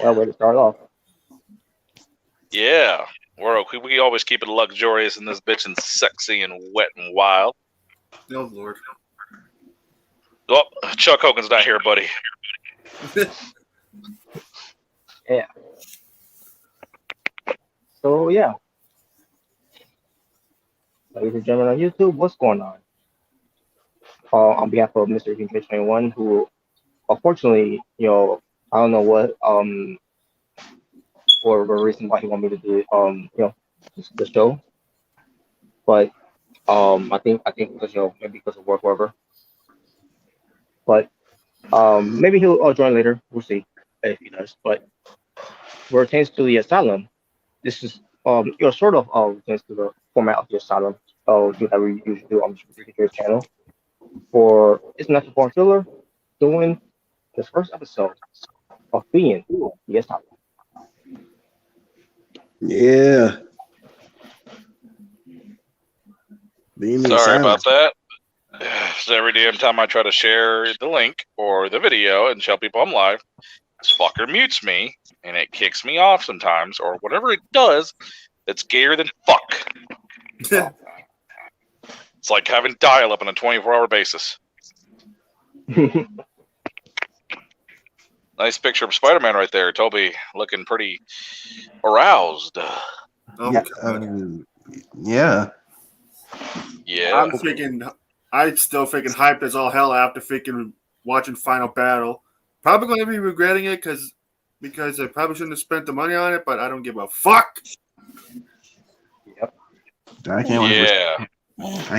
Well, way to start off. Yeah, we always keep it luxurious in this bitch and sexy and wet and wild. Oh Lord. Oh, Chuck Hogan's not here, buddy. Yeah. So yeah, ladies and gentlemen on YouTube, what's going on? On behalf of Mrricanjay21, who unfortunately, I don't know what for the reason why he wanted me to do the show, but I think because maybe because of work, whatever. But maybe he'll join later. We'll see if he does. But where it pertains to the asylum, this is sort of pertains to the format of the asylum. Do that we usually do on the channel. For it's not a thriller, doing this first episode of Being the Asylum. Yeah. Sorry about that. So every damn time I try to share the link or the video and tell people I'm live, this fucker mutes me and it kicks me off sometimes, or whatever it does, it's gayer than fuck. It's like having dial-up on a 24-hour basis. Nice picture of Spider-Man right there. Toby looking pretty aroused. Oh, yeah. Yeah. I'm still freaking hyped as all hell after freaking watching Final Battle. Probably going to be regretting it because I probably shouldn't have spent the money on it, but I don't give a fuck. Yep. I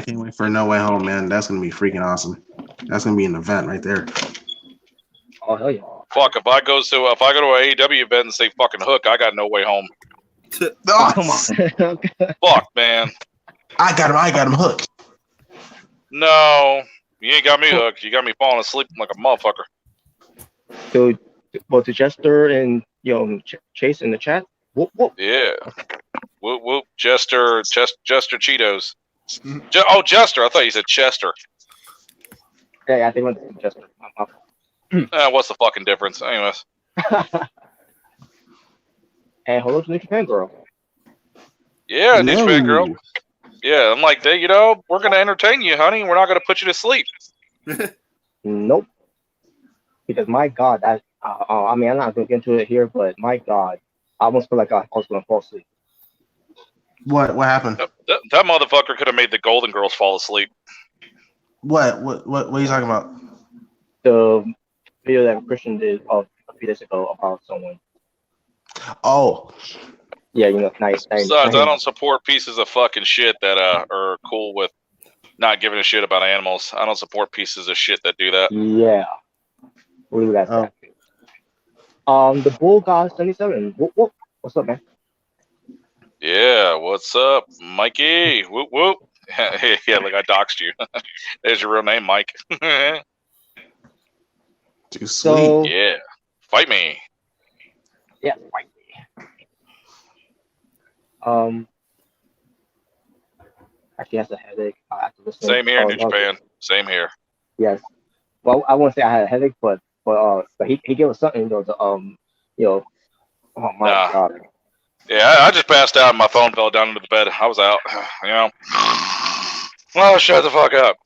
can't wait for No Way Home, man. That's gonna be freaking awesome. That's gonna be an event right there. Oh hell yeah! Fuck, if I go to a AEW event and say fucking Hook, I got No Way Home. Oh, come on. Fuck, man. I got him hooked. No, you ain't got me hooked. You got me falling asleep like a motherfucker. So, both the Jester and Chase in the chat. Whoop whoop. Yeah. Whoop whoop. Jester Cheetos. Jester. I thought you said Chester. Yeah, I think it was Jester. What's the fucking difference? Anyways. And hello to the Japan girl. Yeah, New Japan girl. Yeah, I'm like, we're gonna entertain you, honey. We're not gonna put you to sleep. Nope. Because my God, I'm not gonna get into it here, but my God, I almost feel like I was gonna fall asleep. What happened? That motherfucker could have made the Golden Girls fall asleep. What are you talking about? The video that Christian did a few days ago about someone. Oh. Yeah, nice. Besides, I don't support pieces of fucking shit that are cool with not giving a shit about animals. I don't support pieces of shit that do that. Yeah. We'll leave that. The Bull God 77. Whoop. What's up, man? Yeah, what's up, Mikey? Whoop whoop. Yeah, like I doxed you. There's your real name, Mike. Too sweet. So, yeah, fight me. Yeah, fight me. Actually has a headache. Same here, New Japan. Same here. Yes. Well, I won't say I had a headache, but he gave us something though. Oh my God. Yeah, I just passed out and my phone fell down into the bed. I was out. Oh, shut the fuck up.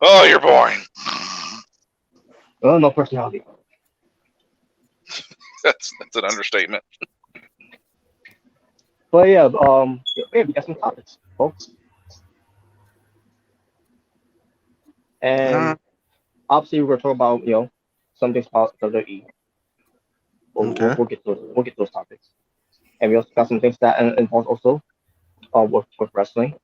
Oh, you're boring. Oh, no personality. That's an understatement. But yeah, we got some topics, folks. And obviously we're talking about, some things about WWE. We'll get those topics. And we also got some things that involve also with wrestling.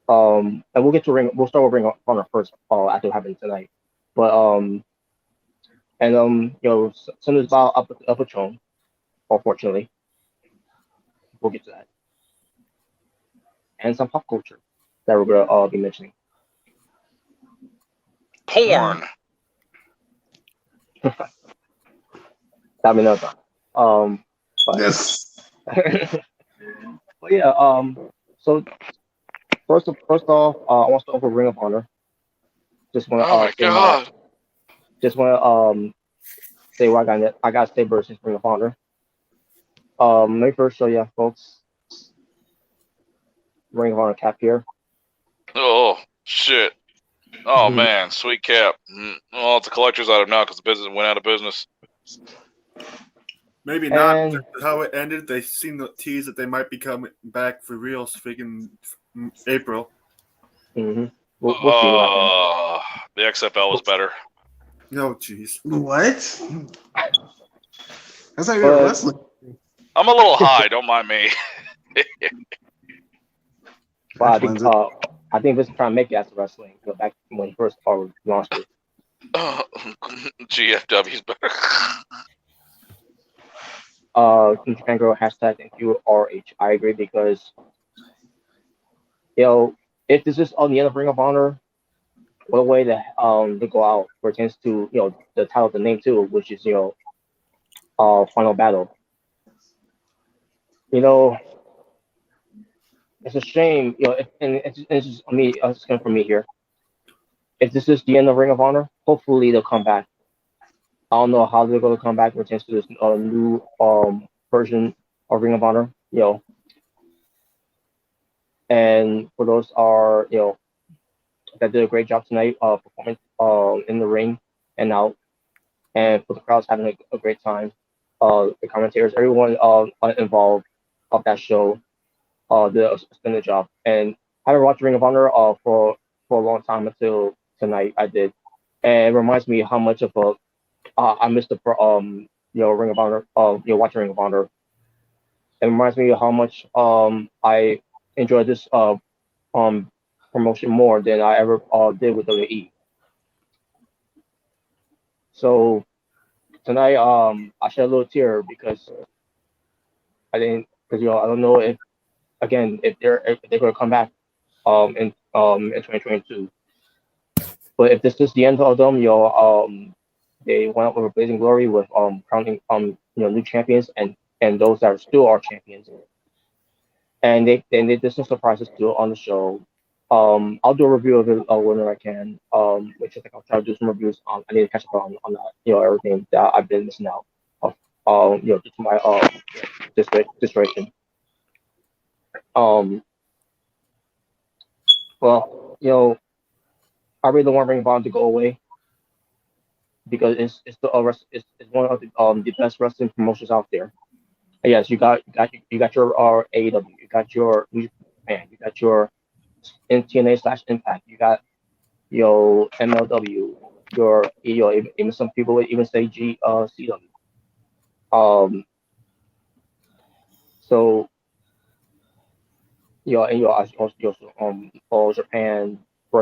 And we'll get to we'll start with Ring of Honor first, after happening tonight. But something about Up Patron, unfortunately. We'll get to that. And some pop culture that we're gonna be mentioning. Porn. That'd be another. But, yes. But yeah, so first off, I want to start with Ring of Honor. just want Oh my god. just want to say what I got to say versus Ring of Honor. Let me first show you folks Ring of Honor cap here. Oh shit. Oh man, sweet cap. Well, it's a collector's item now because the business went out of business. Maybe not. How it ended, they seem to tease that they might be coming back for real speaking April. Mm-hmm. We'll see. The XFL was better. No, jeez. What? That's how you're wrestling. I'm a little high. Don't mind me. Well, I think this is trying to make it as wrestling. Go back when he first launched it. GFW's better. Japan Girl hashtag thank you RH. I agree because if this is on the end of Ring of Honor, what a way to go out pertains to the title of the name too, which is Final Battle. It's a shame, and it's just me. It's coming from me here. If this is the end of Ring of Honor, hopefully they'll come back. I don't know how they're going to come back pertains to this new version of Ring of Honor, And for those that did a great job tonight, performing in the ring and out, and for the crowds having a great time. The commentators, everyone involved of that show, did a splendid job. And I haven't watched Ring of Honor for a long time until tonight. I did, and it reminds me how much of I missed the Ring of Honor. Watching Ring of Honor. It reminds me of how much I enjoyed this promotion more than I ever did with WWE. So tonight, I shed a little tear because I don't know if they're going to come back in 2022. But if this is the end of them, they went out with a blazing glory with crowning new champions and those that still are champions. And they did some surprises too on the show. I'll do a review of it whenever I can. Which I think I'll try to do some reviews on. I need to catch up on everything that I've been missing out of. Due to my situation. Well, I really don't want Ring of Honor to go away because it's one of the best wrestling promotions out there. And yes, you got your AEW, you got your New Japan, you got your TNA/Impact, you got your MLW, your even some people would even say CW. So and also All Japan,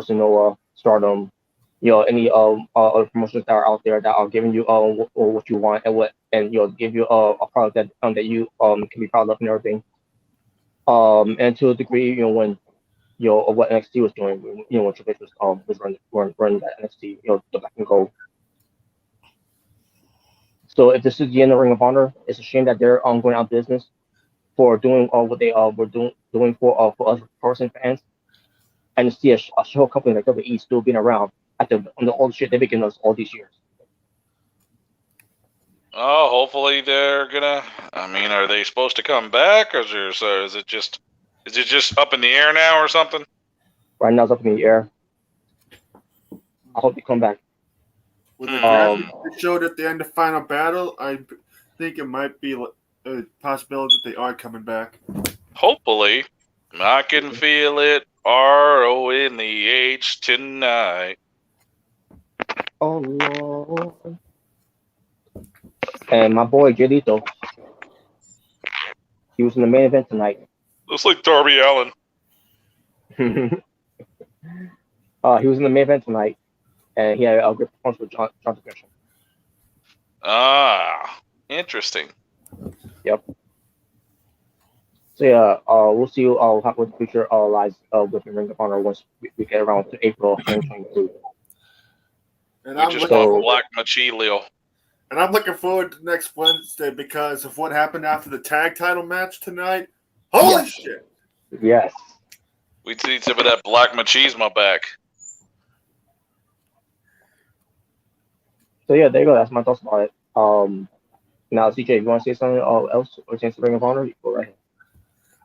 Noah, Stardom, any other promotions that are out there that are giving you what you want and give you a product that you can be proud of and everything. And to a degree, when what NXT was doing, when Triple H was running that NXT, the Black and Gold. So if this is the end of Ring of Honor, it's a shame that they're going out of business for doing what they were doing for us wrestling fans, and to see a show company like WWE still being around on all the shit they've been giving us all these years. Oh, hopefully they're gonna. I mean, are they supposed to come back, or is it just up in the air now, or something? Right now, it's up in the air. I hope they come back. With the graphic they showed at the end of Final Battle, I think it might be a possibility that they are coming back. Hopefully, I can feel it. RONEH tonight. Oh Lord. And my boy Jelito, he was in the main event tonight. Looks like Darby Allin. He was in the main event tonight, and he had a good performance with John Gresham. Ah, interesting. Yep. So yeah, we'll see what the future lies with Ring of Honor once we get around to April 2022. And we just saw Black Machilio. And I'm looking forward to next Wednesday because of what happened after the tag title match tonight. Holy shit! Yes. We need some of that Black Machismo back. So yeah, there you go. That's my thoughts about it. Now, CJ, if you want to say something else or chance to Ring of Honor, you go right ahead.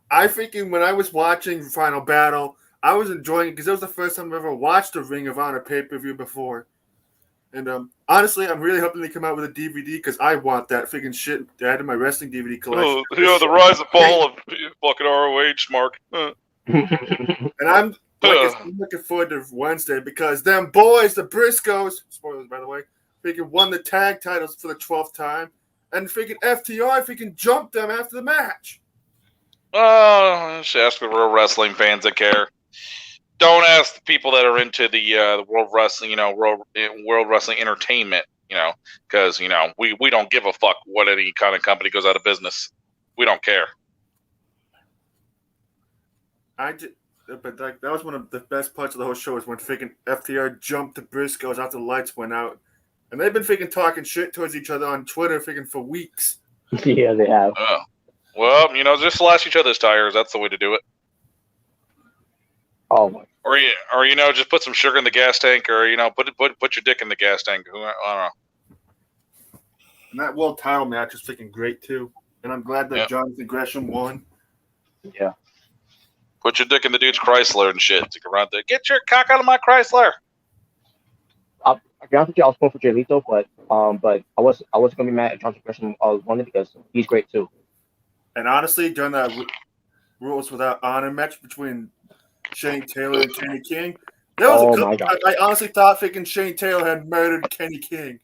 I thinking when I was watching Final Battle, I was enjoying it because it was the first time I've ever watched a Ring of Honor pay-per-view before. And honestly, I'm really hoping they come out with a DVD because I want that freaking shit to add to my wrestling DVD collection. The rise and fall of fucking ROH, Mark. And I'm looking forward to Wednesday because them boys, the Briscoes, spoilers by the way, freaking won the tag titles for the 12th time, and freaking FTR freaking jumped them after the match. Just ask the real wrestling fans that care. Don't ask the people that are into the world wrestling, world wrestling entertainment, because we don't give a fuck what any kind of company goes out of business. We don't care. But that was one of the best parts of the whole show is when freaking FTR jumped the Briscoes after the lights went out, and they've been freaking talking shit towards each other on Twitter freaking for weeks. Yeah, they have. Well, just slash each other's tires. That's the way to do it. Oh my. Or just put some sugar in the gas tank, or put your dick in the gas tank. I don't know. And that world title match is freaking great too, and I'm glad that Jonathan Gresham won. Yeah. Put your dick in the dude's Chrysler and shit. Stick around there. Get your cock out of my Chrysler. I'll be honest with you, I was going for Jay Lethal, but I was gonna be mad at Jonathan Gresham won it because he's great too. And honestly, during that Rules Without Honor match between Shane Taylor and Kenny King, there was my God. I honestly thought freaking Shane Taylor had murdered Kenny King.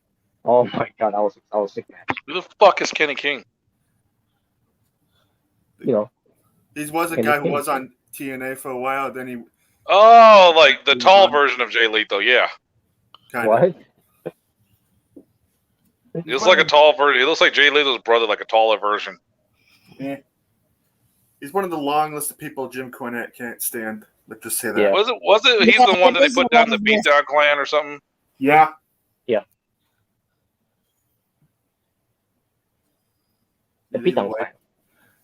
Oh my God, I was sick match. Who the fuck is Kenny King? He was a guy who was on TNA for a while. Then he. Oh, like the tall version of Jay Lethal, yeah. What? He looks like a tall version. He looks like Jay Lethal's brother, like a taller version. Yeah. He's one of the long list of people Jim Cornette can't stand. Let's just say that. Yeah. Was it? He's the one that they put down the Beatdown Clan or something. Yeah. Yeah. The Beatdown Clan.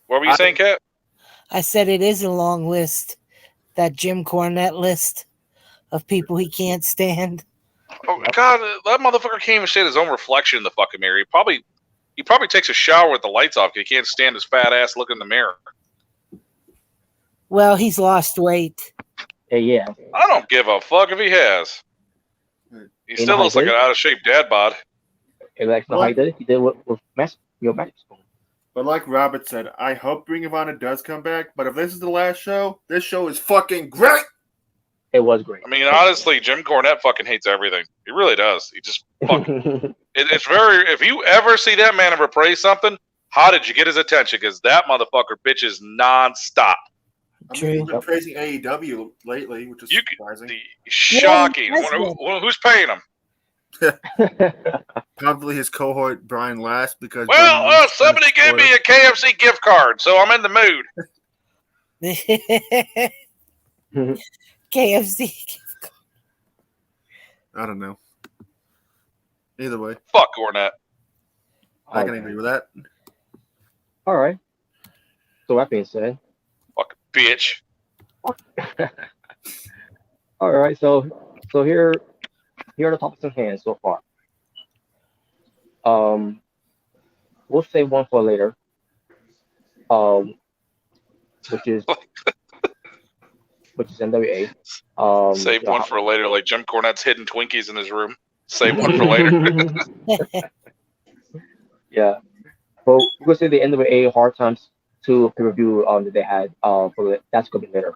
What were you saying, Kat? I said it is a long list. That Jim Cornette list of people he can't stand. Oh God, that motherfucker can't even see his own reflection in the fucking mirror. He probably takes a shower with the lights off because he can't stand his fat ass looking in the mirror. Well, he's lost weight. Yeah. I don't give a fuck if he has. He still looks like an out of shape dad bod. And that's not how he did it. He did it with Magic Spoon. But like Robert said, I hope Ring of Honor does come back. But if this is the last show, this show is fucking great. It was great. I mean, honestly, Jim Cornette fucking hates everything. He really does. He just fucking. It's very. If you ever see that man ever praise something, how did you get his attention? Because that motherfucker bitches nonstop. He's been praising AEW lately, which is surprising. Shocking. Who's paying him? Probably his cohort Brian Last because. Well, somebody gave me a KFC gift card, so I'm in the mood. KFC. I don't know. Either way. Fuck Cornette. I can agree with that. All right. So that being said. Fucking bitch. All right. So here are the topics in hand so far. We'll save one for later. Which is NWA. Save one for later, like Jim Cornette's hidden Twinkies in his room. Save one for later. Yeah. But we're gonna say the NWA Hard Times 2 pay-per-view that they had that's gonna be later.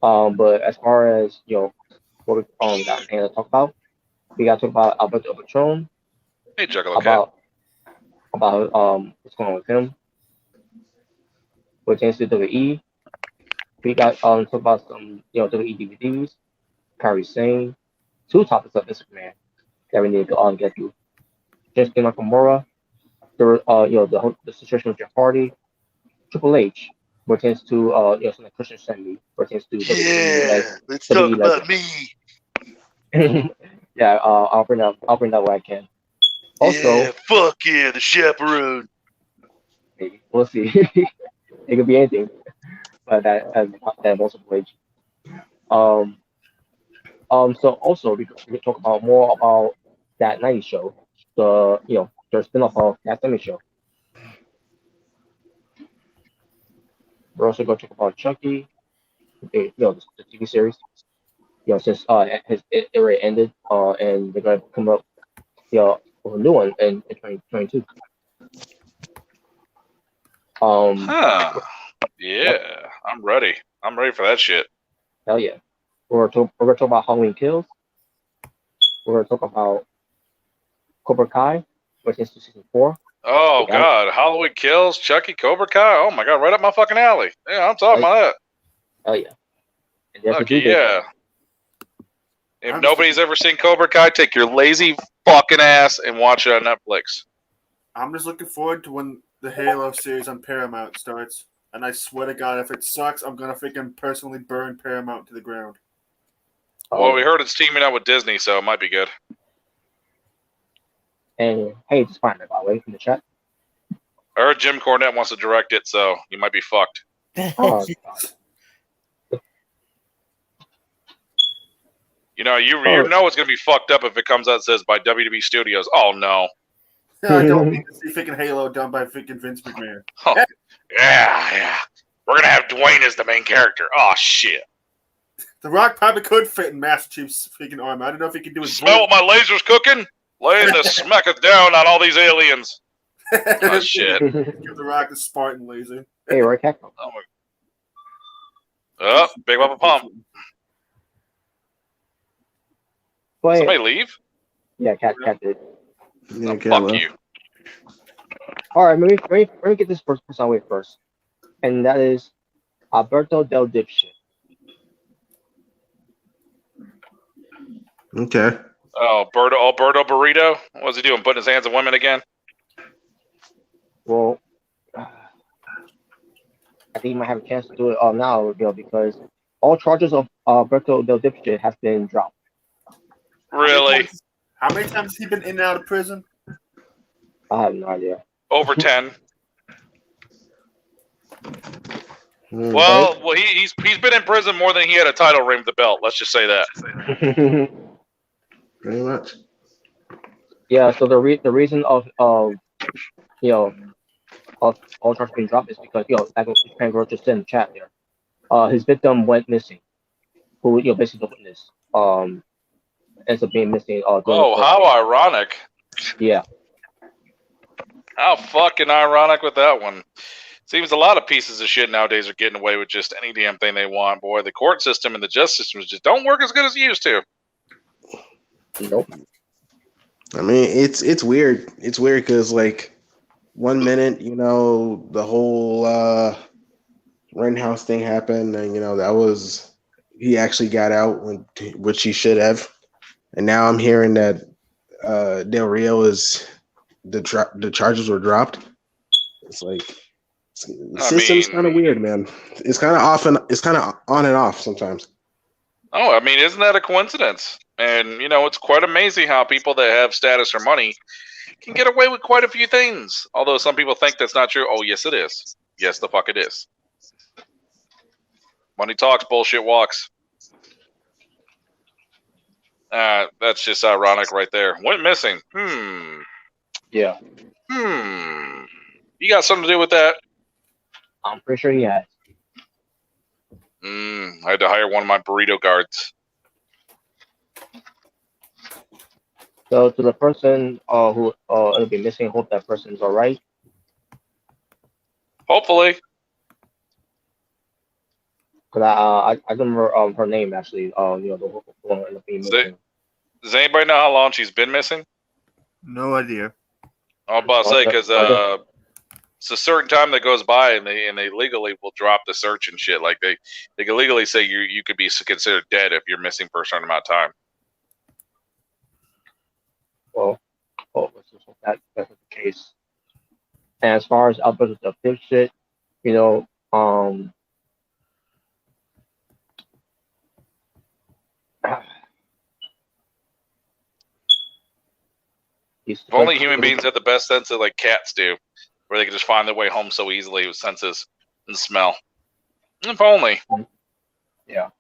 But as far as what we got to talk about, we gotta talk about Alberto Patron. Hey, Juggalo Cat. About what's going on with him. What changed to WWE. We got talk about some WWE DVDs, Kairi Sane, 2 topics of Instagram that we need to get through. Just Nakamura, the situation with Jeff Hardy, Triple H, pertains to something Christian sent me, pertains to let's talk about me. Yeah, I'll bring that where I can. Also, fuck yeah, the chaperone. Maybe we'll see. It could be anything. But that also H. So also we talk about more about that 90s show, the their spin-off of that 70s show. We're also going to talk about Chucky, the TV series. Since it already ended, and they're going to come up, with a new one in 2022. Yeah, Yep. I'm ready. I'm ready for that shit. Hell yeah. We're going to talk about Halloween Kills. We're going to talk about Cobra Kai, which is season 4. Oh God, Halloween Kills, Chucky, Cobra Kai. Oh my God, right up my fucking alley. Yeah, I'm talking about that. Hell yeah. And Lucky, yeah. If nobody's ever seen Cobra Kai, take your lazy fucking ass and watch it on Netflix. I'm just looking forward to when the Halo series on Paramount starts. And I swear to God, if it sucks, I'm going to freaking personally burn Paramount to the ground. Well, we heard it's teaming up with Disney, so it might be good. And hey, it's fine, by the way, from the chat. I heard Jim Cornette wants to direct it, so you might be fucked. Oh, you know it's gonna be fucked up if it comes out and says by WWE Studios. Oh no. I don't need to see freaking Halo done by freaking Vince McMahon. Oh, yeah. We're gonna have Dwayne as the main character. Oh shit. The Rock probably could fit in Master Chief's freaking arm. I don't know if he can do it. Smell what my laser's cooking? Laying the smacketh down on all these aliens. Oh shit. Give the Rock the Spartan laser. Hey, Roy Cat. Oh, Big Papa Pump. Somebody leave? Yeah, Cat did. Yeah, fuck you. Alright, let me get this first person away first. And that is Alberto Del Dipshit. Okay. Oh, Alberto Burrito? What's he doing? Putting his hands on women again? Well, I think he might have a chance to do it now, because all charges of Alberto Del Dipshit have been dropped. Really? How many times has he been in and out of prison? I have no idea. Over 10. Well, he's been in prison more than he had a title ring with the belt. Let's just say that. Pretty much. Yeah. So the reason of all charges being dropped is because like Pangoro just said in the chat there, his victim went missing, who basically the witness ends up being missing. How ironic! Yeah. How fucking ironic with that one. Seems a lot of pieces of shit nowadays are getting away with just any damn thing they want. Boy, the court system and the justice system just don't work as good as it used to. Nope. I mean, it's weird. It's weird because like 1 minute, the whole Rittenhouse thing happened, and that was he actually got out which he should have, and now I'm hearing that Del Rio is the charges were dropped. It's like the system's kind of weird, man. It's kind of on and off sometimes. Oh, I mean, isn't that a coincidence? And, it's quite amazing how people that have status or money can get away with quite a few things. Although some people think that's not true. Oh, yes, it is. Yes, the fuck it is. Money talks, bullshit walks. That's just ironic right there. Went missing. Yeah. You got something to do with that? I'm pretty sure he has. I had to hire one of my burrito guards. So to the person who will be missing, hope that person is all right. Hopefully. Because I remember her name actually. The one ended up being missing. Does anybody know how long she's been missing? No idea. I'm about to say because it's a certain time that goes by and they legally will drop the search and shit. Like they can legally say you could be considered dead if you're missing for a certain amount of time. Well, that's the case. And as far as Alberto Del Dipshit, if only human beings had the best sense of like cats do, where they could just find their way home so easily with senses and smell. If only. Yeah.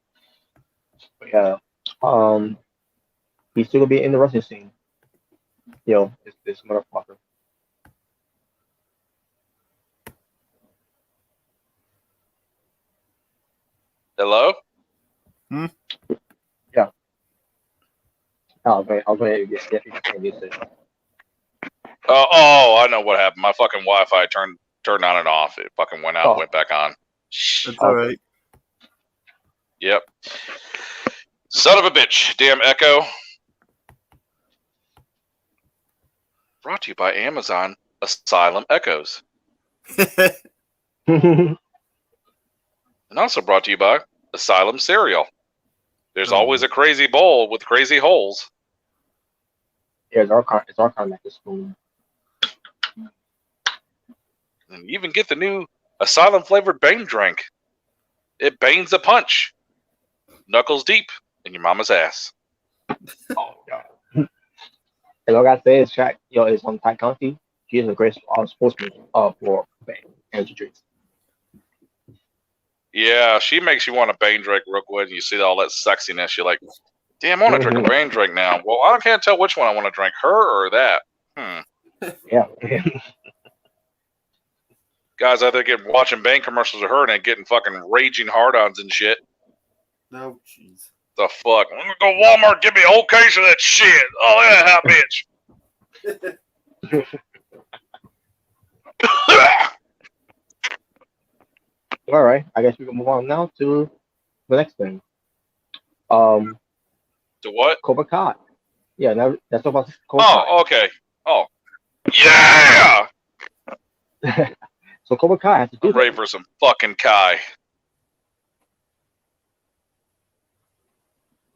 But yeah. He's still gonna be in the wrestling scene. this motherfucker. Hello? Hmm? Yeah. Oh, man, I was going to get usage. Oh, I know what happened. My fucking Wi-Fi turned on and off. It fucking went out, went back on. That's all right. Yep. Son of a bitch. Damn Echo. Brought to you by Amazon Asylum Echoes. And also brought to you by Asylum Cereal. There's always a crazy bowl with crazy holes. Yeah, it's our kind of spoon. And you even get the new Asylum flavored Bane drink. It banes a punch. Knuckles deep in your mama's ass. Oh god. And like I said, it's Shaq, is on Ty Conti. He is a great sportsman for energy drinks. Yeah, she makes you want a Bane drink real quick, and you see all that sexiness. You're like, damn, I want to drink a Bane drink now. Well, I can't tell which one I want to drink, her or that. Yeah. Guys out there watching Bane commercials of her and then getting fucking raging hard-ons and shit. No, jeez. The fuck? I'm gonna go Walmart, give me a whole case of that shit. Oh, yeah, hot bitch. All right, I guess we can move on now to the next thing. To what? Cobra Kai. Yeah, now that's about Cobra Kai. Oh, okay. Oh, yeah. So Cobra Kai has to do I'm ready for some fucking Kai.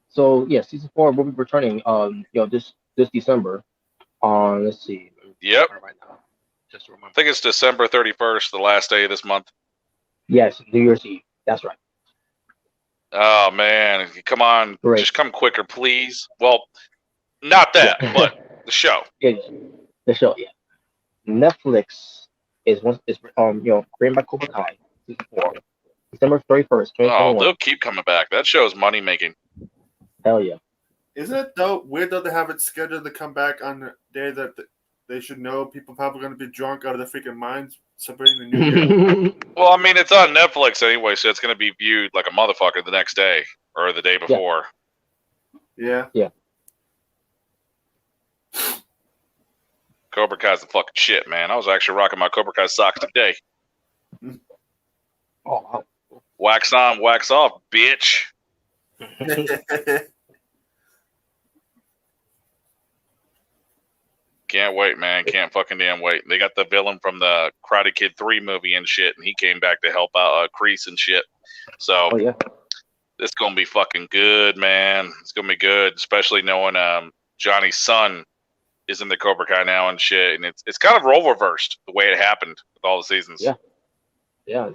So yeah, season 4 will be returning. This December. Let's see. Yep. Right now. Just to remember. I think it's December 31st, the last day of this month. Yes, New Year's Eve. That's right. Oh man, come on, just come quicker, please. Well, not that, but the show. Yeah, the show. Yeah, Netflix is created by Cobra Kai season 4, December 31st, 2021. Oh, they'll keep coming back. That show's money making. Hell yeah. Isn't it weird though to have it scheduled to come back on the day that they should know people probably going to be drunk out of their freaking minds celebrating the New Year? Well, I mean, it's on Netflix anyway, so it's going to be viewed like a motherfucker the next day or the day before. Yeah. Yeah. Cobra Kai's the fucking shit, man. I was actually rocking my Cobra Kai socks today. Oh, wow. Wax on, wax off, bitch. Can't wait, man. Can't fucking damn wait. They got the villain from the Karate Kid 3 movie and shit, and he came back to help out Kreese and shit. So, it's going to be fucking good, man. It's going to be good, especially knowing Johnny's son is in the Cobra Kai now and shit. And it's kind of role reversed the way it happened with all the seasons. Yeah. Yeah.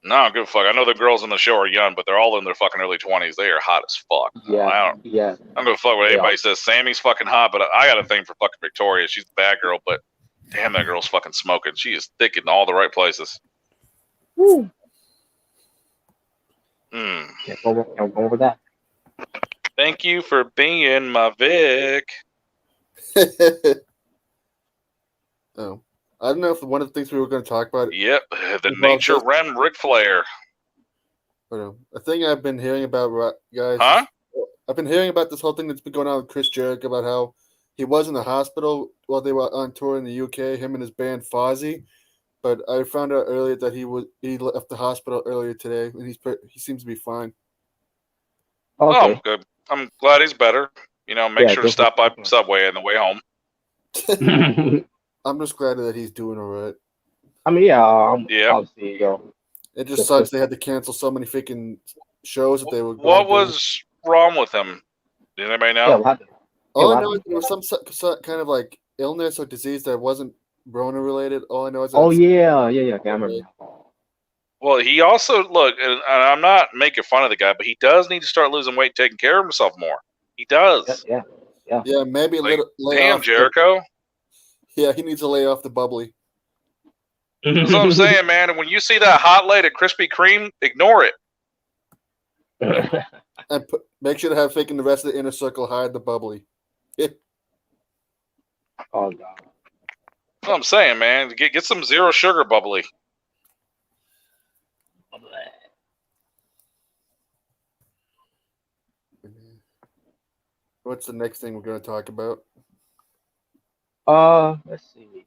No, I don't give a fuck. I know the girls on the show are young, but they're all in their fucking early 20s. They are hot as fuck. Yeah. I don't give a fuck what anybody says. Sammy's fucking hot, but I got a thing for fucking Victoria. She's the bad girl, but damn, that girl's fucking smoking. She is thick in all the right places. Woo. Mm. Can't go over that. Thank you for being my Vic. Oh. I don't know if one of the things we were going to talk about. Yep, the Nature Ren Ric Flair. A thing I've been hearing about, guys. Huh? I've been hearing about this whole thing that's been going on with Chris Jericho about how he was in the hospital while they were on tour in the UK, him and his band Fozzy. But I found out earlier that he left the hospital earlier today, and he seems to be fine. Okay. Oh, good. I'm glad he's better. Make sure to stop by Subway on the way home. I'm just glad that he's doing all right. I mean, obviously, it just sucks they had to cancel so many freaking shows that they were. What was wrong with him? Did anybody know? All I know is there was some kind of like illness or disease that wasn't Rona related. All I know is. I remember. Well, he also and I'm not making fun of the guy, but he does need to start losing weight, taking care of himself more. He does. Yeah. Yeah, maybe a little. Damn, Jericho. Yeah, he needs to lay off the bubbly. That's what I'm saying, man. And when you see that hot lady Krispy Kreme, ignore it. And make sure to have faking the rest of the inner circle hide the bubbly. Oh god. That's what I'm saying, man. Get some zero sugar bubbly. What's the next thing we're going to talk about? Let's see.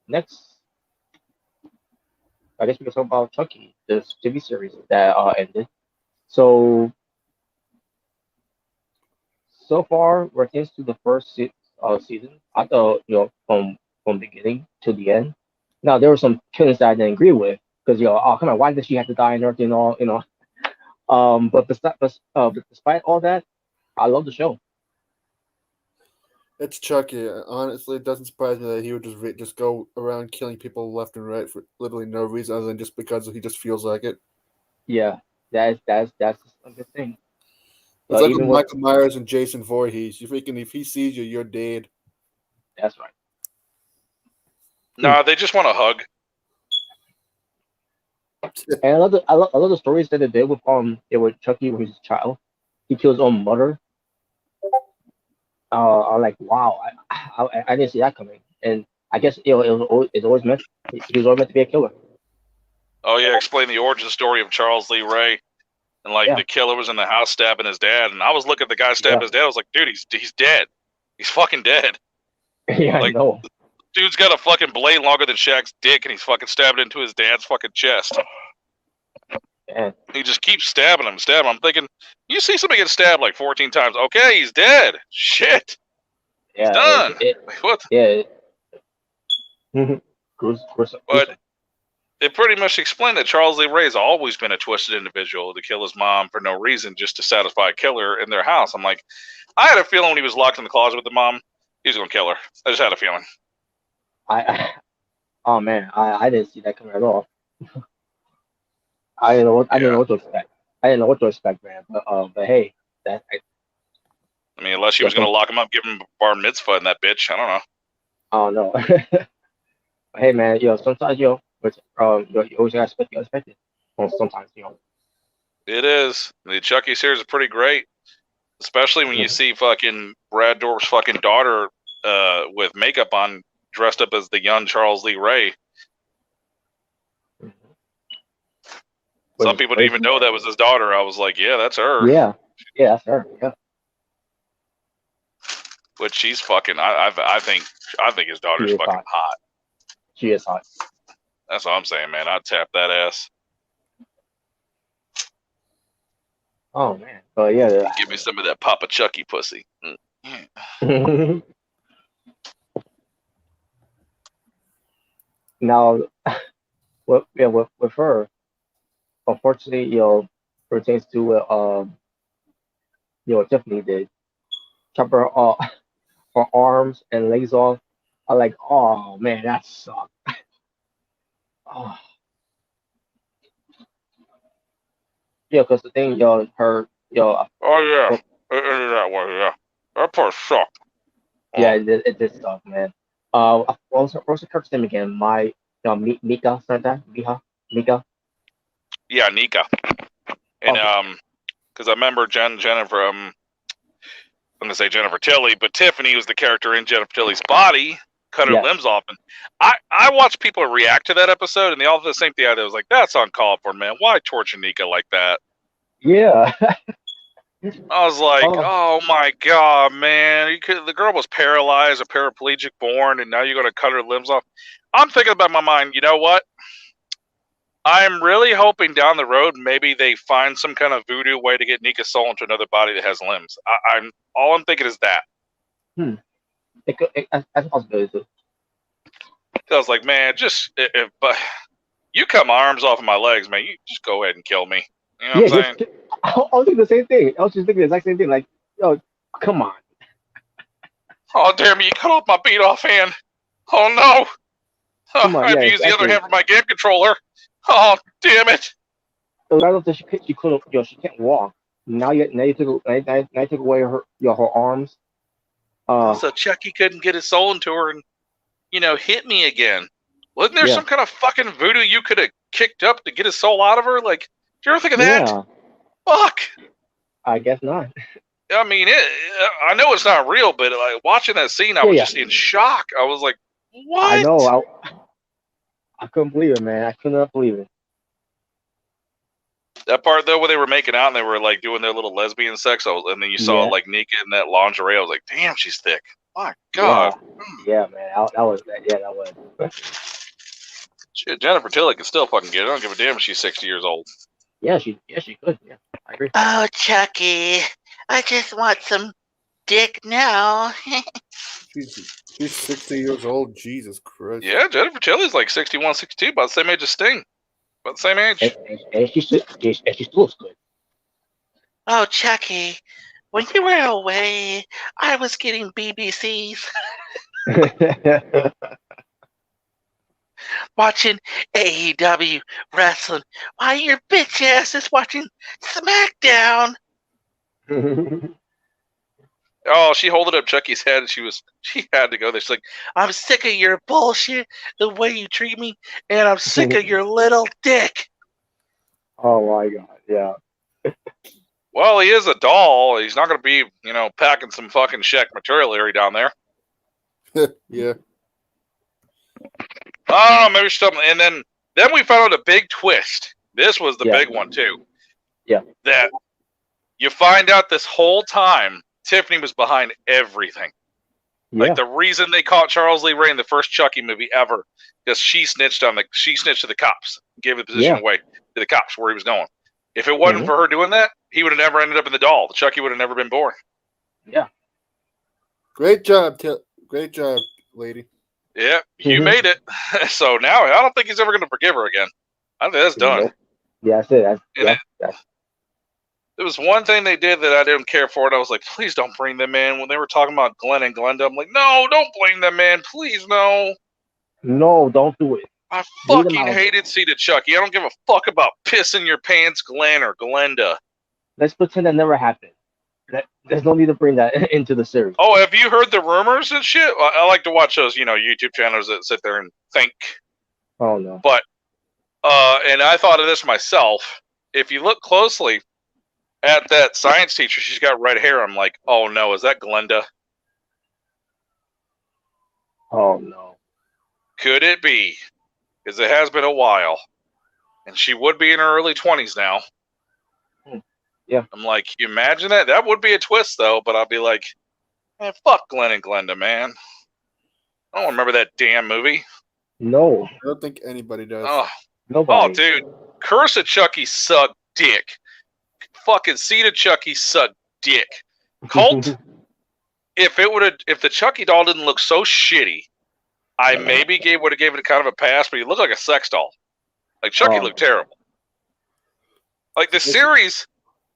Next, I guess we can talk about Chucky, this TV series that ended. So far, we're into the first season. I thought, from beginning to the end. Now there were some killings that I didn't agree with because oh come on, why did she have to die and everything? All. But despite all that, I love the show. It's Chucky. Honestly, it doesn't surprise me that he would just go around killing people left and right for literally no reason other than just because he just feels like it. Yeah, that's a good thing. It's like with Michael Myers and Jason Voorhees. You freaking, if he sees you, you're dead. That's right. Nah, they just want a hug. And I love the stories that they did with with Chucky when he was a child. He killed his own mother. I'm like, wow, I didn't see that coming. And I guess it's always meant he was always meant to be a killer. Oh yeah, explain the origin story of Charles Lee Ray, and the killer was in the house stabbing his dad, and I was looking at the guy stabbing his dad. I was like, dude, he's dead. He's fucking dead. Yeah, I know. Dude's got a fucking blade longer than Shaq's dick, and he's fucking stabbing into his dad's fucking chest. Man. He just keeps stabbing him. I'm thinking, you see somebody get stabbed like 14 times. Okay, he's dead. Shit. Yeah, he's done. What? Yeah. But it pretty much explained that Charles Lee Ray has always been a twisted individual to kill his mom for no reason, just to satisfy a killer in their house. I'm like, I had a feeling when he was locked in the closet with the mom, he was going to kill her. I just had a feeling. Oh man, I didn't see that coming at all. I didn't know what to expect. I didn't know what to expect, man. But hey, I mean, unless she was going to lock him up, give him bar mitzvah in that bitch. I don't know. Oh no. Hey man, sometimes you always gotta expect the unexpected. Well, sometimes It is. The Chucky series is pretty great, especially when you see fucking Brad Dourif's fucking daughter with makeup on, dressed up as the young Charles Lee Ray. Some people didn't even know that was his daughter. I was like, yeah, that's her. Yeah, that's her. Yeah. But she's fucking. I think his daughter's fucking hot. She is hot. That's what I'm saying, man. I'd tap that ass. Oh man, but yeah. Give me some of that Papa Chucky pussy. Now, with her, unfortunately, pertains to what Tiffany did. Chop her arms and legs off. I'm like, oh man, that sucked. Oh. Yeah, because the thing, her, Oh yeah, it ended that way. Yeah, that part sucked. Oh. Yeah, it did suck, man. What was her character's name again? Mika, something like that. Mika. Yeah, Nika. And because I remember Jennifer. I'm gonna say Jennifer Tilly, but Tiffany was the character in Jennifer Tilly's body. Cut her limbs off, and I watched people react to that episode, and they all did the same thing. I was like, "That's uncalled for, man. Why torture Nika like that?" Yeah. I was like, "Oh my god, man! The girl was paralyzed, a paraplegic born, and now you're gonna cut her limbs off." I'm thinking about my mind. You know what? I'm really hoping down the road maybe they find some kind of voodoo way to get Nika's soul into another body that has limbs. All I'm thinking is that. That's a possibility too. I was like, man, but you cut my arms off of my legs, man. You just go ahead and kill me. You know what I'm saying? I was thinking the same thing. I was just thinking the exact same thing. Like, come on. Oh, damn it, you cut off my beat off hand. Oh, no. I've used the other hand for my game controller. Oh, damn it. So I don't think she couldn't, she can't walk. Now you took away her arms. So Chucky couldn't get his soul into her and, hit me again. Wasn't there some kind of fucking voodoo you could have kicked up to get his soul out of her? Like, did you ever think of that? Yeah. Fuck. I guess not. I mean, I know it's not real, but like watching that scene, I was just in shock. I was like, "What?" I know. I couldn't believe it, man. I could not believe it. That part though, where they were making out and they were like doing their little lesbian sex, and then you saw like Nika in that lingerie. I was like, "Damn, she's thick." My God. Yeah, man. That was. Shit, Jennifer Tilly can still fucking get it. I don't give a damn if she's 60 years old. Yeah, she could. Yeah, I agree. Oh, Chucky, I just want some dick now. She's 60 years old. Jesus Christ. Yeah, Jennifer Tilly's like 61, 62, about the same age as Sting. About the same age. And she still looks good. Oh, Chucky, when you were away, I was getting BBCs. Watching AEW wrestling while your bitch ass is watching SmackDown. Oh, she holded up Chucky's head and she had to go there. She's like, I'm sick of your bullshit, the way you treat me, and I'm sick of your little dick. Oh my God, yeah. Well, he is a doll. He's not going to be, packing some fucking Shaq material down there. Yeah. Oh, maybe something. And then we found out a big twist. This was the big one too. Yeah. That you find out this whole time Tiffany was behind everything. Yeah. Like the reason they caught Charles Lee Ray in the first Chucky movie ever, because she snitched to the cops, gave the position away to the cops where he was going. If it wasn't for her doing that, he would have never ended up in the doll. Chucky would have never been born. Yeah. Great job, lady. Yeah, you made it. So now I don't think he's ever going to forgive her again. I think that's done. Yeah, that's it. There was one thing they did that I didn't care for, and I was like, please don't bring them in. When they were talking about Glenn and Glenda, I'm like, no, don't bring them in. Please, no. No, don't do it. I fucking hated Seated Chucky. I don't give a fuck about pissing your pants, Glenn or Glenda. Let's pretend that never happened. There's no need to bring that into the series. Oh, have you heard the rumors and shit? I like to watch those, YouTube channels that sit there and think. Oh, no. But, and I thought of this myself. If you look closely at that science teacher, she's got red hair. I'm like, oh no, is that Glenda? Oh, no. Could it be? Because it has been a while. And she would be in her early 20s now. Yeah. I'm like, can you imagine that? That would be a twist, though. But I'll be like, man, fuck Glenn and Glenda, man. I don't remember that damn movie. No. I don't think anybody does. Oh, nobody. Oh, dude. Curse of Chucky sucked dick. Fucking Seed of Chucky sucked dick. Cult, if the Chucky doll didn't look so shitty, I maybe would have gave it kind of a pass, but he looked like a sex doll. Like Chucky looked terrible. Like the series,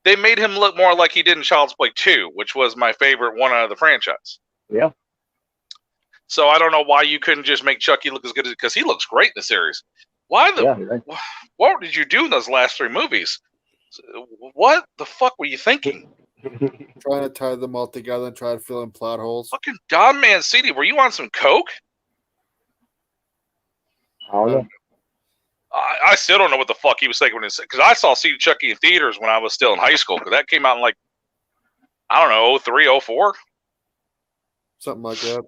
they made him look more like he did in Child's Play 2, which was my favorite one out of the franchise. Yeah. So I don't know why you couldn't just make Chucky look as good as, because he looks great in the series. What did you do in those last 3 movies? What the fuck were you thinking? Trying to tie them all together and try to fill in plot holes. Fucking Don Mancini, were you on some coke? I don't know. I still don't know what the fuck he was thinking when he said, because I saw See Chucky in theaters when I was still in high school, because that came out in like, I don't know, 03, 04? Something like that.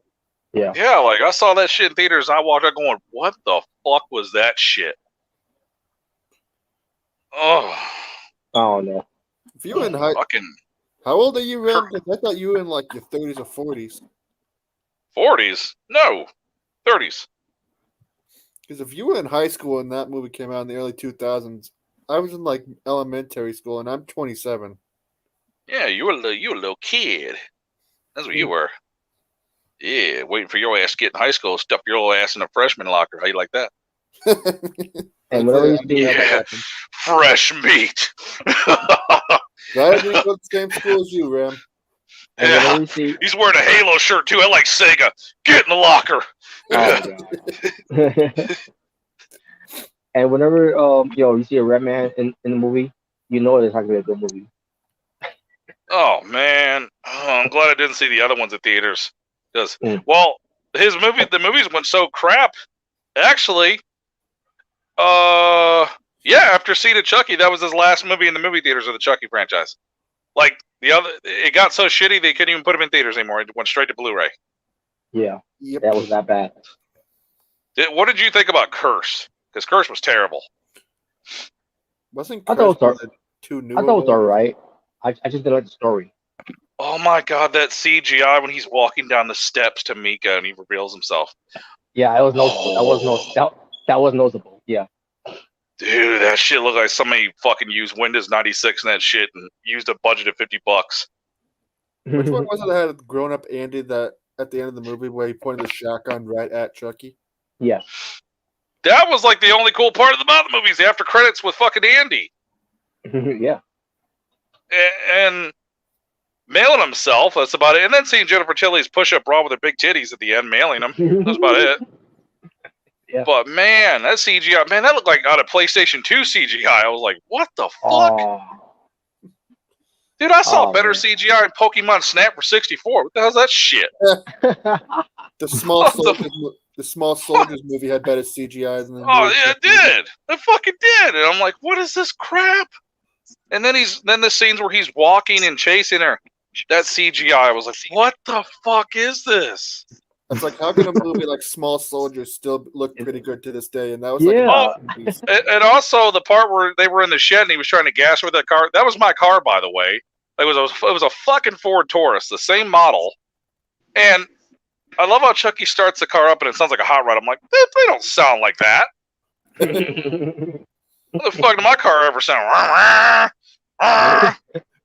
Yeah. Yeah, like I saw that shit in theaters and I walked out going, what the fuck was that shit? Oh. I don't know. If you were in high, how old are you, Ren? I thought you were in like your 30s or 40s. 40s? No, 30s. Because if you were in high school and that movie came out in the early 2000s, I was in like elementary school and I'm 27. Yeah, you were a little kid. That's what you were. Yeah, waiting for your ass to get in high school, stuff your little ass in a freshman locker. How you like that? And whenever you see fresh meat. I didn't go to the same school as you, Ram. Yeah, he's wearing a Halo shirt too. I like Sega. Get in the locker. Oh, God. And whenever you see a red man in the movie, you know it's not gonna be a good movie. Oh man, I'm glad I didn't see the other ones at theaters. Because well, the movies went so crap. Actually, after Seed of Chucky, that was his last movie in the movie theaters of the Chucky franchise. Like it got so shitty they couldn't even put them in theaters anymore. It went straight to Blu-ray. Yeah, Yep. that was that bad. What did you think about Curse? Because Curse was terrible. Wasn't I thought Chris it was too new? I thought it was alright. I just didn't like the story. Oh my god, that CGI when he's walking down the steps to Mika and he reveals himself. Yeah, it was noticeable. That was noticeable. Yeah. Dude, that shit looked like somebody fucking used Windows 96 and that shit and used a budget of $50. Which one was it that had grown-up Andy that at the end of the movie where he pointed the shotgun right at Chucky? Yeah. That was like the only cool part about the movie is the after credits with fucking Andy. Yeah. And mailing himself, that's about it. And then seeing Jennifer Tilly's push-up bra with her big titties at the end, mailing him. That's about it. Yeah. But man, that CGI, man, that looked like out of PlayStation 2 CGI. I was like, what the fuck? Dude, I saw better CGI in Pokemon Snap for 64. What the hell's that shit? The Small Soldiers movie had better CGI than the yeah, it did. It fucking did. And I'm like, what is this crap? And then the scenes where he's walking and chasing her, that CGI, I was like, what the fuck is this? It's like, how can a movie like Small Soldiers still look pretty good to this day? And that was and also the part where they were in the shed and he was trying to gas her with that car. That was my car, by the way. It was a fucking Ford Taurus, the same model. And I love how Chucky starts the car up and it sounds like a hot rod. I'm like, they don't sound like that. What the fuck did my car ever sound?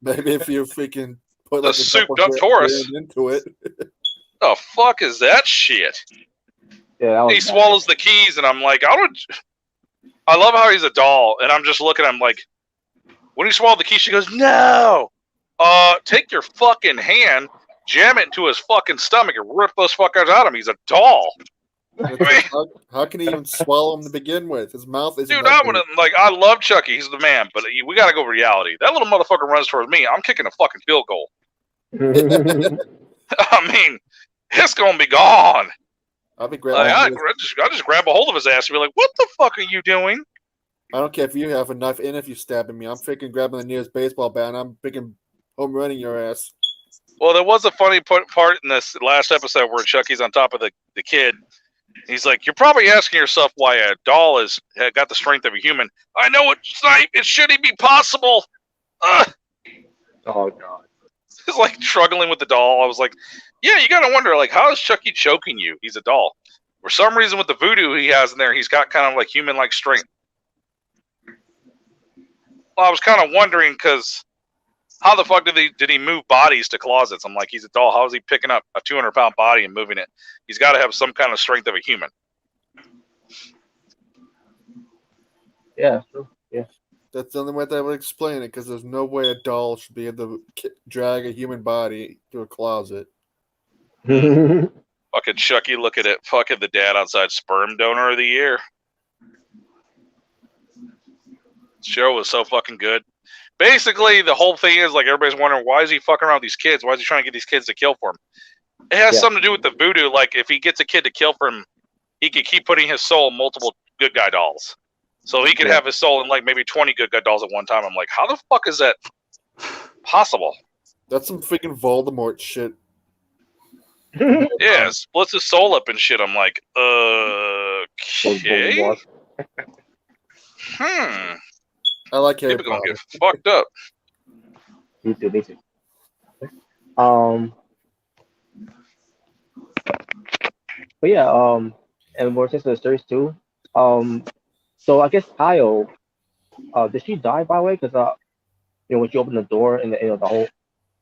Maybe if you freaking put like a souped up Taurus into it. The fuck is that shit? Yeah, he swallows the keys, and I'm like, I love how he's a doll, and I'm just looking at him like, when he swallowed the keys, she goes, no, take your fucking hand, jam it into his fucking stomach, and rip those fuckers out of him. He's a doll. How can he even swallow him to begin with? His mouth isn't. Dude, I love Chucky. He's the man, but we gotta go reality. That little motherfucker runs towards me. I'm kicking a fucking field goal. I mean, it's gonna be gone. I'll be grabbing. I just grab a hold of his ass and be like, "What the fuck are you doing?" I don't care if you have a knife and if you're stabbing me. I'm freaking grabbing the nearest baseball bat and I'm freaking home running your ass. Well, there was a funny part in this last episode where Chucky's on top of the kid. He's like, "You're probably asking yourself why a doll has got the strength of a human." I know it's not. It shouldn't be possible. Oh god. He's like struggling with the doll. I was like, yeah, you gotta wonder, like, how is Chucky choking you? He's a doll. For some reason, with the voodoo he has in there, he's got kind of like human-like strength. Well, I was kind of wondering because how the fuck did he move bodies to closets? I'm like, he's a doll. How is he picking up a 200-pound body and moving it? He's got to have some kind of strength of a human. Yeah, true. Yeah. That's the only way that would explain it, because there's no way a doll should be able to drag a human body to a closet. Fucking Chucky, look at it. Fucking the dad outside, sperm donor of the year. Show was so fucking good. Basically, the whole thing is like everybody's wondering, why is he fucking around with these kids? Why is he trying to get these kids to kill for him? It has something to do with the voodoo. Like if he gets a kid to kill for him, he could keep putting his soul in multiple good guy dolls. So he could have his soul in like maybe 20 good guy dolls at one time. I'm like, how the fuck is that possible? That's some freaking Voldemort shit. Yeah, splits his soul up and shit. I'm like, okay. I like Harry People gonna Potter. get fucked up. Me too. But yeah, and more sense of the stories too. So I guess Kyle, did she die by the way? Because when she opened the door and the whole.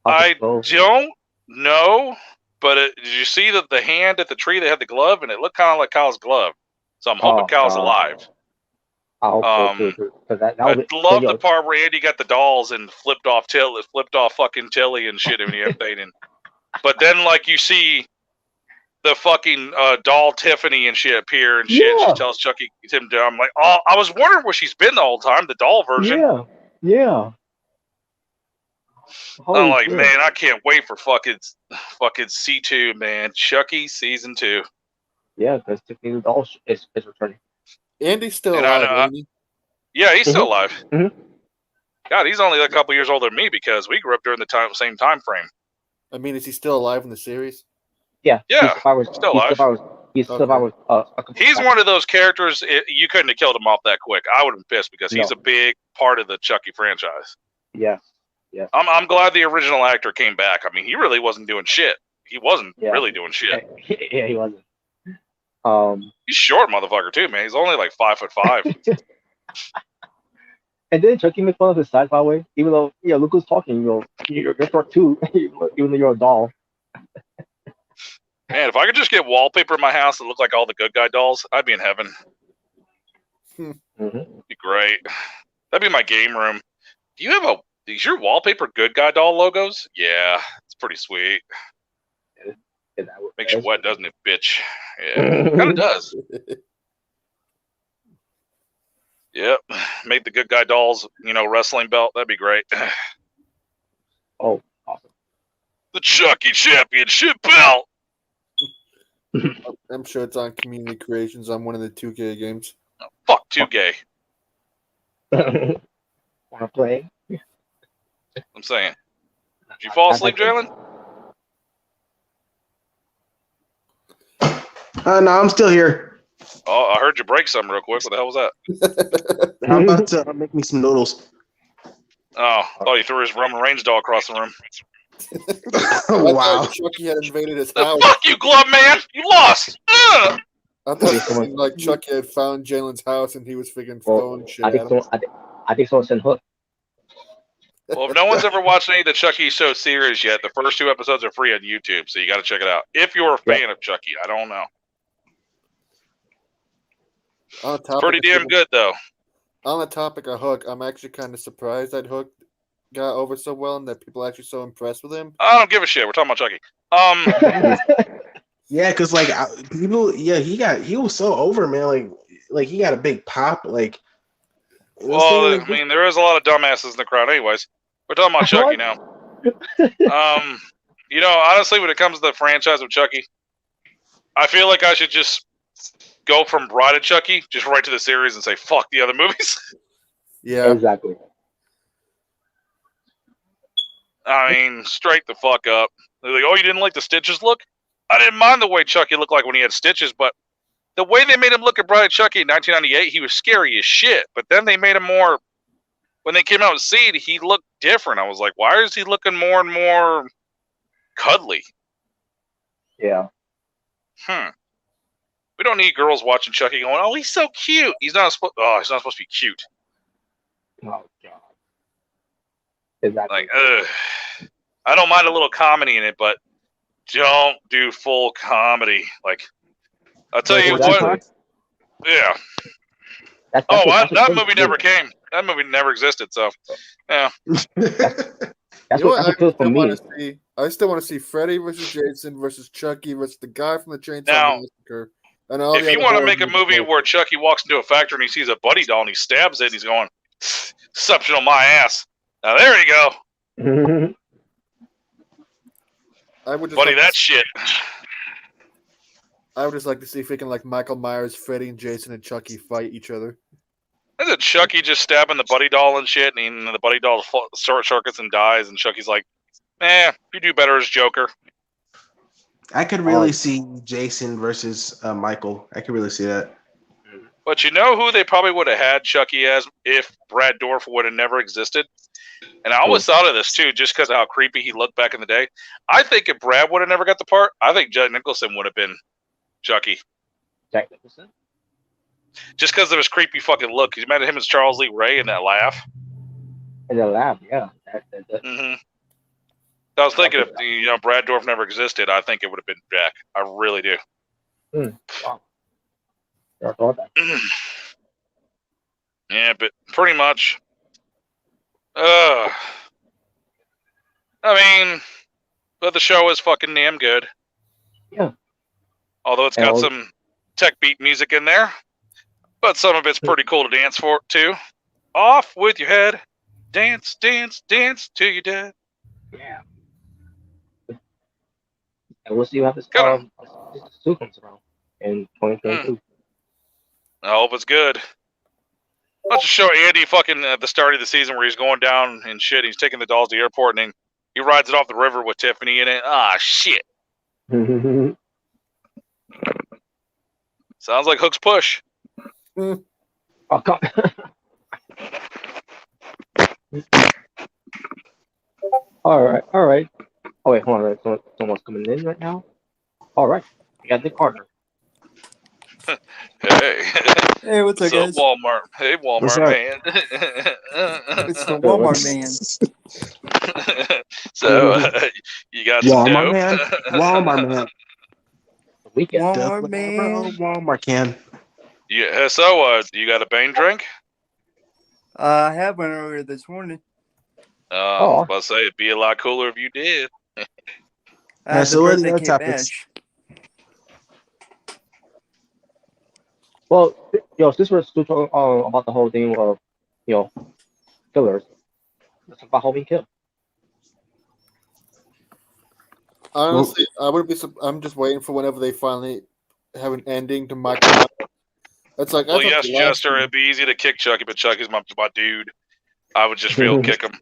I don't know, but did you see that the hand at the tree that had the glove, and it looked kind of like Kyle's glove? So I'm hoping Kyle's alive. I hope so too. I love the part where Andy got the dolls and flipped off fucking Tilly and shit and everything. But then like you see the fucking doll Tiffany and shit appear and shit. Yeah. She tells Chucky him down. I'm like, oh, I was wondering where she's been the whole time. The doll version. Yeah. I'm like, man, I can't wait for fucking C2, man. Chucky season 2. Yeah, because Tiffany the doll is returning. Andy's still alive, isn't he? Yeah, he's still alive. Mm-hmm. God, he's only a couple years older than me because we grew up during the same time frame. I mean, is he still alive in the series? Yeah. Yeah, Still alive. He's survived. He's one of those characters. You couldn't have killed him off that quick. I would have been pissed because he's a big part of the Chucky franchise. Yeah. Yeah. I'm glad the original actor came back. I mean, he really wasn't doing shit. He wasn't really doing shit. Yeah, he wasn't. He's short, motherfucker, too, man. He's only like 5'5". And then Chucky made fun of his size, by the way. Even though, look who's talking. You're short too, even though you're a doll. Man, if I could just get wallpaper in my house that looked like all the good guy dolls, I'd be in heaven. Be great. That'd be my game room. Do you have is your wallpaper good guy doll logos? Yeah, it's pretty sweet. Makes you wet, doesn't it, bitch? Yeah, kind of does. Yep, made the good guy dolls, wrestling belt. That'd be great. Oh, awesome. The Chucky Championship belt. I'm sure it's on Community Creations on one of the 2K games. Oh, fuck 2K. Wanna play? I'm saying. Did you fall asleep, Jalen? No, I'm still here. Oh, I heard you break something real quick. What the hell was that? I'm about to make me some noodles. Oh, I thought he threw his Roman Reigns doll across the room. Wow. Chucky had invaded his The house. fuck you, glove man! You lost! I thought it was like Chucky had found Jalen's house and he was freaking throwing shit I at think him. I think someone sent Hook. Well, if no one's ever watched any of the Chucky show series yet, the first 2 episodes are free on YouTube, so you got to check it out. If you're a fan of Chucky, I don't know. It's pretty damn good, though. On the topic of Hook, I'm actually kind of surprised that Hook got over so well and that people are actually so impressed with him. I don't give a shit. We're talking about Chucky. Yeah, because like people, he was so over, man. Like he got a big pop. Like, well, I mean, there is a lot of dumbasses in the crowd, anyways. We're talking about Chucky now. Honestly, when it comes to the franchise of Chucky, I feel like I should just go from Bride of Chucky just right to the series and say fuck the other movies. Yeah, exactly. I mean, straight the fuck up. They're like, oh, you didn't like the stitches look? I didn't mind the way Chucky looked like when he had stitches, but the way they made him look at Bride of Chucky in 1998, he was scary as shit. But then they made him more. When they came out with Seed, he looked different. I was like, why is he looking more and more cuddly? Yeah. We don't need girls watching Chucky going, oh, he's so cute. He's not supposed to be cute. Oh god. Exactly. Like, I don't mind a little comedy in it, but don't do full comedy. Like, I'll tell you what. Yeah. That movie never came. That movie never existed. So, yeah. That's what I still want to see Freddy versus Jason versus Chucky versus the guy from the Chainsaw Massacre. And if you want to make a movie where Chucky walks into a factory and he sees a buddy doll and he stabs it and he's going, "Suction on my ass." Now there you go. Buddy, that shit. I would just like to see if we can, like, Michael Myers, Freddy, and Jason and Chucky fight each other. Is it Chucky just stabbing the buddy doll and shit, and the buddy doll short circuits and dies, and Chucky's like, you do better as Joker. I could really see Jason versus Michael. I could really see that. But you know who they probably would have had Chucky as if Brad Dourif would have never existed? And I always thought of this, too, just because of how creepy he looked back in the day. I think if Brad would have never got the part, I think Jack Nicholson would have been Chucky. Jack Nicholson? Just because of his creepy fucking look. You imagine him as Charles Lee Ray in that laugh? In the lab, yeah. Mm-hmm. I was thinking if Brad Dourif never existed, I think it would have been Jack. I really do. Wow. Yeah, but pretty much. I mean, but the show is fucking damn good. Yeah. Although it's got some tech beat music in there, but some of it's pretty cool to dance for too. Off with your head, dance, dance, dance till you're dead. Yeah. And we'll see how this suit comes around in 2022. I hope it's good. I'll just show Andy fucking at the start of the season where he's going down and shit. He's taking the dolls to the airport and then he rides it off the river with Tiffany in it. Ah, shit. Sounds like Hook's push. Oh, come. All right. Oh wait, hold on. Someone's coming in right now. All right, I got Nick Carter. Hey. Hey, what's up, guys? Walmart. Hey, What's Walmart up? man. It's the Walmart man. So, you got some Walmart dope? man. Walmart man. Weekend. Walmart man. Walmart can. Yeah. So, you got a Bane drink? I had one earlier this morning. I was about to say it'd be a lot cooler if you did. I had so the what are the birthday other cake topics? bash. Well, since we're still talking about the whole thing of, killers, let's talk about Halloween Kill. Honestly, I wouldn't be. I'm just waiting for whenever they finally have an ending to Michael Myers. It's like, Well, I thought yes, the last Chester, one- it'd be easy to kick Chucky, but Chucky's my dude. I would just feel kick him.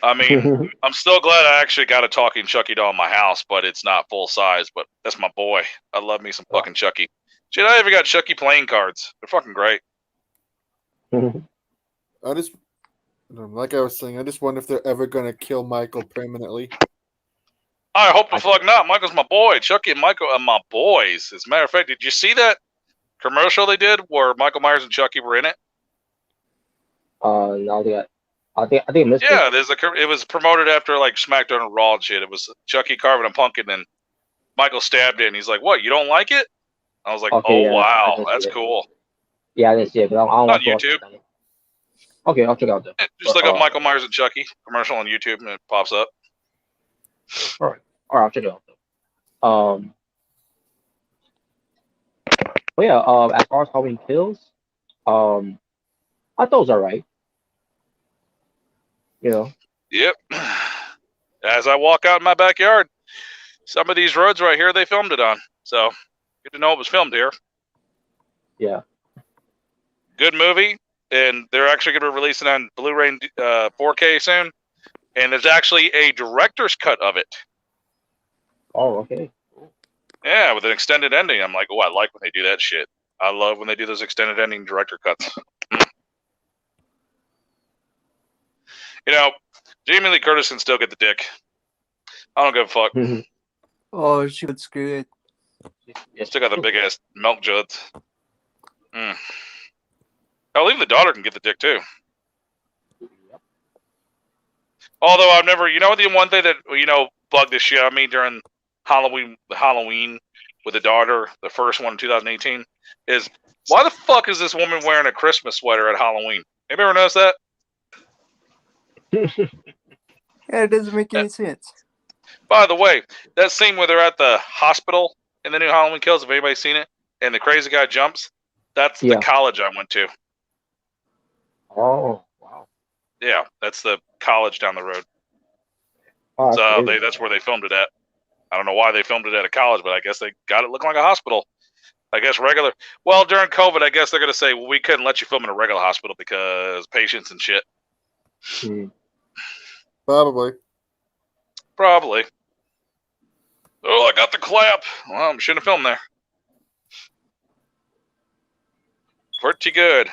I mean, I'm still glad I actually got a talking Chucky doll in my house, but it's not full size. But that's my boy. I love me some fucking Chucky. Shit, I even got Chucky playing cards. They're fucking great. I just, like I was saying, I just wonder if they're ever gonna kill Michael permanently. I hope the fuck not. Michael's my boy. Chucky and Michael are my boys. As a matter of fact, did you see that commercial they did where Michael Myers and Chucky were in it? No, I think I missed Yeah, it. it was promoted after like SmackDown and Raw and shit. It was Chucky carving a pumpkin and Michael stabbed it and he's like, "What? You don't like it?" I was like, Okay, "Oh yeah, I wow, didn't see that's it. cool." Yeah, I didn't see it, but I don't On want to watch YouTube. it. Okay, I'll check it out though. Just look up Michael Myers and Chucky commercial on YouTube and it pops up. All right, I'll check it out though. But yeah, as far as Halloween Kills, I thought it was alright. Yep. As I walk out in my backyard, some of these roads right here they filmed it on. So good to know it was filmed here. Yeah. Good movie, and they're actually going to release it on Blu-ray and 4K soon. And there's actually a director's cut of it. Oh, okay. Yeah, with an extended ending. I'm like, oh, I like when they do that shit. I love when they do those extended ending director cuts. Jamie Lee Curtis can still get the dick. I don't give a fuck. Oh, she looks good. Still got the big ass milk juds. I'll leave the daughter can get the dick too. Although I've never, the one thing that bugged the shit out of me during Halloween with the daughter, the first one in 2018, is why the fuck is this woman wearing a Christmas sweater at Halloween? Anybody ever notice that? Yeah, it doesn't make any sense. By the way, that scene where they're at the hospital in the new Halloween Kills, have anybody seen it? And the crazy guy jumps. That's the college I went to. Oh, wow. Yeah, that's the college down the road. Oh, So that's where they filmed it at. I don't know why they filmed it at a college, but I guess they got it looking like a hospital. I guess regular. Well, during COVID, I guess they're going to say, well, we couldn't let you film in a regular hospital because patients and shit. Probably. Oh, I got the clap. Well, I shouldn't have filmed there. Pretty good.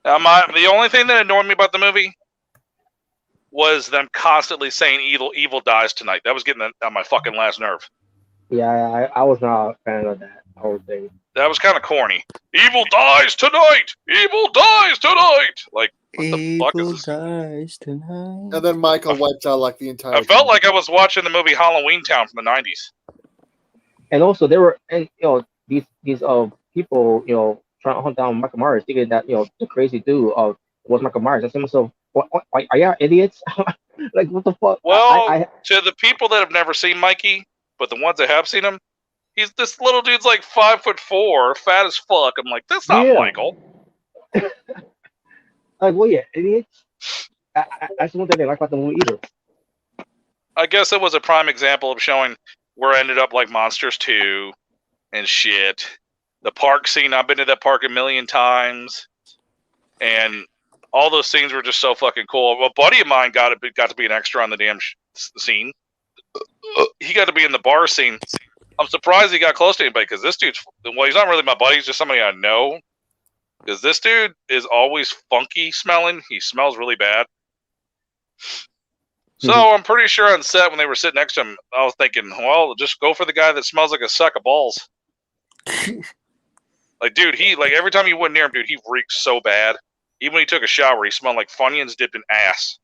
The only thing that annoyed me about the movie was them constantly saying evil dies tonight. That was getting on my fucking last nerve. Yeah, I was not a fan of that whole thing. That was kind of corny. Evil dies tonight! Evil dies tonight! Like, what the fuck is this? Dies tonight. And then Michael wipes out like the entire. I felt like I was watching the movie Halloween Town from the 90s. And also, there were, these people, trying to hunt down Michael Myers, thinking that the crazy dude was Michael Myers. I said to myself, what, are y'all idiots? Like, what the fuck? Well, to the people that have never seen Mikey, but the ones that have seen him, this little dude's like 5'4", fat as fuck. I'm like, that's not Michael. Like, well, yeah, idiots. That's one thing they like about the movie either. I guess it was a prime example of showing where I ended up like Monsters 2 and shit. The park scene, I've been to that park a million times. and all those scenes were just so fucking cool. A buddy of mine got to be an extra on the damn scene. He got to be in the bar scene. I'm surprised he got close to anybody because this dude's, well, he's not really my buddy. He's just somebody I know. Because this dude is always funky smelling. He smells really bad. So I'm pretty sure on set when they were sitting next to him, I was thinking, well, just go for the guy that smells like a sack of balls. Like, dude, every time you went near him, dude, he reeked so bad. Even when he took a shower, he smelled like Funyuns dipped in ass.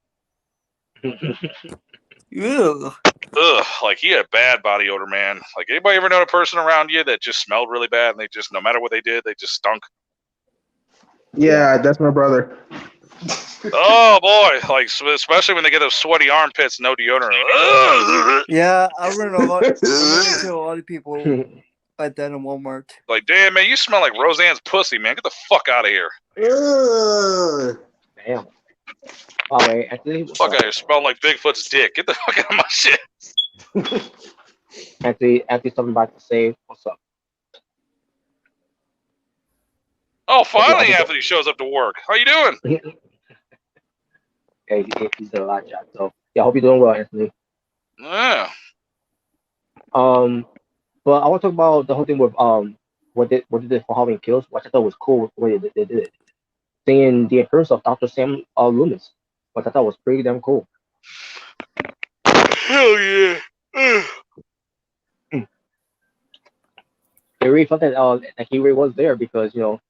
Ew. Ugh, like he had bad body odor, man. Like, anybody ever know a person around you that just smelled really bad and they just, no matter what they did, they just stunk? Yeah, that's my brother. Oh boy, like especially when they get those sweaty armpits, no deodorant. Ugh. Yeah, I run into a lot of people like that in Walmart. Like, damn, man, you smell like Roseanne's pussy, man. Get the fuck out of here. Damn. Oh, wait, Anthony. Fuck out of here. Smell like Bigfoot's dick. Get the fuck out of my shit. Anthony, something back to say. What's up? Oh, finally Anthony shows up to work. How you doing? Yeah, he's done a lot of jobs. So yeah, I hope you're doing well, Anthony. Yeah. But I want to talk about the whole thing with what they did for Halloween Kills, which I thought was cool the way they did it. Seeing the appearance of Dr. Sam Loomis, which I thought was pretty damn cool. Hell yeah. It really felt that he really was there because, you know,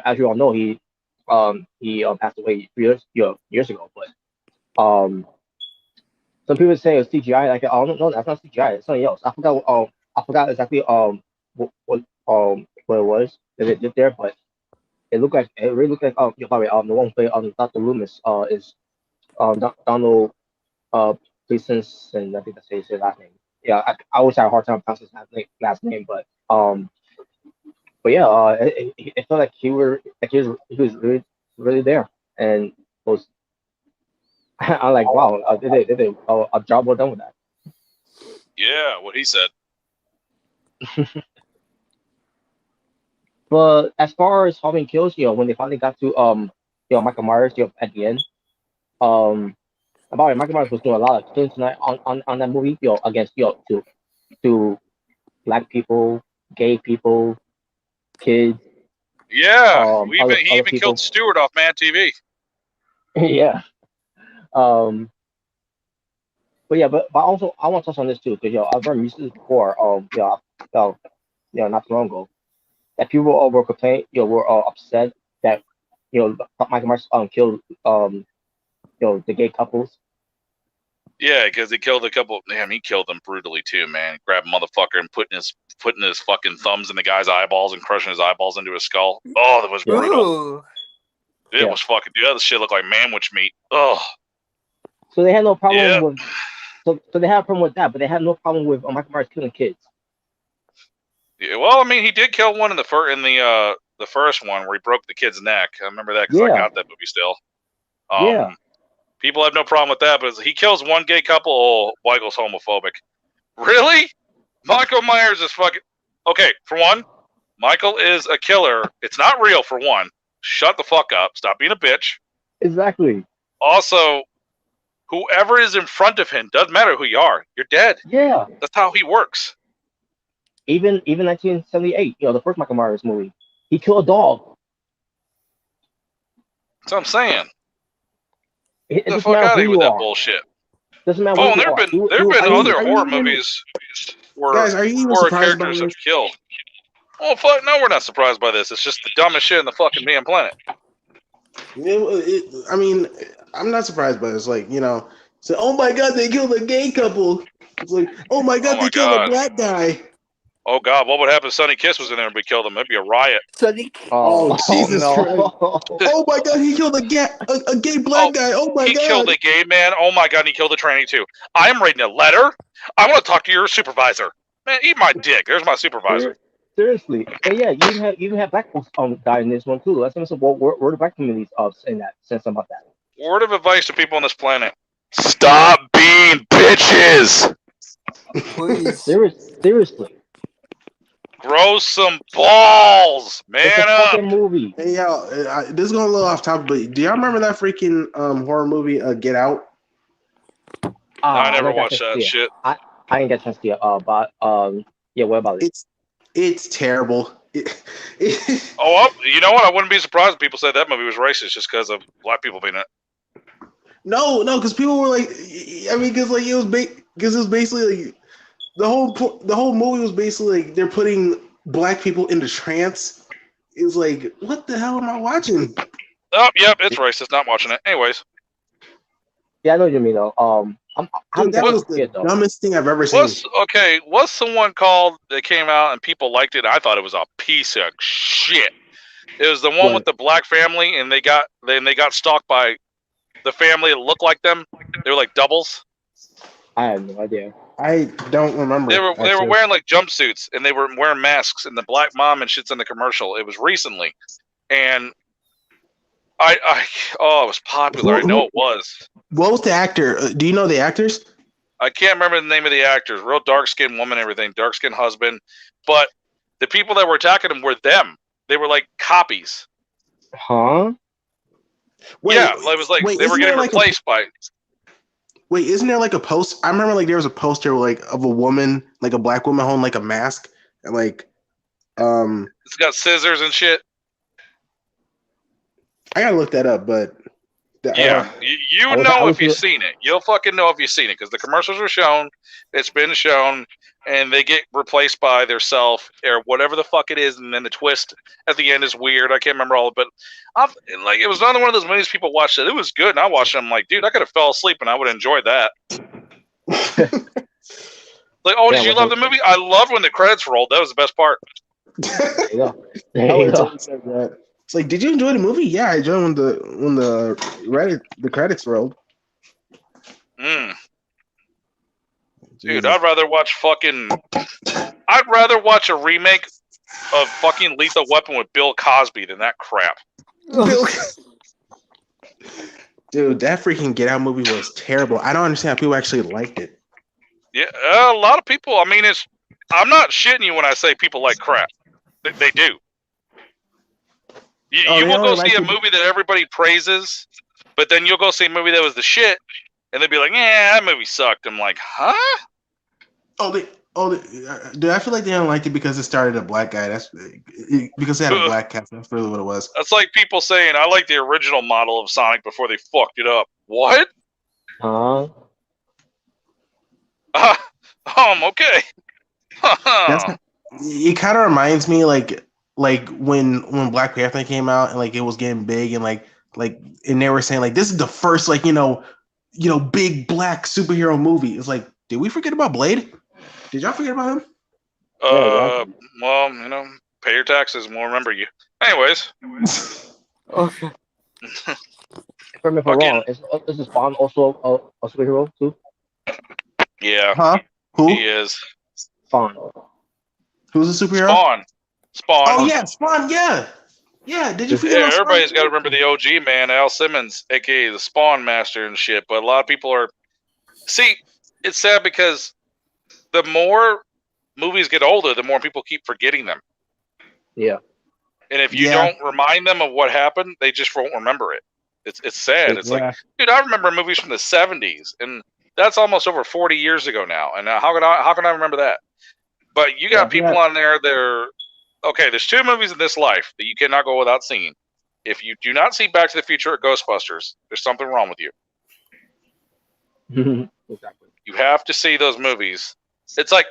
as you all know, he passed away years ago. But some people say it's CGI. Like, oh no, that's not CGI. It's something else. I forgot exactly what it was that they did there, but it really looked like the one who played Dr. Loomis is Donald Pleasence, and I think that's his last name. Yeah, I always had a hard time pronouncing his last name, but yeah, it felt like he was really, really there, and was I'm like, wow, they did a job well done with that. Yeah, what he said. But as far as Halloween Kills, you know, when they finally got to Michael Myers, at the end, Michael Myers was doing a lot of killing tonight on that movie, against to black people, gay people, kids. Yeah, he even people. killed Stewart off Man TV. Yeah. But yeah, but also I want to touch on this too, because I've heard music before. Not too long ago, that people were complaining, were upset that Michael Myers killed the gay couples. Yeah, because he killed a couple. Damn, he killed them brutally too, man. Grabbed a motherfucker and putting his fucking thumbs in the guy's eyeballs and crushing his eyeballs into his skull. Oh, that was brutal. Ooh. It was fucking. Dude, that shit looked like manwich meat. Oh. So they had no problem with. So they had a problem with that, but they had no problem with Michael Myers killing kids. Yeah, well, I mean, he did kill one in the first one where he broke the kid's neck. I remember that because I got that movie still. Yeah. People have no problem with that, but he kills one gay couple. Oh, Michael's homophobic. Really? Michael Myers is fucking. Okay, for one, Michael is a killer. It's not real, for one. Shut the fuck up. Stop being a bitch. Exactly. Also, whoever is in front of him, doesn't matter who you are. You're dead. Yeah. That's how he works. Even 1978, the first Michael Myers movie, he killed a dog. That's what I'm saying. Get the fuck out of here with that bullshit. Doesn't matter. Oh, there have been other horror movies where horror characters have killed. Oh, fuck, no, we're not surprised by this. It's just the dumbest shit in the fucking damn planet. I mean, I'm not surprised by this. Like, so, oh my god, they killed a gay couple. It's like, oh my god, they killed a black guy. Oh god, what would happen if Sonny Kiss was in there and we killed him? It'd be a riot. Sonny. Oh Jesus Christ! Oh my god, he killed a gay black guy. Oh my god, he killed a gay man. Oh my god, and he killed a tranny too. I am writing a letter. I want to talk to your supervisor. Man, eat my dick. There's my supervisor. Seriously, and yeah, you even have black folks die in this one too. Let's listen. Where the black communities saying something about that. Word of advice to people on this planet: stop being bitches. Please. Seriously. Grow some balls, man It's a up. fucking movie. Hey, yo, this is going a little off topic, but do y'all remember that freaking horror movie, Get Out? I never didn't get a watched chance to that see it. shit. I didn't get a chance to see it. But yeah, what about it? It's terrible. Oh, you know what? I wouldn't be surprised if people said that movie was racist just because of black people being in it. No, because people were like, I mean, because like it was basically like the whole movie was basically like they're putting black people into trance. It's like, what the hell am I watching? Oh, yep, it's racist. Not watching it. Anyways. Yeah, I know what you mean though. Dude, that was the dumbest thing I've ever seen. What's the one called that came out and people liked it? I thought it was a piece of shit. It was the one with the black family, and they got stalked by the family that looked like them. They were like doubles. I have no idea. I don't remember. They were wearing like jumpsuits, and they were wearing masks, and the black mom and shit's in the commercial. It was recently, and it was popular. I know it was. What was the actor? Do you know the actors? I can't remember the name of the actors. Real dark-skinned woman, everything. Dark-skinned husband. But the people that were attacking them were them. They were like copies. Huh? Wait, yeah, it was like they were getting replaced by. Wait, isn't there like a post? I remember like there was a poster like of a woman, like a black woman holding like a mask, and like, it's got scissors and shit. I gotta look that up, but yeah, you know if you've seen it. You'll fucking know if you've seen it because the commercials were shown. It's been shown, and they get replaced by their self or whatever the fuck it is, and then the twist at the end is weird. I can't remember all of it, but it was another one of those movies people watched it. It was good, and I watched it. I'm like, dude, I could have fell asleep, and I would have enjoyed that. Like, oh, did you love the movie? I loved when the credits rolled. That was the best part. It's like, did you enjoy the movie? Yeah, I enjoyed when the credits rolled. Dude, I'd rather watch a remake of fucking Lethal Weapon with Bill Cosby than that crap. Dude, that freaking Get Out movie was terrible. I don't understand how people actually liked it. Yeah, a lot of people. I mean, I'm not shitting you when I say people like crap. They do. You will go see a movie that everybody praises, but then you'll go see a movie that was the shit, and they'll be like, "Yeah, that movie sucked." I'm like, "Huh?" Dude, I feel like they don't like it because it started a black guy. That's because they had a black cast. That's really what it was. That's like people saying, "I like the original model of Sonic before they fucked it up." What? Okay. It kind of reminds me like when Black Panther came out and like it was getting big and like and they were saying like this is the first like you know big black superhero movie. It's like, did we forget about Blade? Did y'all forget about him? Well, pay your taxes and we'll remember you. Anyways. Okay. If I'm wrong, is Spawn also a superhero too? Yeah. Huh? Who? He is. Spawn. Who's a superhero? Spawn. Oh yeah, Spawn. Yeah. Yeah. Did you forget? Yeah, everybody's got to remember the OG man, Al Simmons, aka the Spawn Master and shit. But a lot of people are. See, it's sad because the more movies get older, the more people keep forgetting them. Yeah. And if you don't remind them of what happened, they just won't remember it. It's sad. It's like, dude, I remember movies from the 70s, and that's almost over 40 years ago now. And how can I remember that? But you got people on there that are okay. There's two movies in this life that you cannot go without seeing. If you do not see Back to the Future or Ghostbusters, there's something wrong with you. Exactly. You have to see those movies. It's like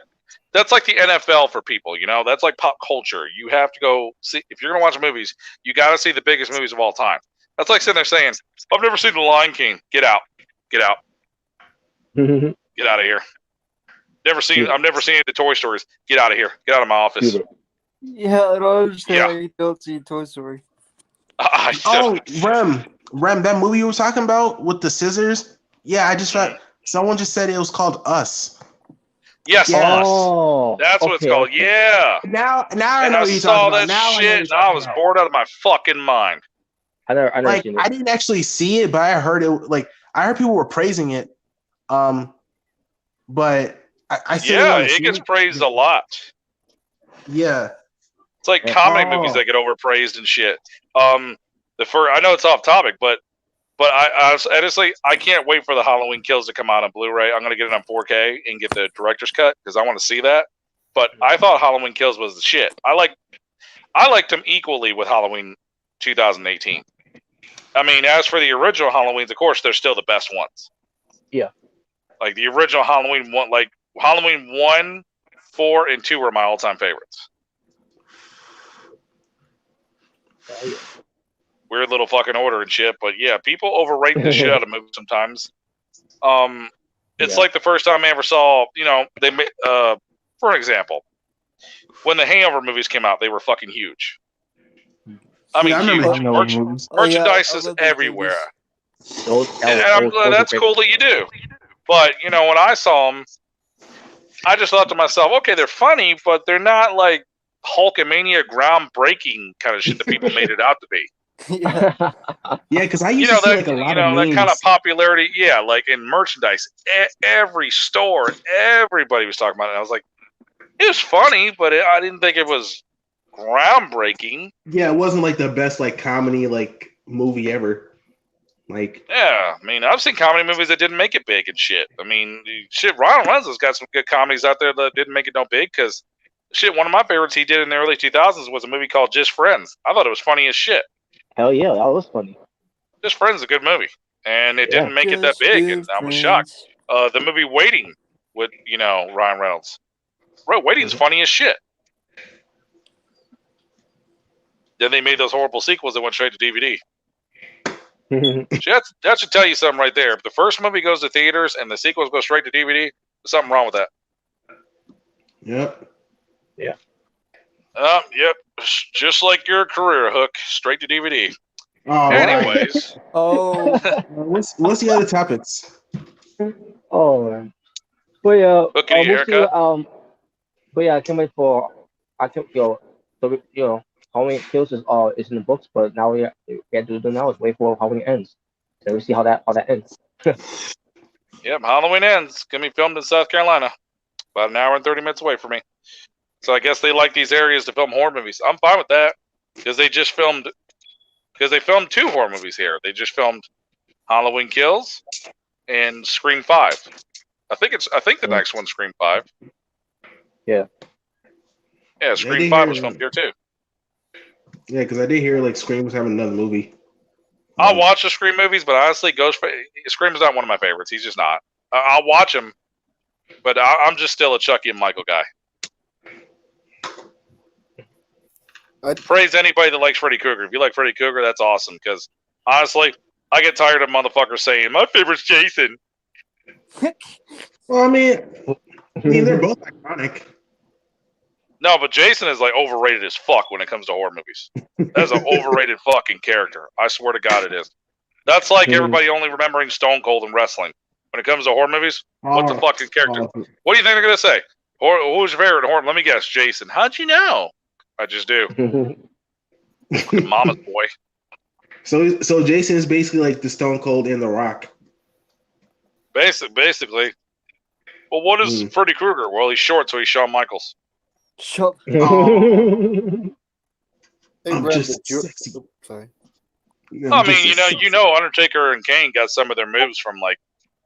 that's like the NFL for people. That's like pop culture. You have to go see if you're gonna watch movies. You got to see the biggest movies of all time. That's like sitting there saying, "I've never seen The Lion King." Get out. Get out. Get out of here. I've never seen the Toy Stories. Get out of here. Get out of my office. Yeah, I don't understand why you don't see Toy Story. Rem, that movie you were talking about with the scissors? Yeah, I just thought someone just said it was called Us. Yes, Us. That's what it's called. Okay. Yeah. Now I know what you're talking about. That shit, and I was bored out of my fucking mind. I never seen it. I didn't actually see it, but I heard it. Like I heard people were praising it. But I still it gets praised a lot. Yeah. It's like comedy movies that get overpraised and shit. I know it's off topic, but I honestly, I can't wait for the Halloween Kills to come out on Blu-ray. I'm gonna get it on 4K and get the director's cut because I want to see that. But I thought Halloween Kills was the shit. I liked them equally with Halloween 2018. I mean, as for the original Halloweens, of course, they're still the best ones. Yeah. Like the original Halloween one, like Halloween 1, 4, and 2 were my all-time favorites. Weird little fucking order and shit, but yeah, people overrate the shit out of movies sometimes. It's like the first time I ever saw, they made, for example, when the Hangover movies came out, they were fucking huge. I mean, huge. Merchandise is everywhere. And I'm glad that's cool that you do. But, when I saw them, I just thought to myself, okay, they're funny, but they're not like Hulkamania groundbreaking kind of shit that people made it out to be. Yeah, because I used to see like a lot of memes. That kind of popularity, like in merchandise, every store, everybody was talking about it. I was like, it was funny, but I didn't think it was groundbreaking. Yeah, it wasn't like the best like comedy like movie ever. Like, yeah, I mean, I've seen comedy movies that didn't make it big and shit. I mean, shit, Ryan Reynolds has got some good comedies out there that didn't make it no big because, shit, one of my favorites he did in the early 2000s was a movie called Just Friends. I thought it was funny as shit. Hell yeah, that was funny. Just Friends is a good movie, and it didn't make it that big, and I was shocked. The movie Waiting with, Ryan Reynolds. Bro, Waiting's funny as shit. Then they made those horrible sequels that went straight to DVD. That should tell you something right there. If the first movie goes to theaters and the sequels go straight to DVD, there's something wrong with that. Yep. Yeah. Yep. Just like your career, Hook, straight to DVD. Oh, anyways. Right. Oh. What's the other topics? Oh, man. But yeah, but yeah, I can't wait for. I think Halloween Kills is in the books, but now we have to do now is wait for Halloween Ends. So we see how that ends. Yep, Halloween Ends. Gonna be filmed in South Carolina, about an hour and 30 minutes away from me. So I guess they like these areas to film horror movies. I'm fine with that because they filmed 2 horror movies here. They just filmed Halloween Kills and Scream 5. I think the next one's Scream 5. Yeah. Yeah, Scream 5 was filmed here too. Yeah, because I did hear like Scream was having another movie. I'll watch the Scream movies, but honestly, Scream is not one of my favorites. He's just not. I'll watch him, but I'm just still a Chucky and Michael guy. I'd praise anybody that likes Freddy Krueger. If you like Freddy Krueger, that's awesome. Because honestly, I get tired of motherfuckers saying my favorite's Jason. Well, I mean, they're both iconic. No, but Jason is like overrated as fuck when it comes to horror movies. That's an overrated fucking character. I swear to God, it is. That's like everybody only remembering Stone Cold in wrestling. When it comes to horror movies, what's the fucking character? What do you think they're gonna say? Who's your favorite horror? Let me guess, Jason. How'd you know? I just do. Mama's boy. So Jason is basically like the Stone Cold and The Rock. Basically. Well, what is Freddy Krueger? Well, he's short, so he's Shawn Michaels. Shut I'm just sexy. Sorry. I mean, Undertaker and Kane got some of their moves from like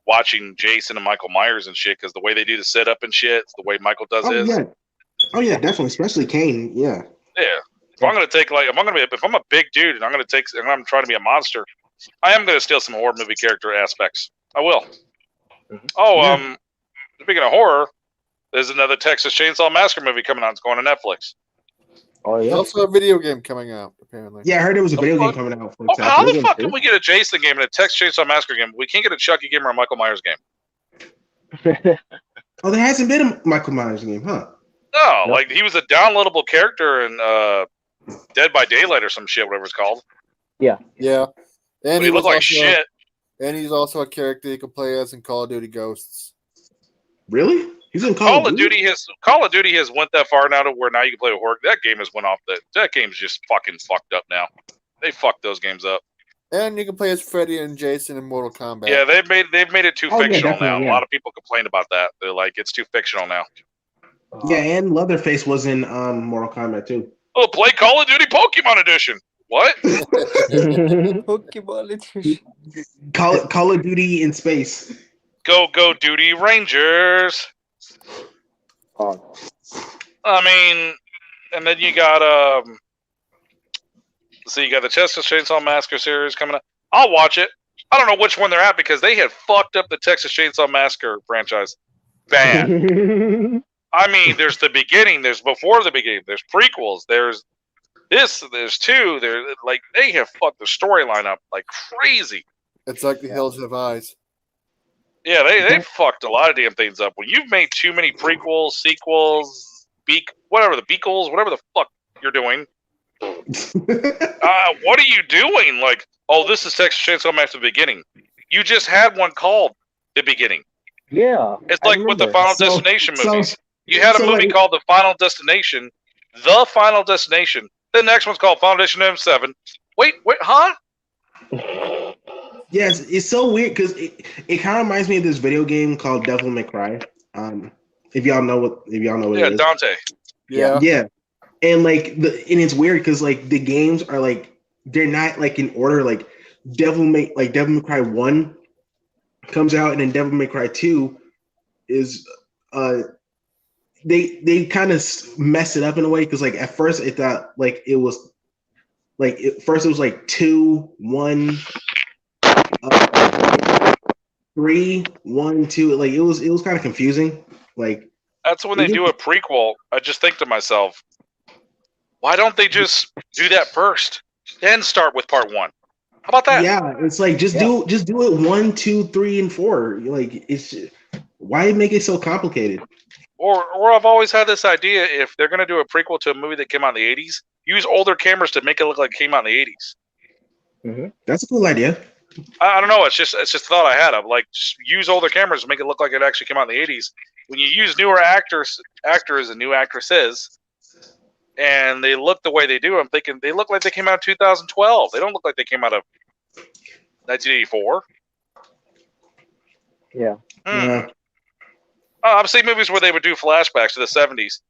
watching Jason and Michael Myers and shit because the way they do the setup and shit, the way Michael does his. Yeah. Oh yeah, definitely, especially Kane. Yeah. Yeah. If I'm a big dude and I'm trying to be a monster, I am gonna steal some horror movie character aspects. I will. Oh, speaking of horror, there's another Texas Chainsaw Massacre movie coming out. It's going to Netflix. Oh yeah. There's also a video game coming out, apparently. Yeah, I heard there was a video game coming out. How the fuck can we get a Jason game and a Texas Chainsaw Massacre game? We can't get a Chucky game or a Michael Myers game. Oh, there hasn't been a Michael Myers game, huh? No, like he was a downloadable character in Dead by Daylight or some shit, whatever it's called. Yeah. Yeah. And he looked like shit. And he's also a character you can play as in Call of Duty Ghosts. Really? He's in Call of Duty has went that far now to where now you can play with horror. That game has went off. That game's just fucking fucked up now. They fucked those games up. And you can play as Freddy and Jason in Mortal Kombat. Yeah, they've made it too fictional now. Yeah. A lot of people complain about that. They're like, it's too fictional now. Yeah, and Leatherface was in Mortal Kombat too. Oh, play Call of Duty Pokemon Edition. What? Pokemon edition. Call of Duty in space. Go Duty Rangers. Oh, I mean, and then you got you got the Texas Chainsaw Massacre series coming up. I'll watch it. I don't know which one they're at because they had fucked up the Texas Chainsaw Massacre franchise bad. I mean, there's the beginning, there's before the beginning, there's prequels, there's this, there's two, there's like they have fucked the storyline up like crazy. It's like the Hills Have Eyes. Yeah, they fucked a lot of damn things up. When you've made too many prequels, sequels, whatever the fuck you're doing. What are you doing? Like, oh, this is Texas Chainsaw Massacre the beginning. You just had one called The Beginning. yeah. It's like with the Final Destination movies. You had a movie like, called The Final Destination. The Final Destination. The next one's called Final Destination 7. Wait, huh? Yes, it's so weird because it kind of reminds me of this video game called Devil May Cry. If y'all know what it is. Dante. Yeah. And like it's weird because like the games are like they're not like in order. Like Devil May Cry 1 comes out, and then Devil May Cry 2 is they kind of mess it up in a way because like at first it thought like it was like it was like 2, 1, 3, 1, 2. Like it was kind of confusing. Like that's when they do a prequel. I just think to myself, why don't they just do that first, then start with part 1? How about that? Yeah, it's like just do it 1, 2, 3, and 4. Like it's why make it so complicated? Or I've always had this idea: if they're gonna do a prequel to a movie that came out in the '80s, use older cameras to make it look like it came out in the '80s. Mm-hmm. That's a cool idea. I don't know. It's just a thought I had of like just use older cameras to make it look like it actually came out in the '80s. When you use newer actors and new actresses, and they look the way they do, I'm thinking they look like they came out in 2012. They don't look like they came out of 1984. Yeah. Yeah. I've seen movies where they would do flashbacks to the 70s.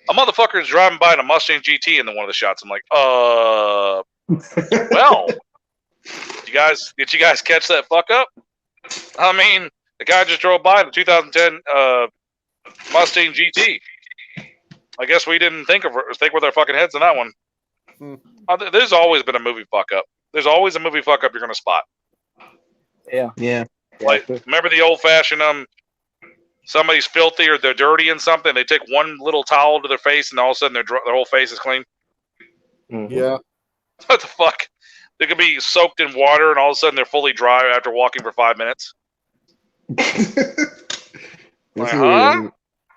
A motherfucker is driving by in a Mustang GT in one of the shots. I'm like, well, did you guys catch that fuck up? I mean, the guy just drove by in a 2010 Mustang GT. I guess we didn't think with our fucking heads on that one. There's always been a movie fuck up. There's always a movie fuck up you're gonna spot. Yeah. Yeah. Like, remember the old fashioned somebody's filthy or they're dirty in something, they take one little towel to their face and all of a sudden their whole face is clean. Mm-hmm. Yeah. What the fuck? They could be soaked in water and all of a sudden they're fully dry after walking for 5 minutes.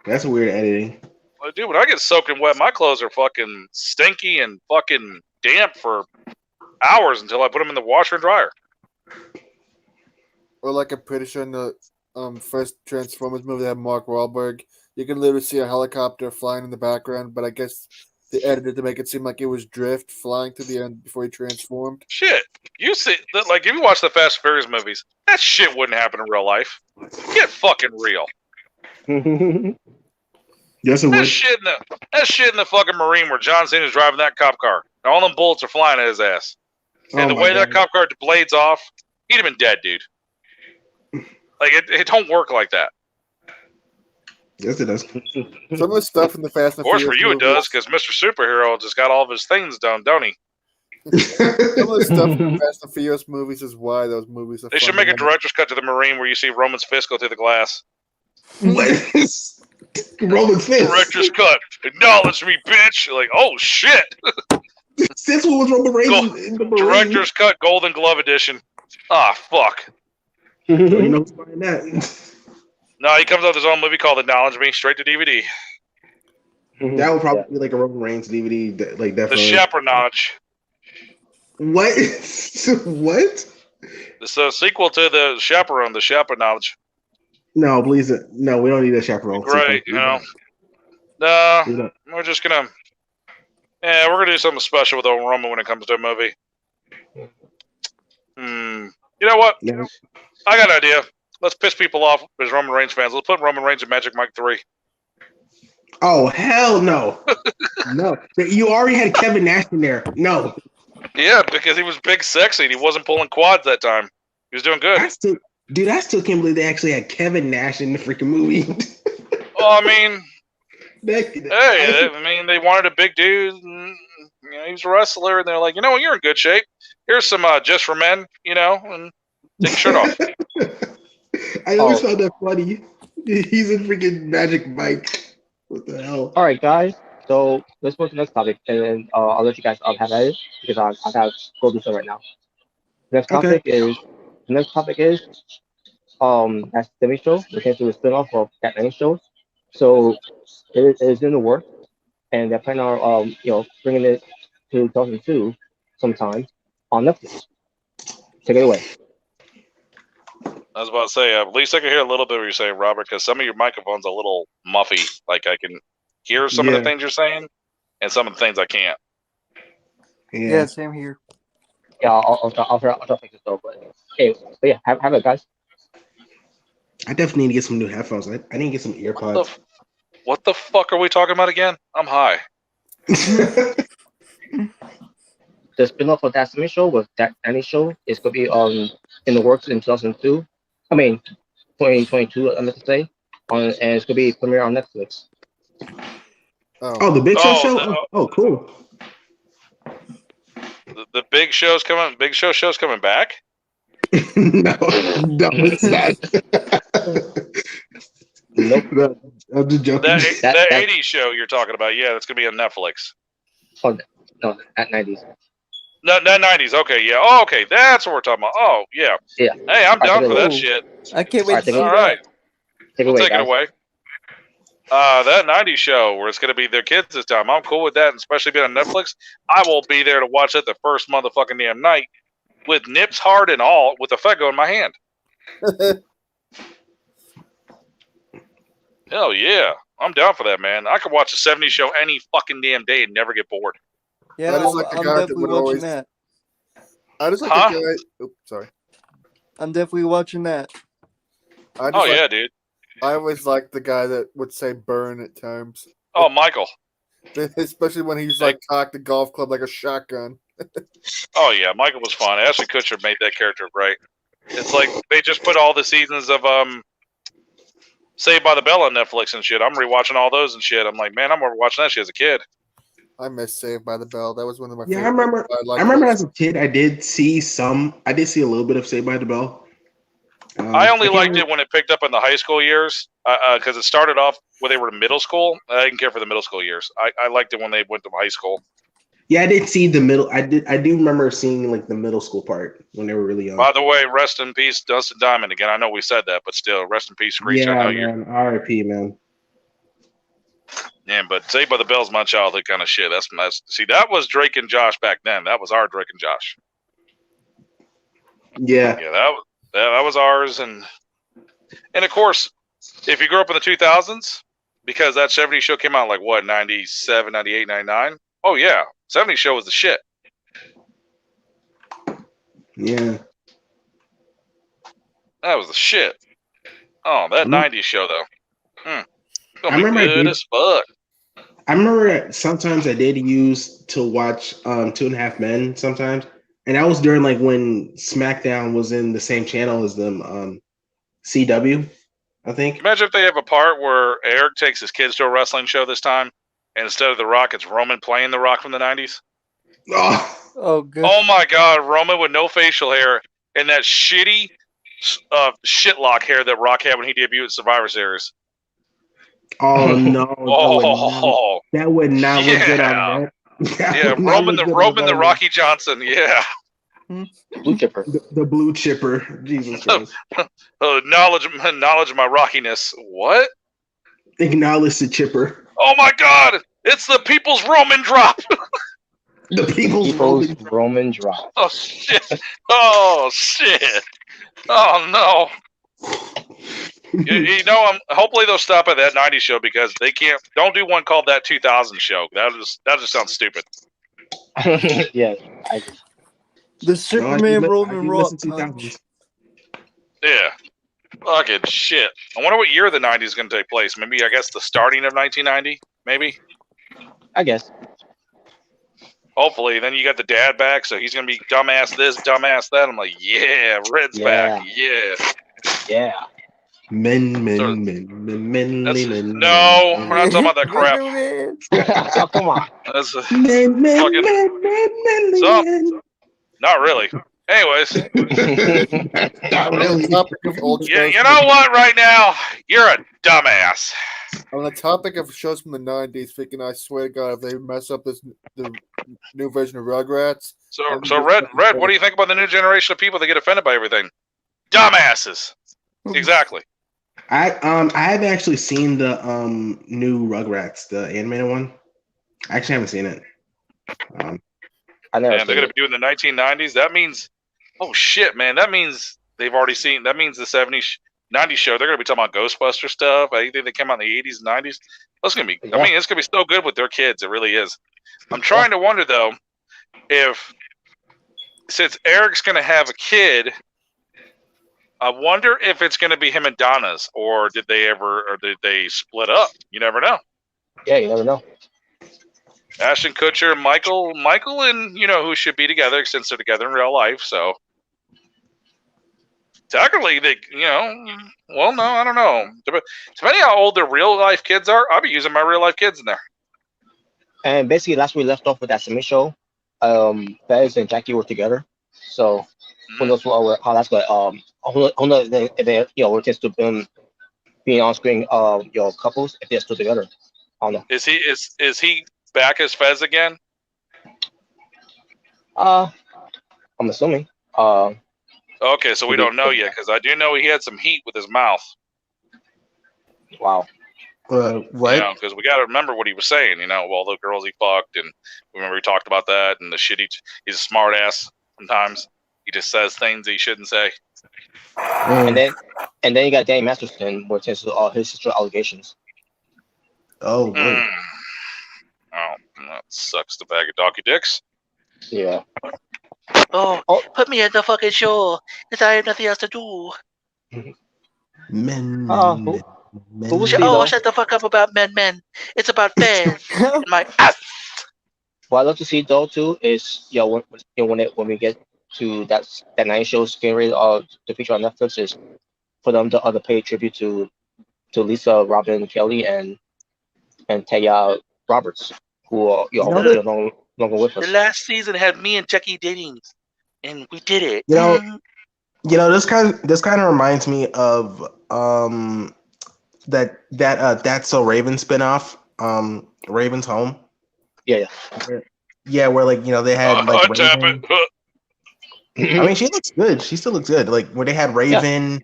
That's weird editing. Well, dude, when I get soaking wet, my clothes are fucking stinky and fucking damp for hours until I put them in the washer and dryer. Or like I'm pretty sure in the first Transformers movie that had Mark Wahlberg, you can literally see a helicopter flying in the background, but I guess they edited to make it seem like it was Drift flying to the end before he transformed. Shit. You see, like, if you watch the Fast and Furious movies, that shit wouldn't happen in real life. Get fucking real. Yes, it would. That shit in the fucking Marine where John Cena's driving that cop car. And all them bullets are flying at his ass. And the way that cop car blades off, he'd have been dead, dude. Like, it don't work like that. Yes, it does. Some of the stuff in the Fast and Furious Of course, for you it does, because Mr. Superhero just got all of his things done, don't he? Some of the stuff in the Fast and Furious movies is why those movies are They should make a director's cut to the Marine where you see Roman's fist go through the glass. What? Roman fist. Director's cut. Acknowledge me, bitch. You're like, oh, shit. Since when was Roman Reigns in the Marine? Director's cut, Golden Glove edition. Ah, fuck. You know who's buying that? No, he comes out with his own movie called Acknowledge Me, straight to DVD. That would probably be like a Roman Reigns DVD, like definitely. The Chaperonage. What? What? It's a sequel to the Chaperone, the Chaperonage. No, please. No, we don't need a chaperone. Great, you know. No, we're just gonna. Yeah, we're gonna do something special with old Roman when it comes to a movie. You know what? Yeah. I got an idea. Let's piss people off as Roman Reigns fans. Let's put Roman Reigns in Magic Mike 3. Oh hell no, no! You already had Kevin Nash in there. No. Yeah, because he was big, sexy, and he wasn't pulling quads that time. He was doing good. I still can't believe they actually had Kevin Nash in the freaking movie. Well, I mean, they wanted a big dude. And, he was a wrestler, and they're like, you know what, you're in good shape. Here's some Just for Men, and take your shirt off. I always found that funny. He's a freaking Magic Mike. What the hell? All right, guys. So let's go to the next topic, and then I'll let you guys have at it because I have to go do so right now. Next topic is that's TV show. We came to a spin-off of that many shows. So it is in the works, and they're planning on bringing it to 2002 sometime on Netflix. Take it away. I was about to say, at least I can hear a little bit of what you're saying, Robert, because some of your microphone's a little muffy. Like I can hear some of the things you're saying, and some of the things I can't. Yeah, same here. Yeah, I'll try to fix it though. But yeah, have it, guys. I definitely need to get some new headphones. I need to get some earpods. What the fuck are we talking about again? I'm high. The spin-off of that show with that Danny show is going to be in the works in 2002. I mean, 2022. I'm going to say, and it's going to be premiere on Netflix. Oh, the Big Show show. Oh, cool. The Big Show's coming. Big show's coming back. No, it's that. Nope. I'm just joking. That 80s show you're talking about, yeah, that's going to be on Netflix. Oh, no, at 90s. No, 90s. Okay, yeah. Oh, okay, that's what we're talking about. Oh, yeah. Yeah. Hey, I'm down for that shit. I can't wait to see that. All right. We'll take it away. That 90s show where it's going to be their kids this time. I'm cool with that, and especially being on Netflix. I will be there to watch it the first motherfucking damn night with nips hard and all, with a Fego in my hand. Hell yeah. I'm down for that, man. I could watch a 70s show any fucking damn day and never get bored. Yeah, I'm definitely watching that. I just like the guy. Oops, sorry. I'm definitely watching that. Yeah, dude. I always liked the guy that would say burn at times. Oh, Michael. Especially when he's like cocked the golf club like a shotgun. Oh, yeah. Michael was fun. Ashton Kutcher made that character great. It's like they just put all the seasons of Saved by the Bell on Netflix and shit. I'm rewatching all those and shit. I'm like, man, I remember watching that shit as a kid. I miss Saved by the Bell. That was one of my favorite. I remember as a kid, I did see a little bit of Saved by the Bell. I only liked it when it picked up in the high school years because it started off where they were in middle school. I didn't care for the middle school years. I liked it when they went to high school. Yeah, I did see the middle. I do remember seeing like the middle school part when they were really young. By the way, rest in peace, Dustin Diamond. Again, I know we said that, but still, rest in peace, Screech. Yeah, I know man. R.I.P. man. Yeah, but Saved by the Bell's my childhood kind of shit. See, that was Drake and Josh back then. That was our Drake and Josh. Yeah. Yeah, that was ours, and of course, if you grew up in the 2000s, because that 70s show came out like what, 97, 98, 99? Oh yeah, 70s show was the shit. Yeah. That was the shit. Oh, that 90s show though. I remember good as fuck. I remember sometimes I did use to watch 2.5 Men sometimes. And that was during like when SmackDown was in the same channel as them, CW, I think. Imagine if they have a part where Eric takes his kids to a wrestling show this time, and instead of The Rock, it's Roman playing The Rock from the 90s. Oh, good. Oh my God, Roman with no facial hair and that shitty shitlock hair that Rock had when he debuted at Survivor Series. Oh no! That would not look good on that. Yeah, Roman the Rocky Johnson. Yeah. Blue chipper. The blue chipper. Jesus Christ. Knowledge of my rockiness. What? Acknowledge the chipper. Oh my God! It's the People's Roman drop. The People's Roman drop. Oh shit! Oh shit! Oh no! you know, hopefully they'll stop at that 90s show because they can't. Don't do one called that 2000 show. That just sounds stupid. Yeah, the Superman Roman Rock punch. Yeah. Fucking shit. I wonder what year of the 90s is going to take place. Maybe, I guess, the starting of 1990? Maybe? I guess. Hopefully. Then you got the dad back, so he's going to be dumbass this, dumbass that. I'm like, yeah, Red's back. Yeah. Yeah. Men. No, No, we're not talking about that crap. Oh, come on. That's men. not really. Anyways, Not really. Topic of old you shows know what? Right now, you're a dumbass. on the topic of shows from the 90s, freaking I swear to God, if they mess up the new version of Rugrats. So Red, what do you think about the new generation of people that get offended by everything? Dumbasses. Exactly. I haven't actually seen the new Rugrats, the animated one. I actually haven't seen it. I never. And they're going to be doing the 1990s. That means, oh shit, man. That means they've already seen. That means the 70s, 90s show. They're going to be talking about Ghostbuster stuff. Anything that came out in the 80s and 90s. That's going to be. Yeah. I mean, it's going to be so good with their kids. It really is. I'm trying to wonder though, if since Eric's going to have a kid, I wonder if it's going to be him and Donna's, or did they split up? You never know. Yeah, you never know. Ashton Kutcher, Michael, and you know who should be together since they're together in real life. So technically, they, well, no, I don't know. Depending how old their real life kids are, I'll be using my real life kids in there. And basically, last we left off with that Simi show, Fez and Jackie were together. So who knows how that's going? Who knows if they were just to being on screen couples if they're still together. I don't know. Is he back as Fez again? I'm assuming. Okay, so we don't know yet, because I do know he had some heat with his mouth. Wow. What? Because we got to remember what he was saying. All the girls he fucked, and remember he talked about that, and the shit. He's a smart ass. Sometimes he just says things that he shouldn't say. And then you got Danny Masterson, where it tends to all his sister allegations. Oh. Oh, that sucks. The bag of donkey dicks. Yeah. Oh, put me in the fucking show, because I have nothing else to do. Men. Shut the fuck up about men. It's about fans. My ass. What I'd love to see though too is when we get to that 9 shows getting ready to feature on Netflix is for them to pay tribute to Lisa, Robin, Kelly, and Taya Roberts, who are no longer with us. The last season had me and Chucky dating, and we did it. This kind of reminds me of That's So Raven spinoff, Raven's Home. Yeah. Yeah, where they had Raven. I mean, she looks good. She still looks good. Like where they had Raven.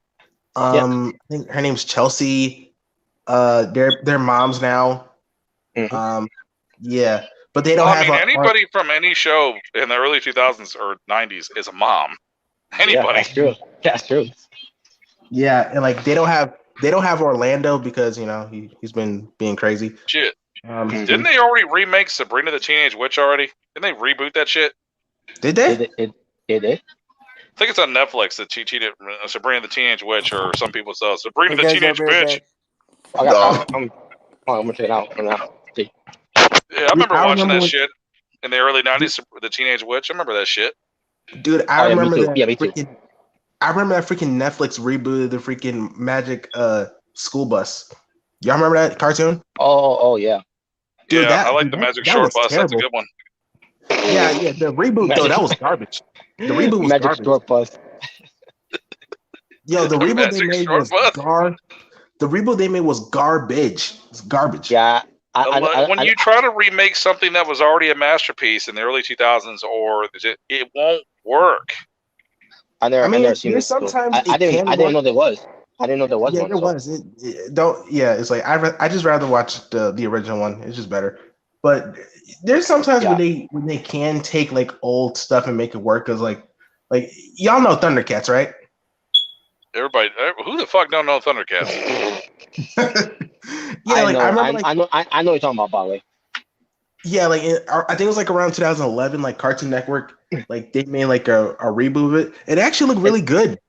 I think her name's Chelsea. They're moms now. Mm-hmm. Yeah, but they don't have anybody from any show in the early 2000s or 90s is a mom. Anybody. Yeah, that's true. Yeah, and they don't have Orlando because he's been being crazy. Shit. Didn't they already remake Sabrina the Teenage Witch already? Didn't they reboot that shit? Did they? Did they? I think it's on Netflix that she cheated Sabrina the Teenage Witch, or some people say Sabrina the Teenage Bitch. I'm gonna check it out now. See. Yeah, I remember watching that shit in the early 90s, the Teenage Witch. I remember that shit. Dude, I remember that. Yeah, me too. I remember that freaking Netflix rebooted the freaking Magic School Bus. Y'all remember that cartoon? Oh yeah. Dude, I like the Magic Short Bus. Terrible. That's a good one. Yeah. The reboot though, that was garbage. The reboot was Magic garbage. Short Bus. Yo, the reboot they made was The reboot they made was garbage. It's garbage. Yeah. When you try to remake something that was already a masterpiece in the early 2000s, it won't work. I never seen this. Sometimes I didn't know there was. I didn't know there was. Yeah, one, there was. It's like I just rather watch the original one. It's just better. But there's sometimes when they can take old stuff and make it work. Cause like y'all know Thundercats, right? Everybody, who the fuck don't know Thundercats? I know what you're talking about, by the way. Yeah, I think it was around 2011, Cartoon Network, they made a reboot of it. It actually looked really good.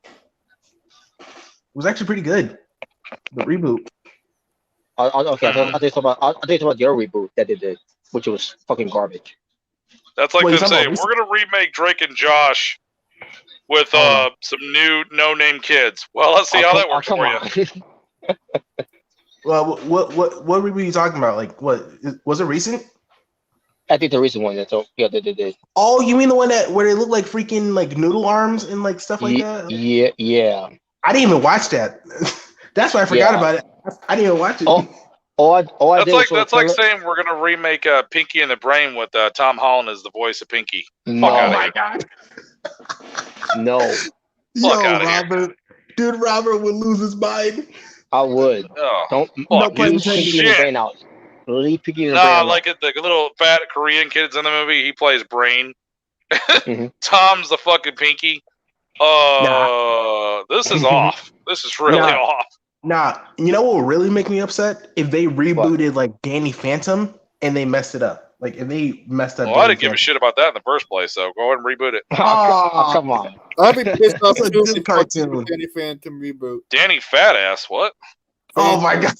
was actually pretty good. The reboot. Okay, I think about their reboot that they did, which was fucking garbage. That's like Wait, them saying we're gonna remake Drake and Josh with some new no-name kids. Well, let's see how that works for you. Well, what reboot are you talking about? Like, what was it recent? I think the recent one. They did. Oh, you mean the one where they look like freaking like noodle arms and like stuff like that? Yeah. I didn't even watch that. That's why I forgot about it. I didn't even watch it. That's like saying we're gonna remake Pinky and the Brain with Tom Holland as the voice of Pinky. No. Fuck oh my god. No. Fuck out of Robert. Dude, Robert would lose his mind. I would. Oh, Don't fuck Pinky in the Brain out. Leave Pinky in the Nah, Brain like the little fat Korean kids in the movie. He plays Brain. Mhm. Tom's the fucking Pinky. This is off. This is really off. Nah, you know what would really make me upset? If they rebooted like Danny Phantom and they messed it up. Like if they messed up. Well, I didn't give a shit about that in the first place, so go ahead and reboot it. Oh, come on. I'd be pissed off It's a too good if cartoon. Danny Phantom reboot. Danny Fatass, what? Oh my god.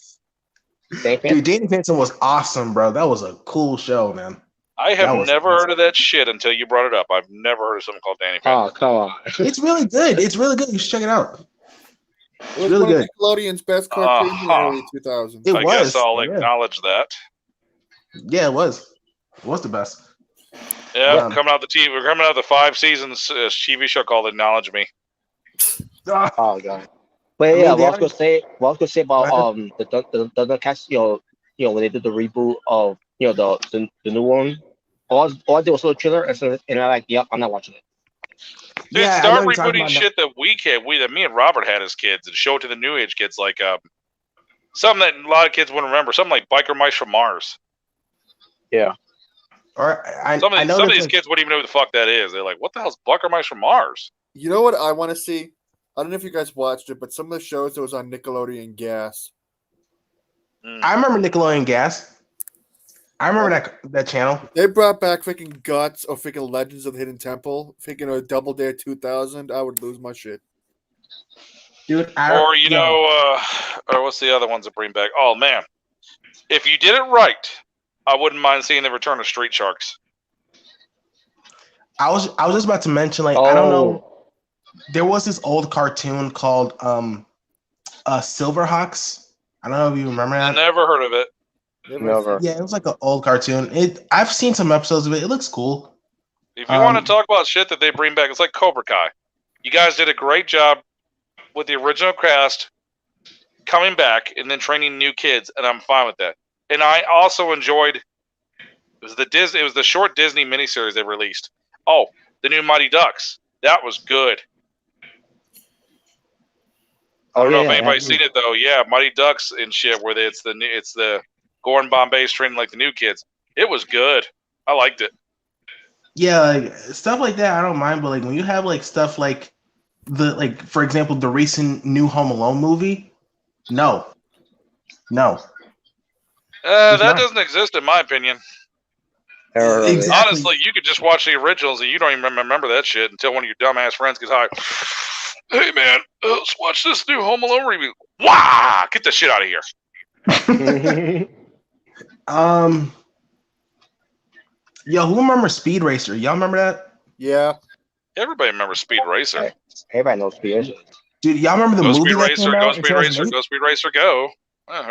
Danny Dude, Danny Phantom was awesome, bro. That was a cool show, man. I have never heard of that shit until you brought it up. I've never heard of something called Danny Phantom. Oh, come on. It's really good. It's really good. You should check it out. It was really one of good. Nickelodeon's best cartoons in the early 2000s. I guess I'll acknowledge that. Yeah, it was. It was the best. Yeah, coming out the TV. We're coming out the 5 seasons TV show called Acknowledge Me. Oh god. But yeah, what I was gonna say about the cast, you know, when they did the reboot of the new one, all I did was a trailer and I'm like, yep, I'm not watching it. Dude, start rebooting shit that that me and Robert had as kids, and show it to the new age kids, like something that a lot of kids wouldn't remember, something like Biker Mice from Mars. Yeah. Or some of these kids wouldn't even know who the fuck that is. They're like, "What the hell's Biker Mice from Mars?" You know what I want to see? I don't know if you guys watched it, but some of the shows that was on Nickelodeon Gas. I remember Nickelodeon Gas. I remember that channel. They brought back freaking Guts or freaking Legends of the Hidden Temple. Freaking a Double Dare 2000. I would lose my shit. Dude, or what's the other ones that bring back? Oh man, if you did it right, I wouldn't mind seeing the return of Street Sharks. I was just about to mention, like, I don't know. There was this old cartoon called Silverhawks. I don't know if you remember that. Never heard of it. Never. Yeah, it was like an old cartoon. I've seen some episodes of it. It looks cool. If you want to talk about shit that they bring back, it's like Cobra Kai. You guys did a great job with the original cast coming back and then training new kids, and I'm fine with that. And I also enjoyed it was the short Disney miniseries they released. Oh, the new Mighty Ducks. That was good. I don't know if anybody's seen it though. Yeah, Mighty Ducks and shit, where it's the Gordon Bombay's training like the new kids. It was good. I liked it. Yeah, like stuff like that, I don't mind. But like when you have like stuff like for example, the recent new Home Alone movie, no. That doesn't exist in my opinion. Exactly. Honestly, you could just watch the originals and you don't even remember that shit until one of your dumbass friends gets high. Hey man, let's watch this new Home Alone review. Wow, get the shit out of here. Yo, who remembers Speed Racer? Y'all remember that? Yeah. Everybody remembers Speed Racer. Everybody knows Speed Racer. Dude, y'all remember the movie Speed Racer, Go Speed Racer, Go Speed Racer, Go.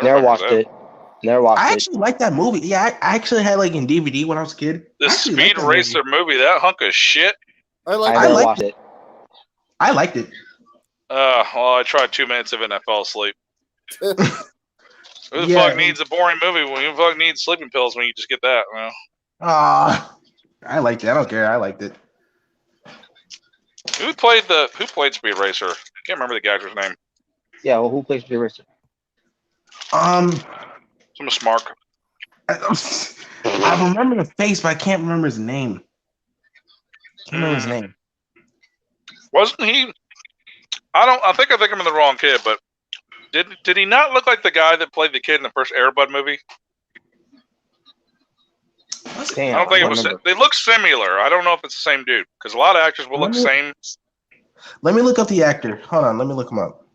Never watched it. I actually liked that movie. Yeah, I actually had like in DVD when I was a kid. The Speed Racer movie, that hunk of shit. I liked it. I liked it. Well, I tried 2 minutes of it and I fell asleep. Who the fuck needs a boring movie when you fuck need sleeping pills when you just get that? You know? I liked it. I don't care. I liked it. Who played Speed Racer? I can't remember the guy's name. Yeah, well, who plays Speed Racer? Some smart. I remember the face, but I can't remember his name. Wasn't he? I think I'm in the wrong kid, but did he not look like the guy that played the kid in the first Air Bud movie? Damn, I don't think it was. They look similar. I don't know if it's the same dude because a lot of actors will look the same. Let me look up the actor. Hold on, let me look him up.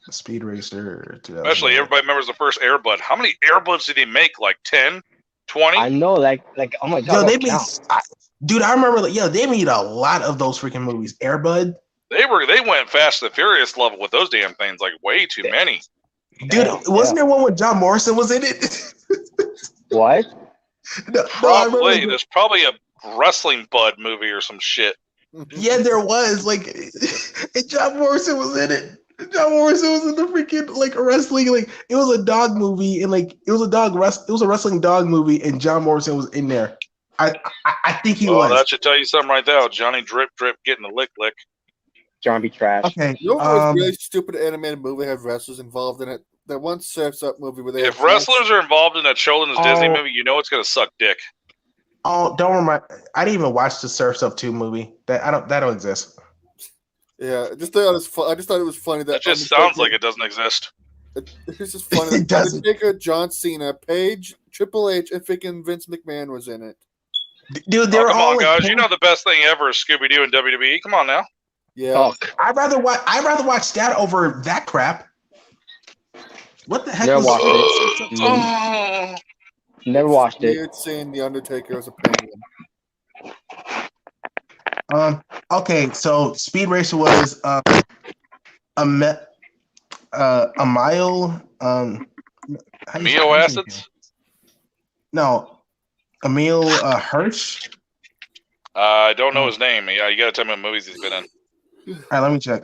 Speed Racer. Especially everybody remembers the first Airbud. How many Airbuds did he make? Like 10? 20? I know, like oh my god, Yo, they don't made, count. dude. I remember, like, yo, they made a lot of those freaking movies. Airbud, They went Fast and Furious level with those damn things, like way too many. dude. Wasn't there one with John Morrison was in it? What? No, Probably. There's probably a Wrestling Bud movie or some shit. Yeah, there was, like, and John Morrison was in it. John Morrison was in the freaking, like, wrestling, like, it was a dog movie, and like it was a wrestling dog movie, and John Morrison was in there. I think he was. That should tell you something right there. Johnny Drip getting a lick. John be trash. Okay. You know what was a really stupid animated movie that had wrestlers involved in it? That one Surf's Up movie where they if wrestlers are involved in a children's Disney movie, you know it's gonna suck dick. Oh, don't remind. I didn't even watch the Surf's Up 2 movie. That don't exist. Yeah, I just thought it was funny that It just sounds like it doesn't exist. It's just funny that Undertaker, John Cena, Paige, Triple H, and freaking Vince McMahon was in it. Dude, they're come all on, like, guys! You know the best thing ever is Scooby Doo and WWE. Come on now. Yeah, I'd rather watch that over that crap. What the heck? Never was watched it. Never watched it. Weird seeing the Undertaker as a penguin. Okay, so Speed Racer was a mile. Amino acids? No, Emil Hirsch. I don't know his name. Yeah, you gotta tell me what movies he's been in. All right, let me check.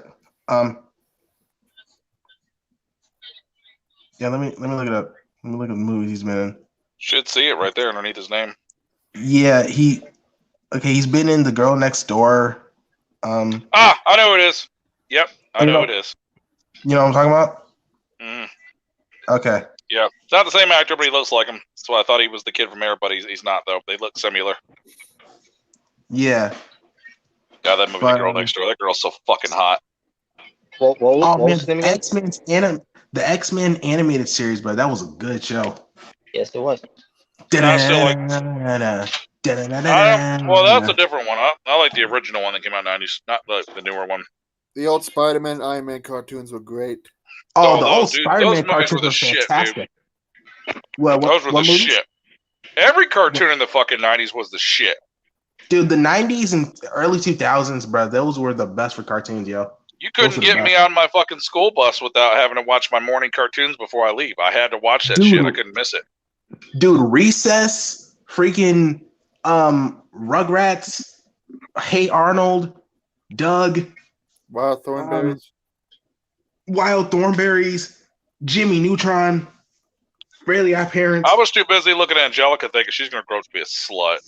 Yeah, let me look it up. Let me look at the movies he's been in. Should see it right there underneath his name. Yeah, he's been in The Girl Next Door. I know who it is. Yep, I know who it is. You know what I'm talking about? Mm. Okay. Yeah, it's not the same actor, but he looks like him. That's why I thought he was the kid from Air, but he's not though. They look similar. Yeah. Yeah, that movie, The Girl Next Door. That girl's so fucking hot. What was the name? The X-Men animated series, but that was a good show. Yes, it was. I still like. Well, that's a different one. I like the original one that came out in the 90s, not the newer one. The old Spider-Man, Iron Man cartoons were great. Oh, the old Spider-Man cartoons were fantastic. Well, those were the shit. Every cartoon in the fucking 90s was the shit. Dude, the 90s and early 2000s, bro, those were the best for cartoons, yo. You couldn't get me on my fucking school bus without having to watch my morning cartoons before I leave. I had to watch that shit. I couldn't miss it. Dude, Recess, freaking Rugrats, Hey Arnold, Doug, Wild Thornberries, Jimmy Neutron, Fairly Odd Parents. I was too busy looking at Angelica thinking she's going to grow up to be a slut.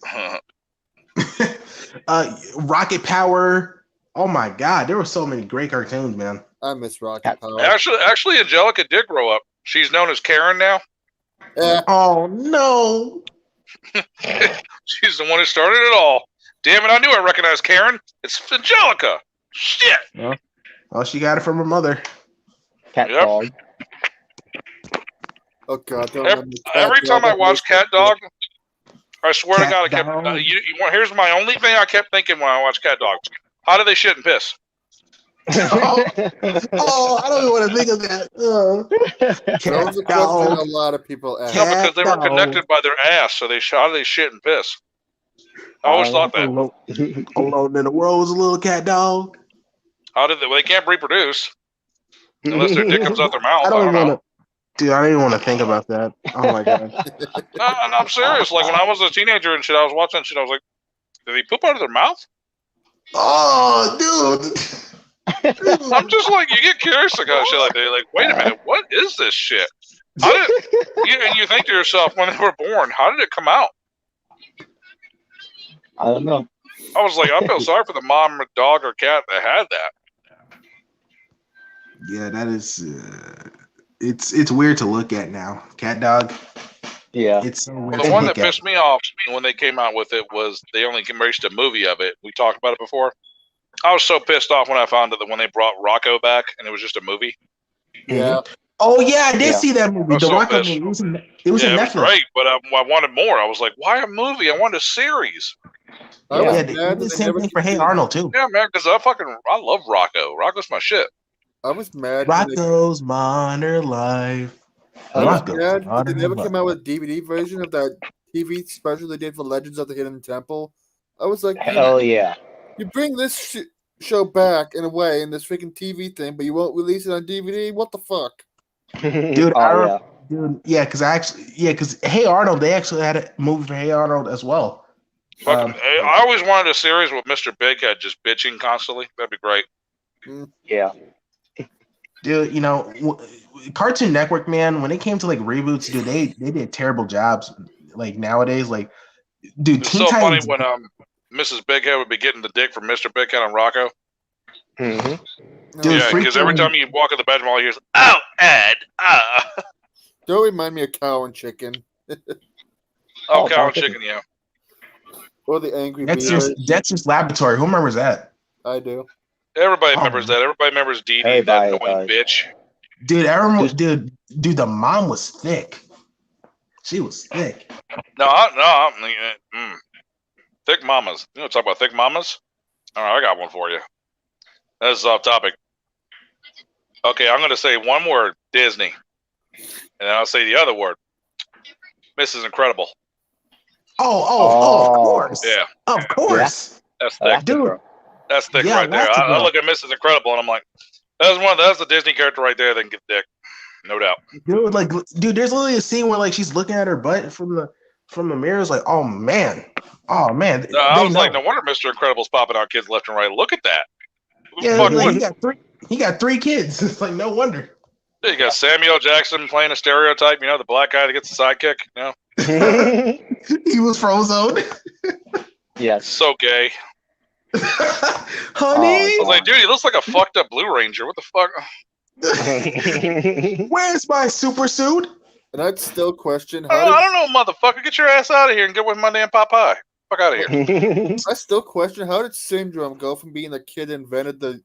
Rocket Power. Oh my God, there were so many great cartoons, man. I miss Rocket Power. Actually, Angelica did grow up. She's known as Karen now. Oh no. She's the one who started it all. Damn it, I knew I recognized Karen. It's Angelica. Shit. Yeah. Well, she got it from her mother. Cat Dog. Oh God! Every time I watch Cat Dog, I swear to God, I kept. Here's my only thing I kept thinking when I watched Cat Dog. How do they shit and piss? I don't even want to think of that. That was a question a lot of people ask. No, because they were connected by their ass, so how do they shit and piss? I always thought that. Alone in the world was a little cat dog. How did they? Well, they can't reproduce unless their dick comes out their mouth. I don't know. Dude, I didn't want to think about that. Oh my God. No, I'm serious. Like when I was a teenager and shit, I was watching shit. I was like, did they poop out of their mouth? Oh, dude. I'm just like, you get curious about shit like that. You're like, wait a minute, what is this shit? And you think to yourself, when they were born, how did it come out? I don't know. I was like, I feel sorry for the mom or dog or cat that had that. Yeah, that is. It's weird to look at now. Cat dog. Yeah. It's so weird. The one that pissed me off when they came out with it was they only released a movie of it. We talked about it before. I was so pissed off when I found that when they brought Rocco back and it was just a movie. Yeah. Oh yeah, I did see that movie. The Rocco movie. It was in Netflix. It was great, but I wanted more. I was like, why a movie? I wanted a series. They did the same thing for Hey Arnold too. Yeah, man, because I love Rocco. Rocco's my shit. I was mad. Rocco's Modern Life. I was mad that they never came out with a DVD version of that TV special they did for Legends of the Hidden Temple. I was like, hell yeah. You bring this show back in a way in this freaking TV thing, but you won't release it on DVD? What the fuck? Dude, because Hey Arnold, they actually had a movie for Hey Arnold as well. I always wanted a series with Mr. Bighead just bitching constantly. That'd be great. Yeah. Dude, you know, Cartoon Network, man, when it came to like reboots, dude, they did terrible jobs. Like nowadays, like, dude, it's so funny when Mrs. Bighead would be getting the dick from Mr. Bighead on Rocco. Mm-hmm. Dude, yeah, because every time you walk in the bedroom, all you hear is, "Oh, Ed, Don't remind me of Cow and Chicken. Cow and Chicken, yeah. Or the Angry Dexter's Laboratory. Who remembers that? I do. Everybody remembers that. Everybody remembers Dee Dee, that annoying bitch. Dude, everyone, dude, the mom was thick. She was thick. Thick mamas. You want to talk about thick mamas? All right, I got one for you. This is off topic. Okay, I'm going to say one word, Disney. And then I'll say the other word, Mrs. Incredible. Oh, of course. Yeah. Of course. Yeah. That's thick. Dude. That's thick right there. I look at Mrs. Incredible and I'm like, that's the Disney character right there that can get dick. No doubt. Dude, there's literally a scene where like she's looking at her butt from the mirror. It's like, oh man. No, I was like, no wonder Mr. Incredible's popping out kids left and right. Look at that. Yeah, like, he got three kids. It's like no wonder. Yeah, you got Samuel Jackson playing a stereotype, the black guy that gets the sidekick, He was Frozone. Yes. So gay. Honey. I was like, dude, he looks like a fucked up Blue Ranger. What the fuck? Where's my super suit? And I'd still question I don't know, motherfucker. Get your ass out of here and get with my damn Popeye. Fuck out of here. I still question, how did Syndrome go from being the kid that invented the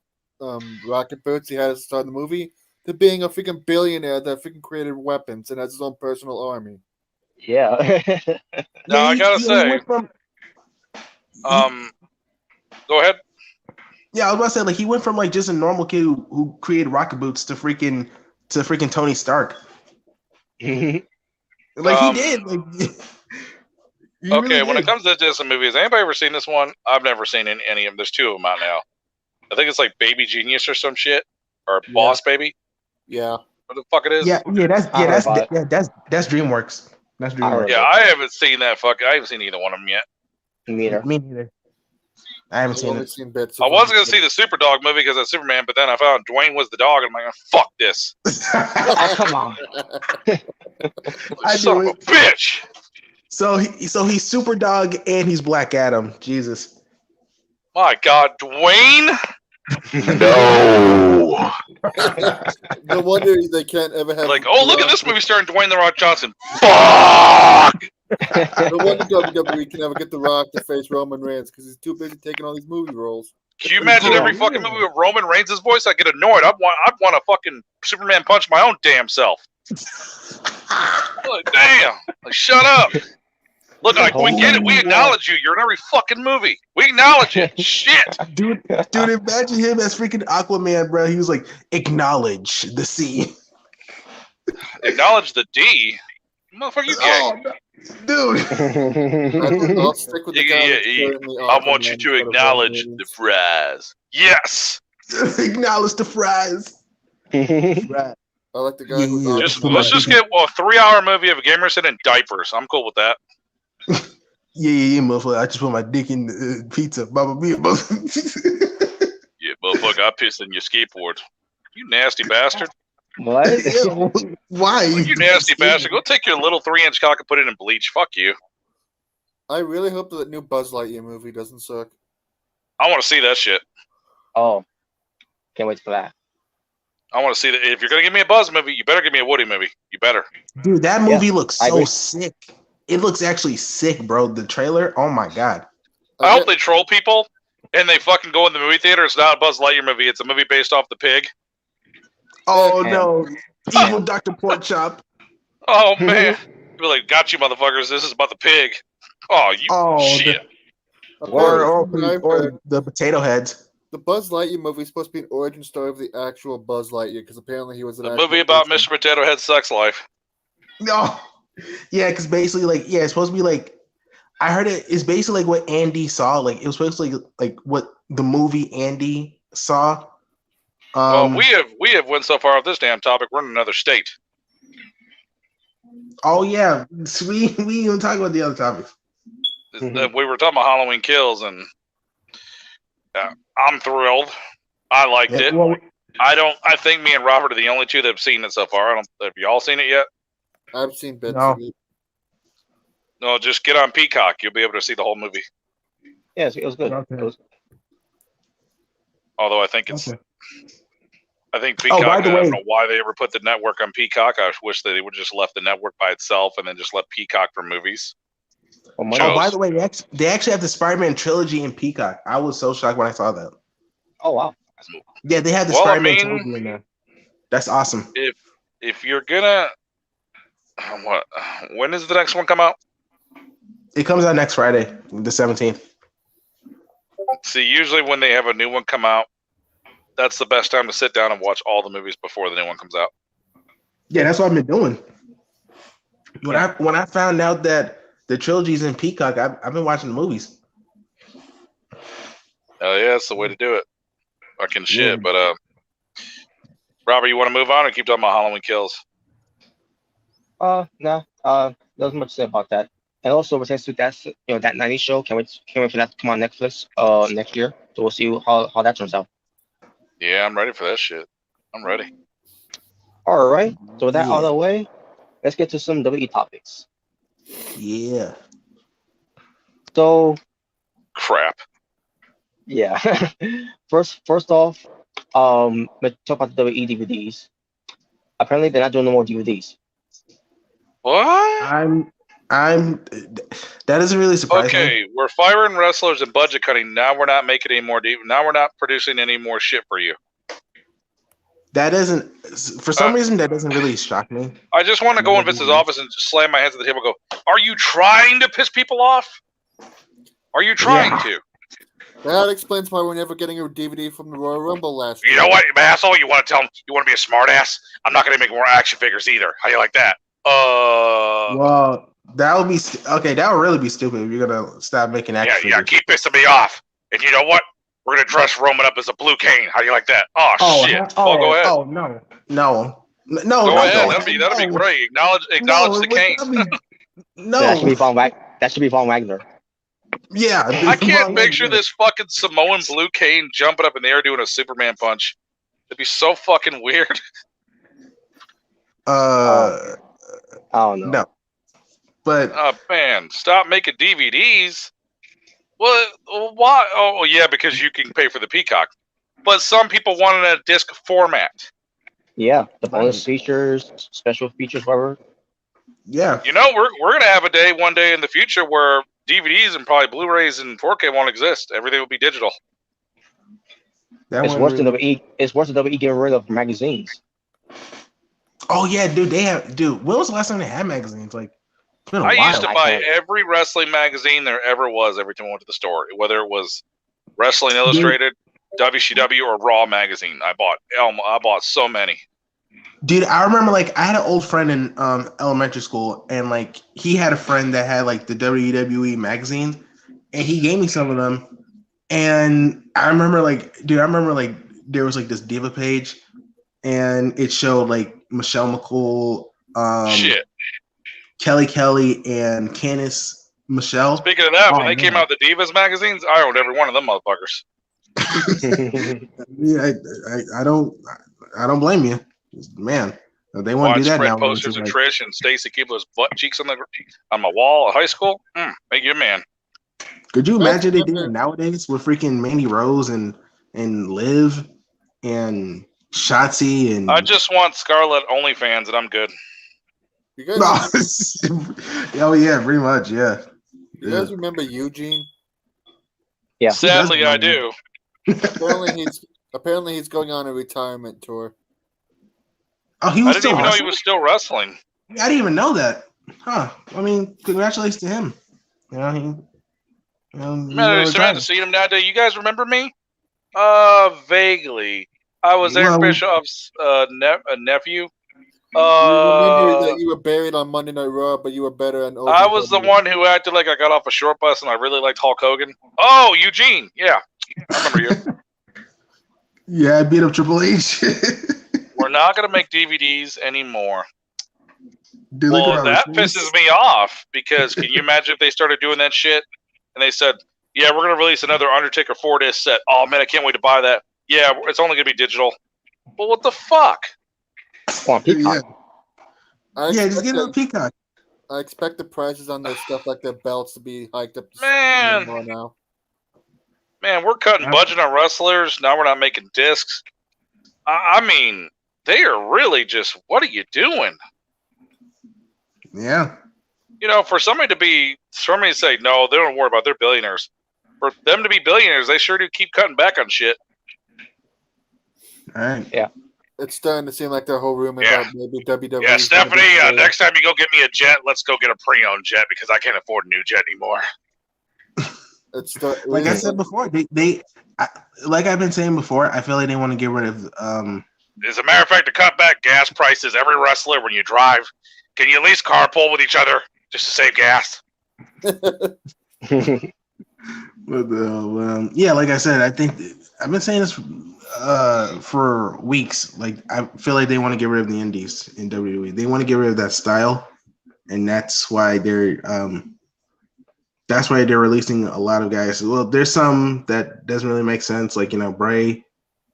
rocket boots he had at the start of the movie to being a freaking billionaire that freaking created weapons and has his own personal army? Yeah. Now I gotta say, go ahead. Yeah, I was about to say, like, he went from like just a normal kid who created rocket boots to freaking Tony Stark. Like he did. Like, okay, when it comes to Disney movies, anybody ever seen this one? I've never seen any of them. There's two of them out now. I think it's like Baby Genius or some shit, or Boss Baby. Yeah. What the fuck it is? That's DreamWorks. That's DreamWorks. Yeah, I haven't seen that. I haven't seen either one of them yet. Me neither. I haven't seen it. Bits I was going to see the Super Dog movie because that's Superman, but then I found Dwayne was the dog, and I'm like, fuck this. Oh, come on. Son of a bitch. So he's Super Dog and he's Black Adam. Jesus. My God, Dwayne? No. No wonder they can't ever have. Like, oh, look at this movie starring Dwayne The Rock Johnson. Fuck! No wonder WWE can never get The Rock to face Roman Reigns because he's too busy taking all these movie roles. Can you imagine every fucking movie with Roman Reigns' voice? I'd get annoyed. I'd want to fucking Superman punch my own damn self. Like, damn. Like, shut up. Look, we get it. We acknowledge you. You're in every fucking movie. We acknowledge it. Shit. Dude, imagine him as freaking Aquaman, bro. He was like, acknowledge the C. Acknowledge the D? Motherfucker, you gay. Dude. I'll stick with the guy I want you to acknowledge the fries. Yes. Acknowledge the fries. Right. I like the guy who let's just get a 3-hour movie of Gamerson in diapers. I'm cool with that. Yeah, motherfucker. I just put my dick in the pizza. Baba Mia, Yeah, motherfucker, I pissed in your skateboard. You nasty bastard. What? Why? You nasty bastard. Go take your little 3-inch cock and put it in bleach. Fuck you. I really hope that new Buzz Lightyear movie doesn't suck. I want to see that shit. Oh. Can't wait for that. I want to see that. If you're going to give me a Buzz movie, you better give me a Woody movie. You better. Dude, that movie looks so sick. It looks actually sick, bro. The trailer, oh my God. I hope they troll people and they fucking go in the movie theater. It's not a Buzz Lightyear movie. It's a movie based off the pig. Oh, no. Evil Dr. Porkchop. Oh, man. Be like, got you, motherfuckers. This is about the pig. Oh, you shit. Or the potato heads. the Buzz Lightyear movie is supposed to be an origin story of the actual Buzz Lightyear because apparently he was an The actual movie about person. Mr. Potato Head's sex life. No, yeah, because basically, like, yeah, it's supposed to be like I heard it's basically like what Andy saw. Like it was supposed to be like what the movie Andy saw. Well, we have went so far off this damn topic. We're in another state. Oh yeah, we even talk about the other topics. We were talking about Halloween Kills, and I'm thrilled. I liked it. Well, I think me and Robert are the only two that have seen it so far. Have y'all seen it yet? I've seen bits No. of it. No, just get on Peacock. You'll be able to see the whole movie. Yeah, it was good. Okay. It was, Although I think it's, Okay. I think Peacock. by the I way- don't know why they ever put the network on Peacock. I wish that they would just left the network by itself and then just let Peacock for movies. oh, Joe. Oh, by the way, they actually have the Spider-Man trilogy in Peacock. I was so shocked when I saw that. oh wow. Yeah, they have the Well, I Spider-Man mean- trilogy in there. That's awesome. If you're gonna, what? When does the next one come out? It comes out next Friday, the 17th. See, usually when they have a new one come out, that's the best time to sit down and watch all the movies before the new one comes out. Yeah, that's what I've been doing. When I found out that the trilogy's in Peacock, I've been watching the movies. Oh yeah, that's the way to do it. Fucking shit. Yeah. But Robert, you want to move on or keep talking about Halloween Kills? No. There's much to say about that. And also, we're to that that 90s show. Can't wait for that to come on Netflix next year. So we'll see how that turns out. Yeah, I'm ready for that shit. I'm ready. All right. So with that out of Yeah. the way, let's get to some WWE topics. Yeah. So Crap. yeah, first off, let's talk about the WWE DVDs. Apparently, they're not doing no more DVDs. What? I'm that isn't really surprising. Okay, we're firing wrestlers and budget cutting. Now we're not making any more. Now we're not producing any more shit for you. That doesn't, for some reason, that doesn't really shock me. I just want to go in Vince's office and just slam my hands at the table and go, are you trying to piss people off? Are you trying to? That explains why we're never getting a DVD from the Royal Rumble last year. You know what, you asshole? You want to tell him you want to be a smartass? I'm not going to make more action figures either. How do you like that? Well, that would be okay. That would really be stupid if you're gonna stop making action yeah, figures. keep pissing me off. And you know what? We're going to dress Roman up as a blue cane. How do you like that? Oh shit. Go ahead. Oh no. Go ahead. That'd be great. Acknowledge the cane. No. That should be Von Wagner. Yeah. I can't picture this fucking Samoan blue cane jumping up in the air doing a Superman punch. It'd be so fucking weird. I don't know. No. But Man, stop making DVDs. Well, why? Oh, yeah, because you can pay for the Peacock. But some people want it in a disc format. Yeah, the bonus features, special features, whatever. yeah. You know, we're gonna have one day in the future where DVDs and probably Blu-rays and 4K won't exist. Everything will be digital. It's worse than WWE. It's worse than WWE getting rid of magazines. Oh yeah, dude. When was the last time they had magazines? Like, it's been a I while. used to buy every wrestling magazine there ever was every time I went to the store, whether it was Wrestling Illustrated, WCW, or Raw magazine. I bought so many. Dude, I remember like I had an old friend in elementary school, and like he had a friend that had like the WWE magazines, and he gave me some of them. And I remember like there was like this Diva page, and it showed like Michelle McCool, Shit. Kelly, and Candice Michelle. Speaking of that, when they man. came out with the Divas magazines, I owned every one of them motherfuckers. Yeah, I don't blame you, man. They want to do that Widespread now. posters of Trish and Stacy Keibler's butt cheeks on my wall at high school. Make you a man. Could you imagine they did it nowadays with freaking Mandy Rose and Liv and Shotzi and? I just want Scarlett OnlyFans and I'm good. You guys, oh yeah, pretty much, yeah. you guys remember Eugene? Yeah. Sadly, I do. Apparently he's going on a retirement tour. Oh, he I was didn't still even know he wrestling? was still wrestling. I didn't even know that. Huh? I mean, congratulations to him. You know, Man, I was surrounded to see him that day. You guys remember me? Vaguely. I was Eric Bischoff's nephew. You remember that you were buried on Monday Night Raw, but you were better on OVW. I was the one who acted like I got off a short bus and I really liked Hulk Hogan. Oh, Eugene. Yeah. I remember you. Yeah, I beat up Triple H. We're not going to make DVDs anymore. Dude, well, that pisses me off because can you imagine if they started doing that shit and they said, yeah, we're going to release another Undertaker 4-disc set. Oh, man, I can't wait to buy that. Yeah, it's only going to be digital. Well, what the fuck? On Peacock. Yeah, just get it on Peacock. I expect the prices on their stuff like their belts to be hiked up to more now. Man, we're cutting budget on wrestlers. Now we're not making discs. I mean, they are really just, what are you doing? Yeah. You know, for somebody to say, no, they don't worry about it, they're billionaires. For them to be billionaires, they sure do keep cutting back on shit. All right. Yeah. It's starting to seem like their whole rumor about maybe WWE. Yeah, Stephanie, next time you go get me a jet, let's go get a pre-owned jet because I can't afford a new jet anymore. Like I said before, like I've been saying before, I feel like they want to get rid of. As a matter of fact, to cut back gas prices, every wrestler, when you drive, can you at least carpool with each other just to save gas? But yeah, like I said, I think I've been saying this for weeks. Like I feel like they want to get rid of the indies in WWE. They want to get rid of that style, and that's why they're releasing a lot of guys. Well, there's some that doesn't really make sense, like Bray,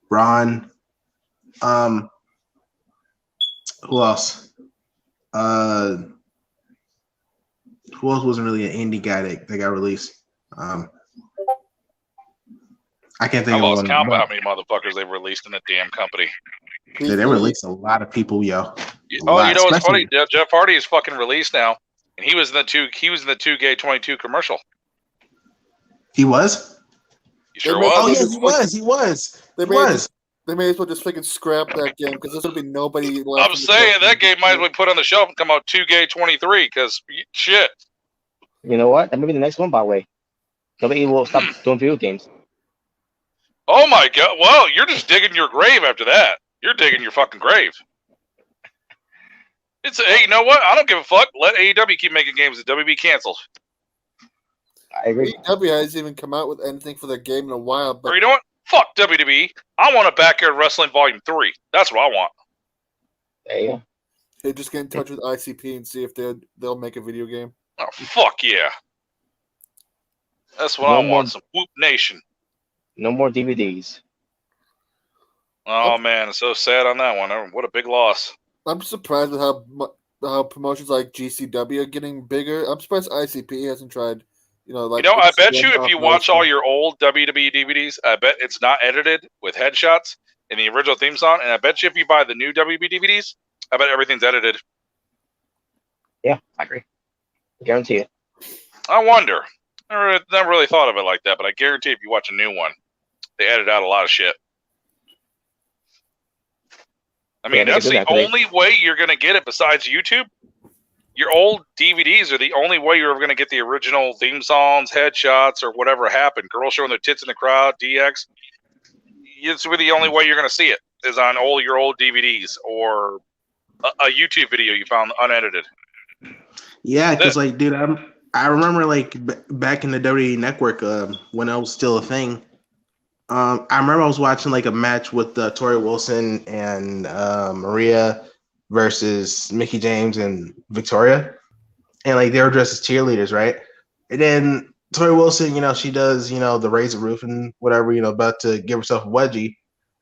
Braun. Who else? Who else wasn't really an indie guy that got released? I can't think of one. I lost count by how many motherfuckers they've released in the damn company. Yeah, they released a lot of people, yo. You know what's funny? Jeff Hardy is fucking released now, and he was in the 2K22 commercial. He was? He sure was. Oh yeah, he was. They may as well just freaking scrap that game because there's gonna be nobody left. I'm saying that game might as well put on the shelf and come out 2K23 because shit. You know what? That may be the next one, by the way. WWE will stop doing video games. Oh my god! Well, you're just digging your grave after that. You're digging your fucking grave. Hey, you know what? I don't give a fuck. Let AEW keep making games that WB canceled. I agree. AEW hasn't even come out with anything for their game in a while. But or you know what? Fuck WWE. I want a Backyard Wrestling Volume 3. That's what I want. Yeah. Hey, just get in touch with ICP and see if they'll make a video game. Oh, fuck yeah. That's what I want. Some Whoop Nation. No more DVDs. Oh, man. It's so sad on that one. What a big loss. I'm surprised with how promotions like GCW are getting bigger. I'm surprised ICP hasn't tried, I bet you if you watch all your old WWE DVDs, I bet it's not edited with headshots in the original theme song. And I bet you if you buy the new WB DVDs, I bet everything's edited. Yeah, I agree. Guarantee it. I wonder. I never really thought of it like that, but I guarantee if you watch a new one, they edit out a lot of shit. I mean, that's the only way you're going to get it besides YouTube. Your old DVDs are the only way you're ever going to get the original theme songs, headshots, or whatever happened. Girls showing their tits in the crowd, DX. It's really the only way you're going to see it is on all your old DVDs or a YouTube video you found unedited. Yeah, because dude, I remember back in the WWE Network when I was still a thing. I remember I was watching a match with Tori Wilson and Maria versus Mickie James and Victoria, and they were dressed as cheerleaders, right? And then Tori Wilson, she does the raise the roof and whatever, about to give herself a wedgie,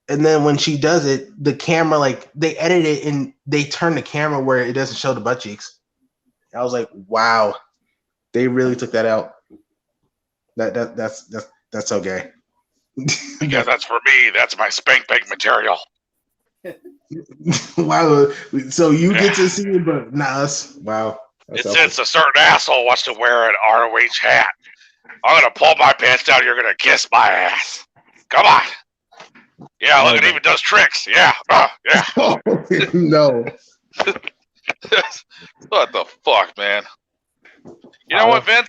and then when she does it, the camera they edit it and they turn the camera where it doesn't show the butt cheeks. I was like, wow, they really took that out. That's okay. Yeah, that's for me. That's my spank bank material. Wow. So you get to see it, but not us. Wow. Since a certain asshole wants to wear an ROH hat, I'm going to pull my pants down. You're going to kiss my ass. Come on. Yeah, look, it even does tricks. Yeah. Yeah. No. What the fuck, man? You know what, Vince?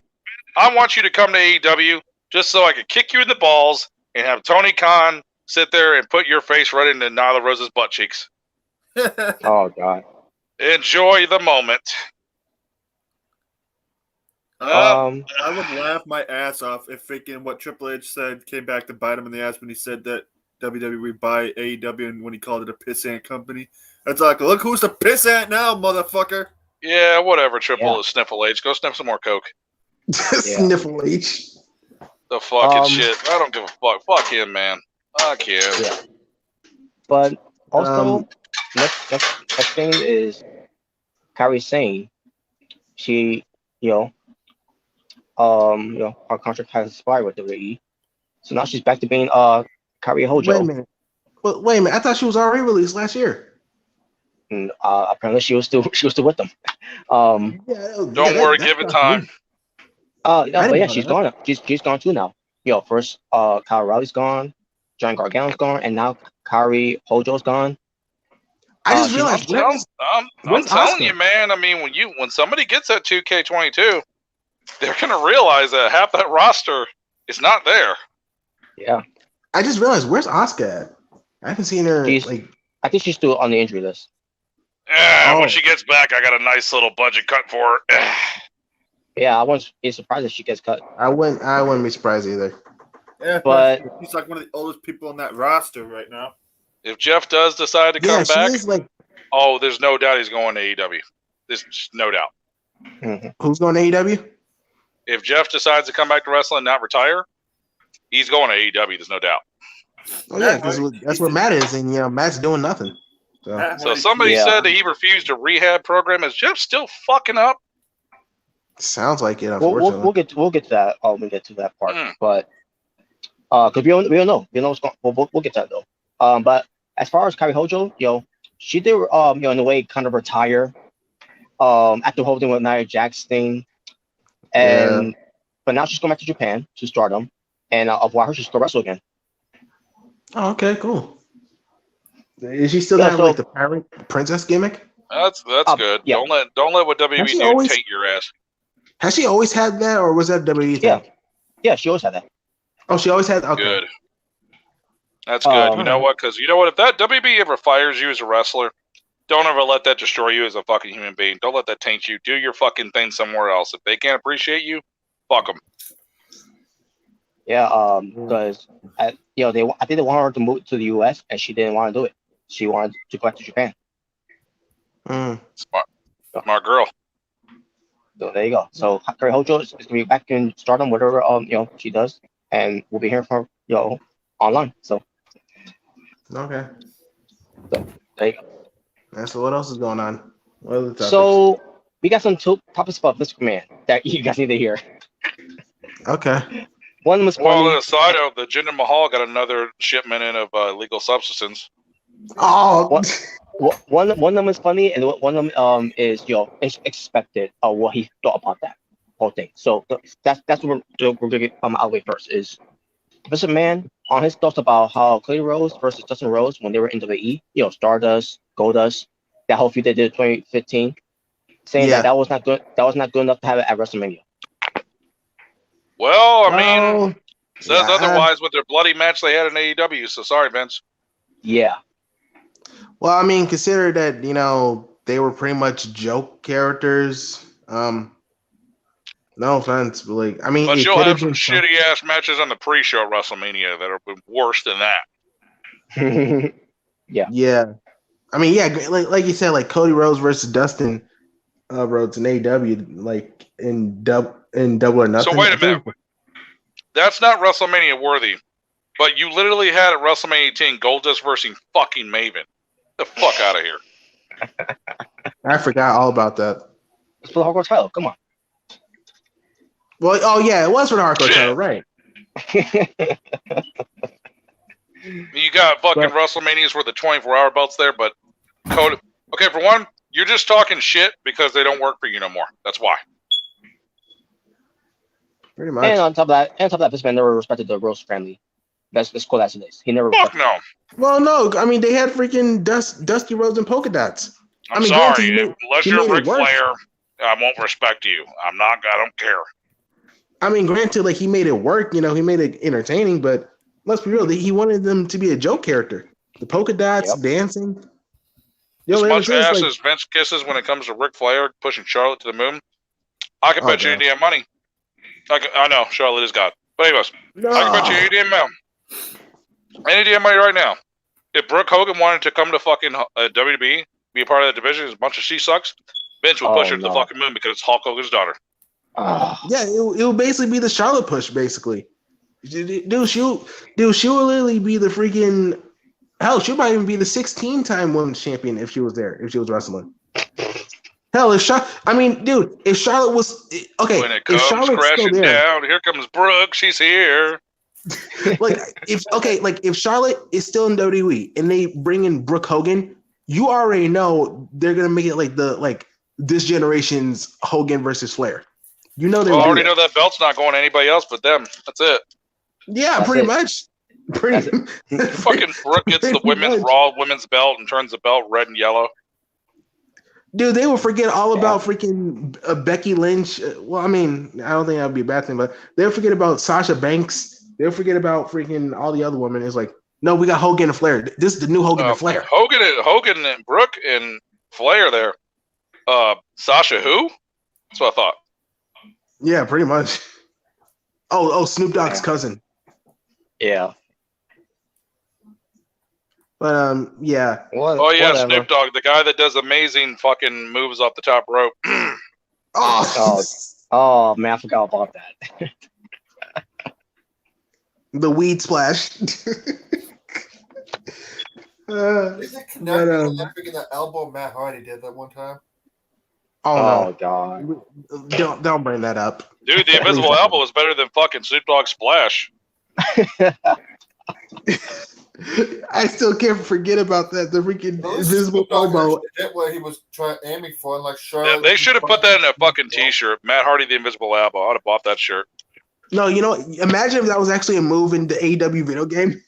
I want you to come to AEW just so I can kick you in the balls and have Tony Khan sit there and put your face right into Nyla Rose's butt cheeks. Oh God. Enjoy the moment. I would laugh my ass off if thinking what Triple H said came back to bite him in the ass when he said that WWE buy AEW and when he called it a pissant company. It's like, look who's the pissant now, motherfucker. Yeah, whatever. Triple Sniffle H. Go sniff some more coke. Sniffle H. The fucking shit. I don't give a fuck. Fuck him, man. Fuck him. Yeah. But also, next thing is Kairi Sane. She, her contract has expired with WWE, so now she's back to being Kairi Hojo. Wait a minute. I thought she was already released last year. And, apparently, she was still with them. Don't worry, give it time. But yeah, she's gone. She's gone too now. First Kyle O'Reilly's gone, John Gargano's gone, and now Kairi Hojo's gone. I just realized. I'm telling you, man. I mean, when somebody gets that 2K22, they're gonna realize that half that roster is not there. Yeah. I just realized, where's Asuka at? I haven't seen her. I think she's still on the injury list. Yeah, when she gets back, I got a nice little budget cut for her. Yeah, I wouldn't be surprised if she gets cut. I wouldn't be surprised either. Yeah, but he's like one of the oldest people on that roster right now. If Jeff does decide to come back, there's no doubt he's going to AEW. There's just no doubt. Mm-hmm. Who's going to AEW? If Jeff decides to come back to wrestling and not retire, he's going to AEW. There's no doubt. Oh yeah, that's where Matt is, and Matt's doing nothing. So somebody said that he refused a rehab program. Is Jeff still fucking up? Sounds like it. Unfortunately, we'll get to that. When we get to that part, but because we don't know, what's going. We'll get to that though. But as far as Kairi Hojo, she did in a way kind of retire after holding with Nia Jax thing, but now she's going back to Japan to Stardom, and I'll watch her just go wrestle again. Oh, okay, cool. Is she still have like the pirate princess gimmick? That's good. Yeah. Don't let what WWE do taint your ass. Has she always had that, or was that WWE thing? Yeah, she always had that. Oh, she always had. Okay. Good. That's good. You know what? Because you know what? If that WWE ever fires you as a wrestler, don't ever let that destroy you as a fucking human being. Don't let that taint you. Do your fucking thing somewhere else. If they can't appreciate you, fuck them. Yeah, because I think they wanted her to move to the U.S. and she didn't want to do it. She wanted to go back to Japan. Smart girl. So there you go. So Kairi Hojo is gonna be back in Stardom, whatever she does, and we'll be hearing from online. So okay. So there you go. Yeah, so what else is going on? What other topics? So we got some topics about this man that you guys need to hear. Okay. One was on the side of the Jinder Mahal got another shipment in of illegal substances. Oh, one of them is funny, and one of them is expected what he thought about that whole thing. So that's what we're gonna get out of the way first. Is Mr. Man on his thoughts about how Cody Rhodes versus Dustin Rhodes when they were in WWE, Stardust, Goldust, that whole feud they did in 2015, saying that was not good. That was not good enough to have it at WrestleMania. Well, I mean, says otherwise with their bloody match they had in AEW. So sorry, Vince. Yeah. Well, I mean, consider that they were pretty much joke characters. No offense, but but you'll have some shitty ass matches on the pre-show at WrestleMania that have been worse than that. Yeah. I mean, like you said, like Cody Rhodes versus Dustin Rhodes in AEW, like in Double or Nothing. So wait a minute, that's not WrestleMania worthy. But you literally had at WrestleMania 18 Goldust versus fucking Maven. Get the fuck out of here. I forgot all about that. It's for the hardcore title. Come on. Well, oh yeah, it was for the hardcore title, right? You got fucking WrestleManias where the 24-hour belt's there, but Cody. Okay, for one, you're just talking shit because they don't work for you no more. That's why. Pretty much. And on top of that, this man never respected the Rose family. That's cool as it is. He never. Fuck no. Well, no. I mean, they had freaking Dusty Rhodes and polka dots. I'm sorry. Unless you're Ric Flair, I won't respect you. I don't care. I mean, granted, like he made it work. He made it entertaining, but Let's be real. He wanted them to be a joke character. The polka dots, dancing. As much ass as Vince kisses when it comes to Ric Flair pushing Charlotte to the moon, I can bet you any damn money. I know Charlotte is God, but anyways, I can bet you any damn money right now. If Brooke Hogan wanted to come to fucking WWE, be a part of that division, a bunch of she sucks, Vince would push her to the fucking moon because it's Hulk Hogan's daughter. Yeah, it would basically be the Charlotte push, basically. Dude, she will literally be the freaking hell. She might even be the 16-time women's champion if she was there, if she was wrestling. Hell, if Charlotte was okay, when it comes crashing down, here comes Brooke. She's here. If Charlotte is still in WWE and they bring in Brooke Hogan, you already know they're gonna make it like this generation's Hogan versus Flair. You know they already know that belt's not going to anybody else but them. That's it. Yeah, pretty much. Fucking Brooke gets the Raw women's belt and turns the belt red and yellow. Dude, they will forget all about freaking Becky Lynch. Well, I mean, I don't think that would be a bad thing, but they'll forget about Sasha Banks. They'll forget about freaking all the other women. It's like, no, we got Hogan and Flair. This is the new Hogan and Flair. Hogan and Brooke and Flair there. Sasha who? That's what I thought. Yeah, pretty much. Oh, Snoop Dogg's cousin. Yeah. But yeah. Whatever. Snoop Dogg, the guy that does amazing fucking moves off the top rope. Oh man, I forgot about that. The weed splash. Is it connected to that elbow Matt Hardy did that one time? Oh God! Don't bring that up, dude. The invisible elbow is better than fucking Snoop Dogg splash. I still can't forget about that. The freaking invisible elbow. What he was aiming for, and like Charlotte. They should have put that in a fucking T-shirt. Matt Hardy, the invisible elbow. I would have bought that shirt. No, imagine if that was actually a move in the AEW video game.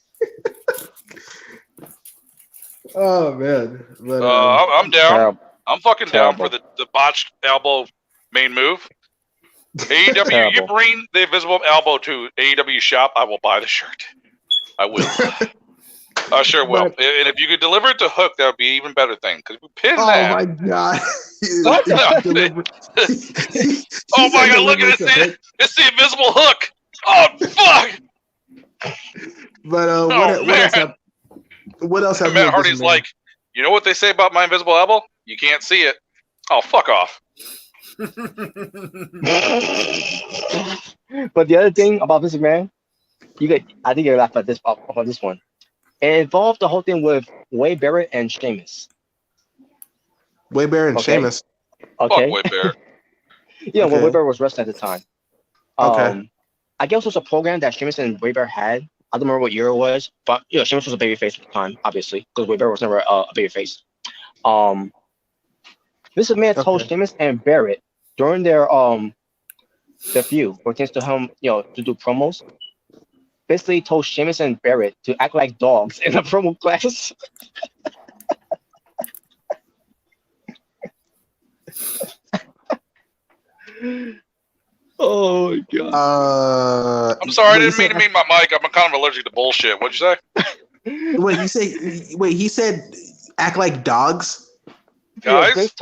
Oh man, but, I'm down. I'm fucking down for the botched elbow main move. AEW, you bring the invisible elbow to AEW shop, I will buy the shirt. I will. I sure will. And if you could deliver it to Hook, that would be an even better thing. Because we pin that. Oh my god! What the? Oh my god! Look at it! It's the invisible Hook. Oh fuck! But what else? Have Matt Hardy's like, you know what they say about my invisible elbow? You can't see it. Oh, fuck off. But the other thing about this, man, I think you're laugh at this about this one. It involved the whole thing with Wade Barrett and Sheamus. Wade Barrett and Sheamus. Okay. Fuck Wade Barrett. Yeah, when Wade Barrett was wrestling at the time. Okay. I guess it was a program that Sheamus and Wade Barrett had. I don't remember what year it was, but Sheamus was a babyface at the time, obviously, because Wade Barrett was never a babyface. This man told Sheamus and Barrett during their feud, pertains to him, to do promos. Basically, told Sheamus and Barrett to act like dogs in a promo class. Oh my god! I'm sorry, I didn't mean to mute my mic. I'm kind of allergic to bullshit. What'd you say? He said act like dogs. Guys,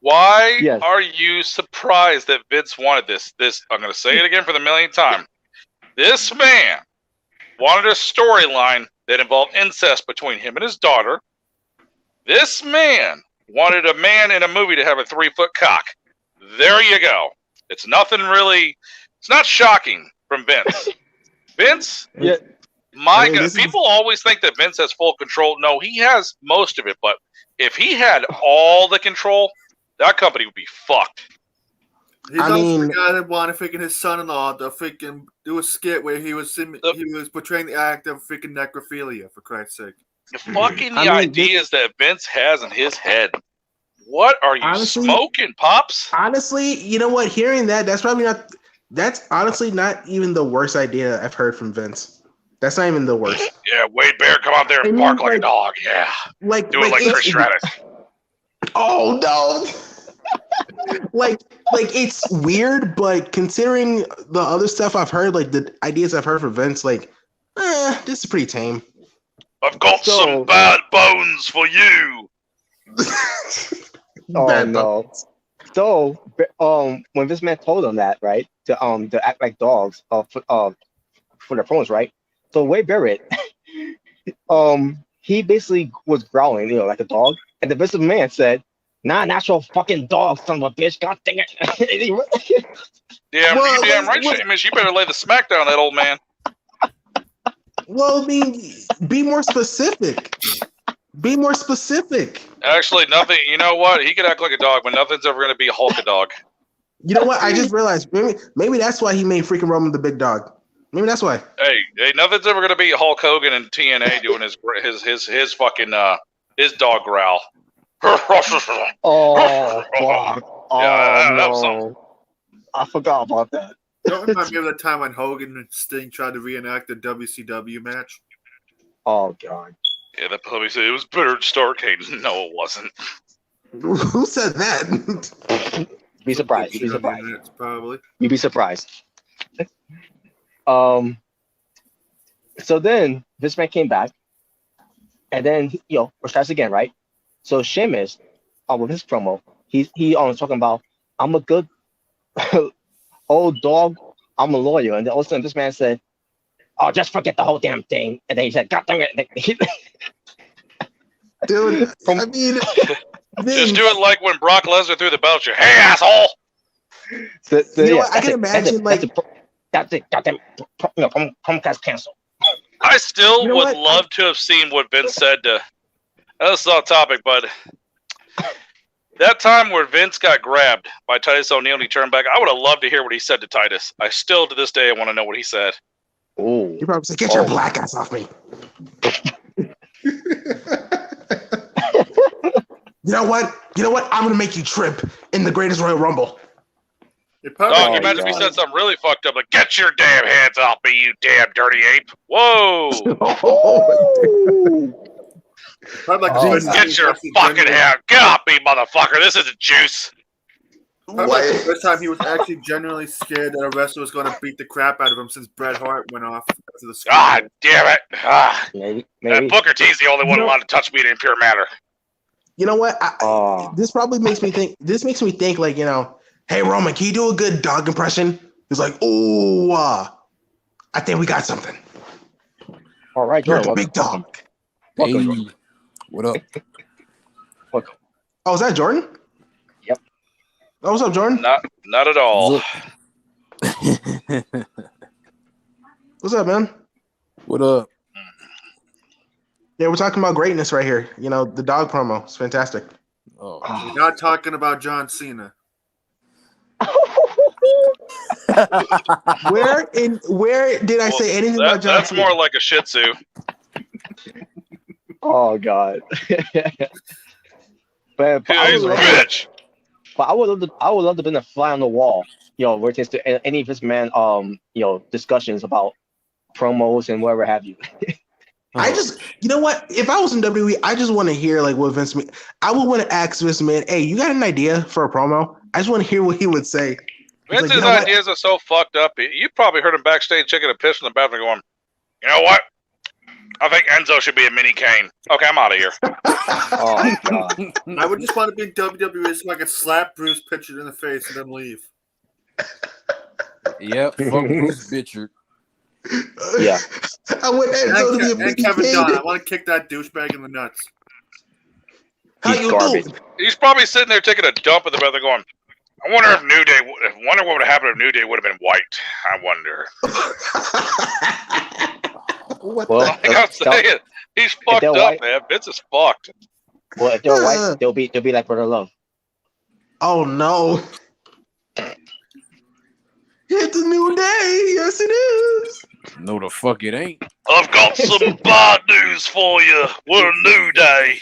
why are you surprised that Vince wanted this? I'm going to say it again for the millionth time. This man wanted a storyline that involved incest between him and his daughter. This man wanted a man in a movie to have a 3-foot cock. There you go. It's nothing really. It's not shocking from Vince. Vince, people always think that Vince has full control. No, he has most of it. But if he had all the control, that company would be fucked. He's also the guy that wanted freaking his son-in-law to freaking do a skit where he was portraying the act of freaking necrophilia, for Christ's sake. The ideas that Vince has in his head. What are you smoking, Pops? Honestly, you know what? Hearing that's probably not. That's honestly not even the worst idea I've heard from Vince. That's not even the worst. Yeah, Wade Barrett, come out there and bark like a dog. Yeah, do it like Trish Stratus. Oh no! like it's weird, but considering the other stuff I've heard, like the ideas I've heard from Vince, like, this is pretty tame. I've got some bad bones for you. Oh no. So when this man told them that, right, to act like dogs for their phones, right? So Wade Barrett, he basically was growling, like a dog, and the Vince man said, "Nah, natural fucking dog, son of a bitch, god dang it." Damn, you damn right, Seamus. You better lay the smack down that old man. Well, I mean, be more specific. Be more specific. Actually, nothing. You know what? He could act like a dog, but nothing's ever going to be Hulk a dog. You know what? I just realized maybe that's why he made freaking Roman the big dog. Maybe that's why. Hey, nothing's ever going to be Hulk Hogan and TNA doing his fucking his dog growl. Oh, fuck. Yeah, that was no. I forgot about that. Don't remind me of the time when Hogan and Sting tried to reenact the WCW match. Oh god. Yeah, that probably said it was better than Starrcade. No, it wasn't. Who said that? Be surprised. You'd be surprised. Minutes, probably. You'd be surprised. So then this man came back, and then we're starts again, right? So Sheamus, with his promo, he was talking about, I'm a good old dog, I'm a lawyer, and then all of a sudden this man said, "Oh, just forget the whole damn thing," and then he said, "God dang it." Dude, I mean, just do it like when Brock Lesnar threw the belt. Hey, asshole! So, you know what? I can imagine that's it. Goddamn, Comcast cancel. I still would love to have seen what Vince said to. That's off topic, but that time where Vince got grabbed by Titus O'Neil and he turned back, I would have loved to hear what he said to Titus. I still, to this day, want to know what he said. Oh, you probably said, "Get your black ass off me." You know what? I'm gonna make you trip in the Greatest Royal Rumble. Dog, you imagine if he said something really fucked up, like, "Get your damn hands off me, you damn dirty ape." Whoa! Get your fucking hand. Get off me, motherfucker. This isn't juice. Like the first time he was actually genuinely scared that a wrestler was going to beat the crap out of him since Bret Hart went off after the screen. God damn it. Maybe. And Booker T's the only one allowed to touch me in impure matter. You know what? This probably makes me think. This makes me think, like, hey, Roman, can you do a good dog impression? He's like, "Oh, I think we got something." All right, you're a big dog. Hey, what up? Welcome. Oh, is that Jordan? Yep. Oh, what's up, Jordan? Not at all. What's up, man? What up? Yeah, we're talking about greatness right here. The dog promo. It's fantastic. Oh. We're not talking about John Cena. Where did I say anything about John That's Cena? more like a Shih Tzu. Oh god. But He's a bitch. But I would love to have been a fly on the wall, where it takes to any of his man discussions about promos and whatever have you. I just, you know what? If I was in WWE, I just want to hear like what Vince McMahon. I would want to ask Vince McMahon, "Hey, you got an idea for a promo?" I just want to hear what he would say. Vince's ideas are so fucked up. You probably heard him backstage taking a piss in the bathroom going, "You know what? I think Enzo should be a mini Kane." Okay, I'm out of here. Oh god. I would just want to be in WWE so I could slap Bruce Pritchard in the face and then leave. Yep, fuck Bruce Pritchard. Yeah. I want Enzo to be a big Kevin Kane. Dunn. I want to kick that douchebag in the nuts. He's garbage. He's probably sitting there taking a dump in the bathroom going, "I wonder if wonder what would have happened if New Day would have been white. I wonder." What Well, I gotta say it. He's fucked up, white, man. Vince is fucked. Well, if they're white, they'll be like Brother Love. Oh no. It's a new day. Yes, it is. No, the fuck it ain't. I've got some bad news for you. We're a new day.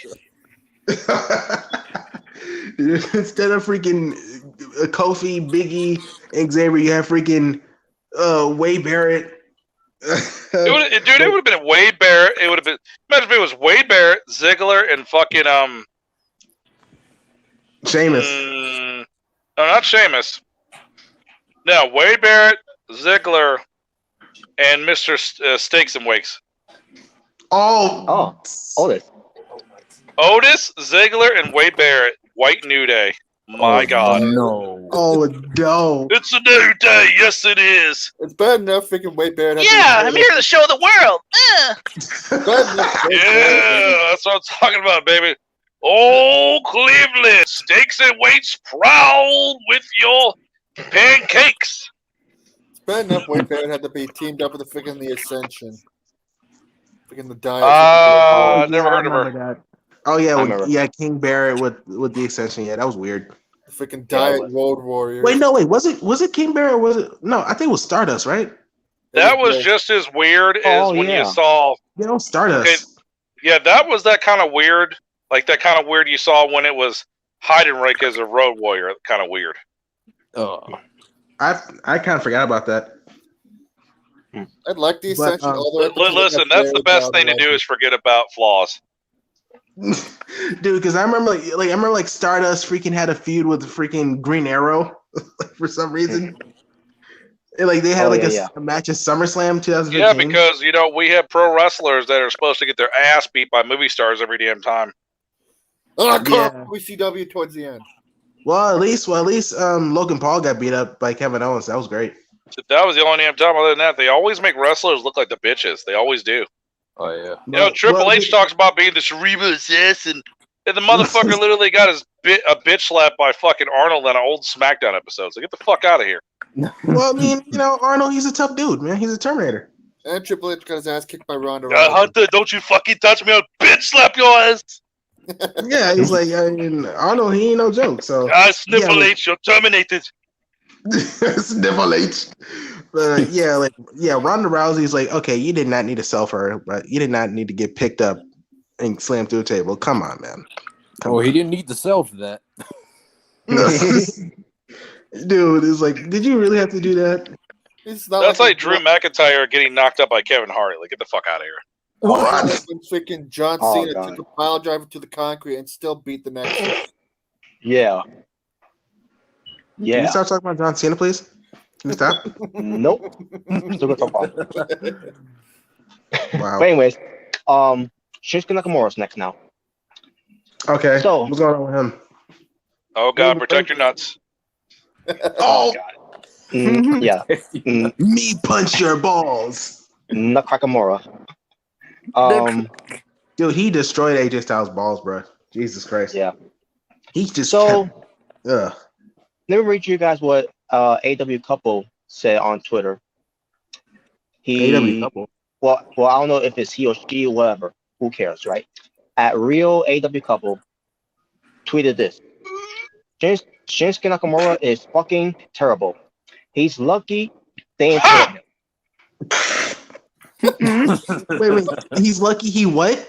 Instead of freaking Kofi, Biggie, and Xavier, you have freaking Wade Barrett. It would have been Wade Barrett. It would have been. Imagine if it was Wade Barrett, Ziggler, and fucking Sheamus. No, not Sheamus. No, Wade Barrett, Ziggler, and Mr. Steaks and Wakes. Oh, Otis. Otis, Ziggler, and Wade Barrett. White New Day. My God. No. Oh no. It's a new day. Yes, it is. It's bad enough freaking Wade Barrett. Yeah, I'm here to show the world. Yeah, that's what I'm talking about, baby. Oh, Cleveland. Steaks and Wakes proud with your pancakes. It's bad enough Wade Barrett had to be teamed up with the freaking the Ascension. Freaking the Diet. I never heard of her. That. Oh yeah, King Barrett with the Ascension. Yeah, that was weird. The freaking Diet Road Warriors. Wait, no, was it King Barrett? Or was it? No, I think it was Stardust, right? That was just as weird as when you saw. You know, Stardust. Okay, yeah, that was that kind of weird, like that kind of weird you saw when it was Heidenreich as a Road Warrior. Kind of weird. Oh, I kind of forgot about that. I'd like the Ascension. Listen, that's the best thing to do is forget about flaws. Dude, because I remember like Stardust freaking had a feud with the freaking Green Arrow for some reason. And, like they had a match at SummerSlam 2015. Yeah, because we have pro wrestlers that are supposed to get their ass beat by movie stars every damn time. WCW towards the end. Well, at least Logan Paul got beat up by Kevin Owens. That was great. That was the only damn time. Other than that, they always make wrestlers look like the bitches. They always do. Oh yeah. Triple H talks about being the cerebral assassin, and the motherfucker literally got a bitch slapped by fucking Arnold on an old SmackDown episode. So get the fuck out of here. Well, I mean, Arnold, he's a tough dude, man. He's a Terminator. And Triple H got his ass kicked by Ronda Rousey. Hunter, don't you fucking touch me! I'll bitch slap your ass. Yeah, he's like, I mean, Arnold, he ain't no joke. So Sniffle H, you're terminated. Sniffle H. Ronda Rousey's like, okay, you did not need to sell for her, but you did not need to get picked up and slammed through a table. Come on, man. He didn't need to sell for that. Dude, it's like, did you really have to do that? That's like Drew McIntyre getting knocked up by Kevin Hart. Like, get the fuck out of here. When freaking John Cena took a pile driver to the concrete and still beat the next one. Yeah. Can you start talking about John Cena, please? Can you stop? Nope. Still gonna talk about it. Wow. But anyways, Shinsuke Nakamura's next now. Okay. So what's going on with him? Oh God, protect your nuts. Oh God. Yeah. Me punch your balls. Nakamura. Dude, he destroyed AJ Styles' balls, bro. Jesus Christ. Yeah. He just Let me read you guys what AW Couple said on Twitter. AW Couple. Well, I don't know if it's he or she or whatever. Who cares, right? At Real AW Couple tweeted this. Shinsuke Nakamura is fucking terrible. He's lucky they employ him. Wait. He's lucky he what?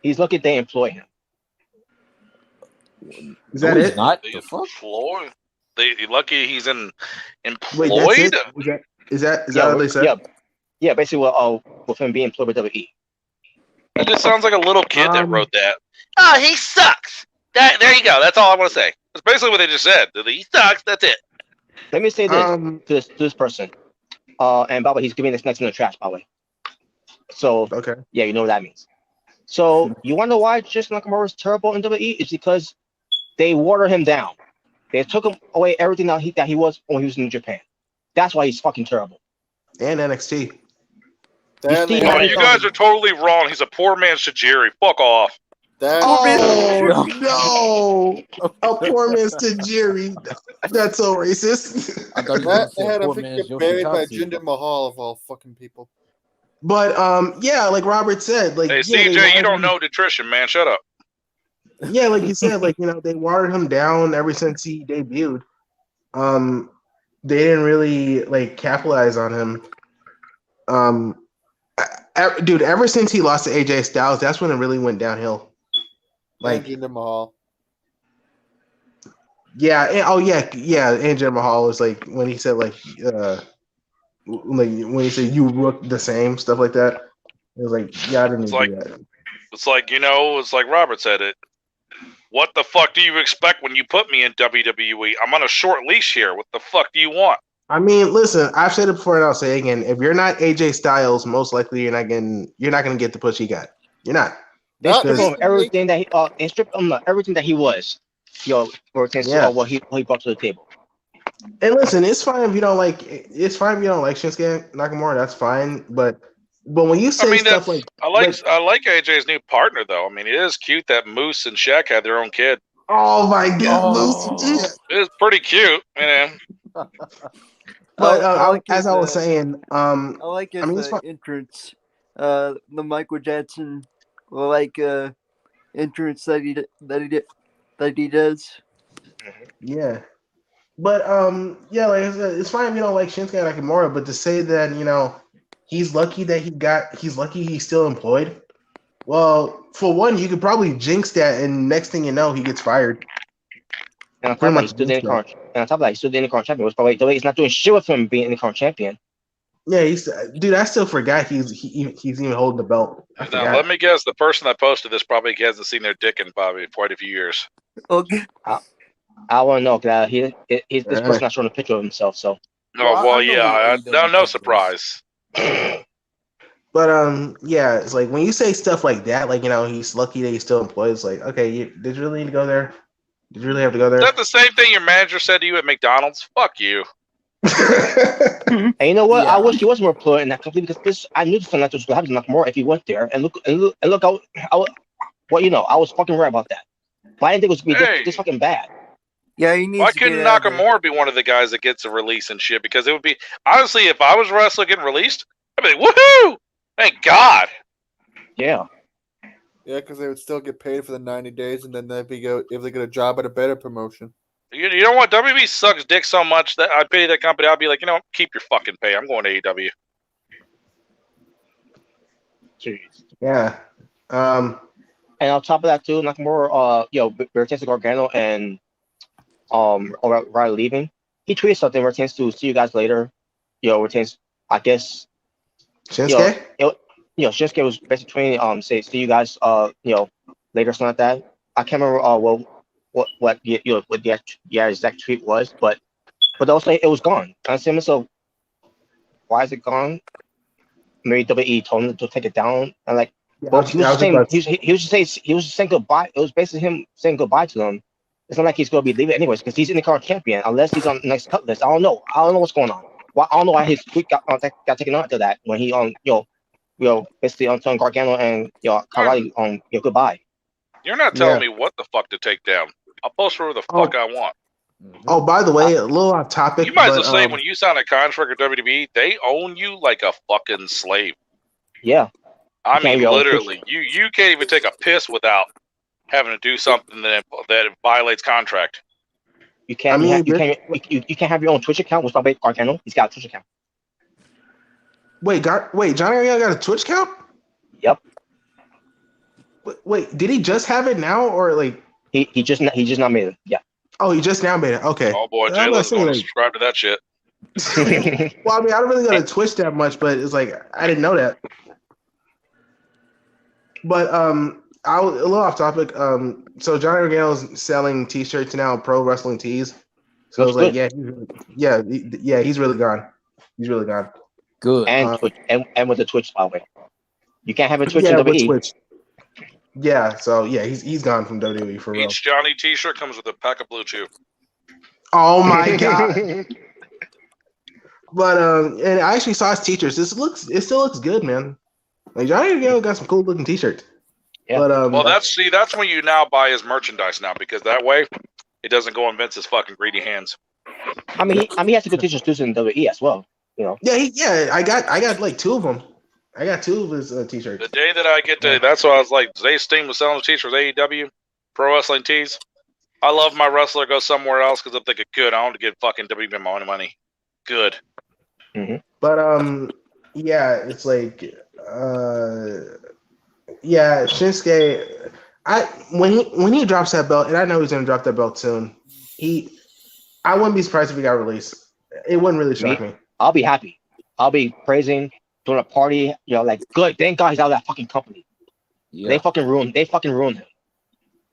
He's lucky they employ him. Is that it? Not the fuck? They lucky he's employed. Wait, is that what they said? Yeah. Basically, with him being employed with WWE. That just sounds like a little kid that wrote that. Oh, he sucks. There you go. That's all I want to say. That's basically what they just said. He sucks. That's it. Let me say this to this person. And by the way, he's giving this next in the trash, by the way. So yeah, you know what that means. So you wonder why Shinsuke Nakamura is terrible in WWE? It's because they watered him down. They took him away everything that he was when he was in Japan. That's why he's fucking terrible. And NXT. You guys are totally wrong. He's a poor man's Tajiri. Fuck off. No! A poor man's Tajiri. That's so racist. I had him get buried by Jinder Mahal of all fucking people. But like Robert said, like hey CJ, you don't know nutrition, man. Shut up. Yeah, like you said, like they watered him down ever since he debuted. They didn't really like capitalize on him. Dude, ever since he lost to AJ Styles, that's when it really went downhill. Like Jinder Mahal. Yeah, and Jinder Mahal was like when he said like when he said you look the same, stuff like that. It was like, yeah, I didn't do that. It's like it's like Robert said it. What the fuck do you expect when you put me in WWE? I'm on a short leash here. What the fuck do you want? I mean, listen, I've said it before and I'll say it again. If you're not AJ Styles, most likely you're not gonna get the push he got. You're not. They strip him everything that they strip him everything that he was. For what he brought to the table. And listen, it's fine if you don't like. It's fine if you don't like Shinsuke Nakamura. That's fine. But when you say stuff like, I like AJ's new partner though. I mean, it is cute that Moose and Shaq had their own kid. Oh my god, Moose! It is pretty cute, But I was saying, I like his entrance, the Michael Jackson entrance that he does. Yeah, but yeah, like I said, it's fine if you don't like Shinsuke Nakamura, but to say that he's lucky he's still employed. Well, for one, you could probably jinx that, and next thing you know, he gets fired. And on top of that, he's still the Intercontinental champion. Was probably the way he's not doing shit with him being Intercontinental champion. Yeah, dude. I still forgot he's even holding the belt. Now, let me guess. The person that posted this probably hasn't seen their dick in probably quite a few years. Okay. I want to know because this person not showing a picture of himself. So. No surprise. But yeah, it's like when you say stuff like that, like he's lucky that he's still employed. It's like, okay, did you really need to go there? Did you really have to go there? Is that the same thing your manager said to you at McDonald's? Fuck you. And you know what? Yeah. I wish he was more employed in that company because I knew something was going to happen more if he went there. And look, I was fucking right about that. But I didn't think it was going to be this fucking bad. Yeah, why couldn't Nakamura be one of the guys that gets a release and shit? Because it would be honestly, if I was a wrestler getting released, I'd be like, woohoo! Thank God. Yeah. Yeah, because they would still get paid for the 90 days, and then if they get a job at a better promotion. You know what? WWE sucks dick so much that I pity that company. I'll be like, keep your fucking pay. I'm going to AEW. Jeez. Yeah. And on top of that too, Nakamura, Mrricanjay Gargano and Riley leaving. He tweeted something. Mrricanjay to see you guys later. Mrricanjay, I guess. Shinsuke. Shinsuke was basically say see you guys later, something like that. I can't remember what the exact tweet was, but also it was gone. I said myself, why is it gone? Maybe WWE told him to take it down, and like, he was just saying goodbye. It was basically him saying goodbye to them. It's not like he's going to be leaving anyways because he's in the current champion unless he's on the next cut list. I don't know what's going on. Well, I don't know why his tweet got taken out after that when he basically telling Gargano and Kawhi goodbye. You're not telling me what the fuck to take down. I'll post whatever the fuck I want. Oh, by the way, a little off topic. You might as well say when you sign a contract with WWE, they own you like a fucking slave. Yeah. I mean, literally, you can't even take a piss without having to do something that violates contract. You can't. You can't have your own Twitch account with Gargano. He's got a Twitch account. Wait, Johnny Gargano got a Twitch account? Yep. Wait, did he just have it now, or like he just not made it? Yeah. Oh, he just now made it. Okay. Oh boy, Jaylen's going to subscribe to that shit. Well, I mean, I don't really go to Twitch that much, but it's like I didn't know that. But a little off topic. So Johnny Gargano's selling T-shirts now, Pro Wrestling Tees. So I was like, he's really gone. He's really gone. Good. And Twitch, and with the Twitch, by the way, you can't have a Twitch in WWE. Twitch. Yeah, so he's gone from WWE for real. Each Johnny T-shirt comes with a pack of Blue Chew. Oh my god! But and I actually saw his T-shirts. It still looks good, man. Like Johnny Gargano got some cool looking T-shirts. Yeah. But well, that's when you now buy his merchandise now because that way it doesn't go in Vince's fucking greedy hands. I mean, he has to good T-shirts in WWE as well. Yeah. I got like two of them. I got two of his T-shirts. The day that I get to, that's why I was like, Zay Sting was selling the T-shirts, AEW, Pro Wrestling Tees. I love my wrestler go somewhere else because I'm thinking, good, I want to get fucking WWE my own money. Good. Mm-hmm. But it's like, Shinsuke. When he drops that belt, and I know he's gonna drop that belt soon. I wouldn't be surprised if he got released. It wouldn't really shock me. I'll be happy. I'll be praising, doing a party. Like good. Thank God he's out of that fucking company. Yeah. They fucking ruined him.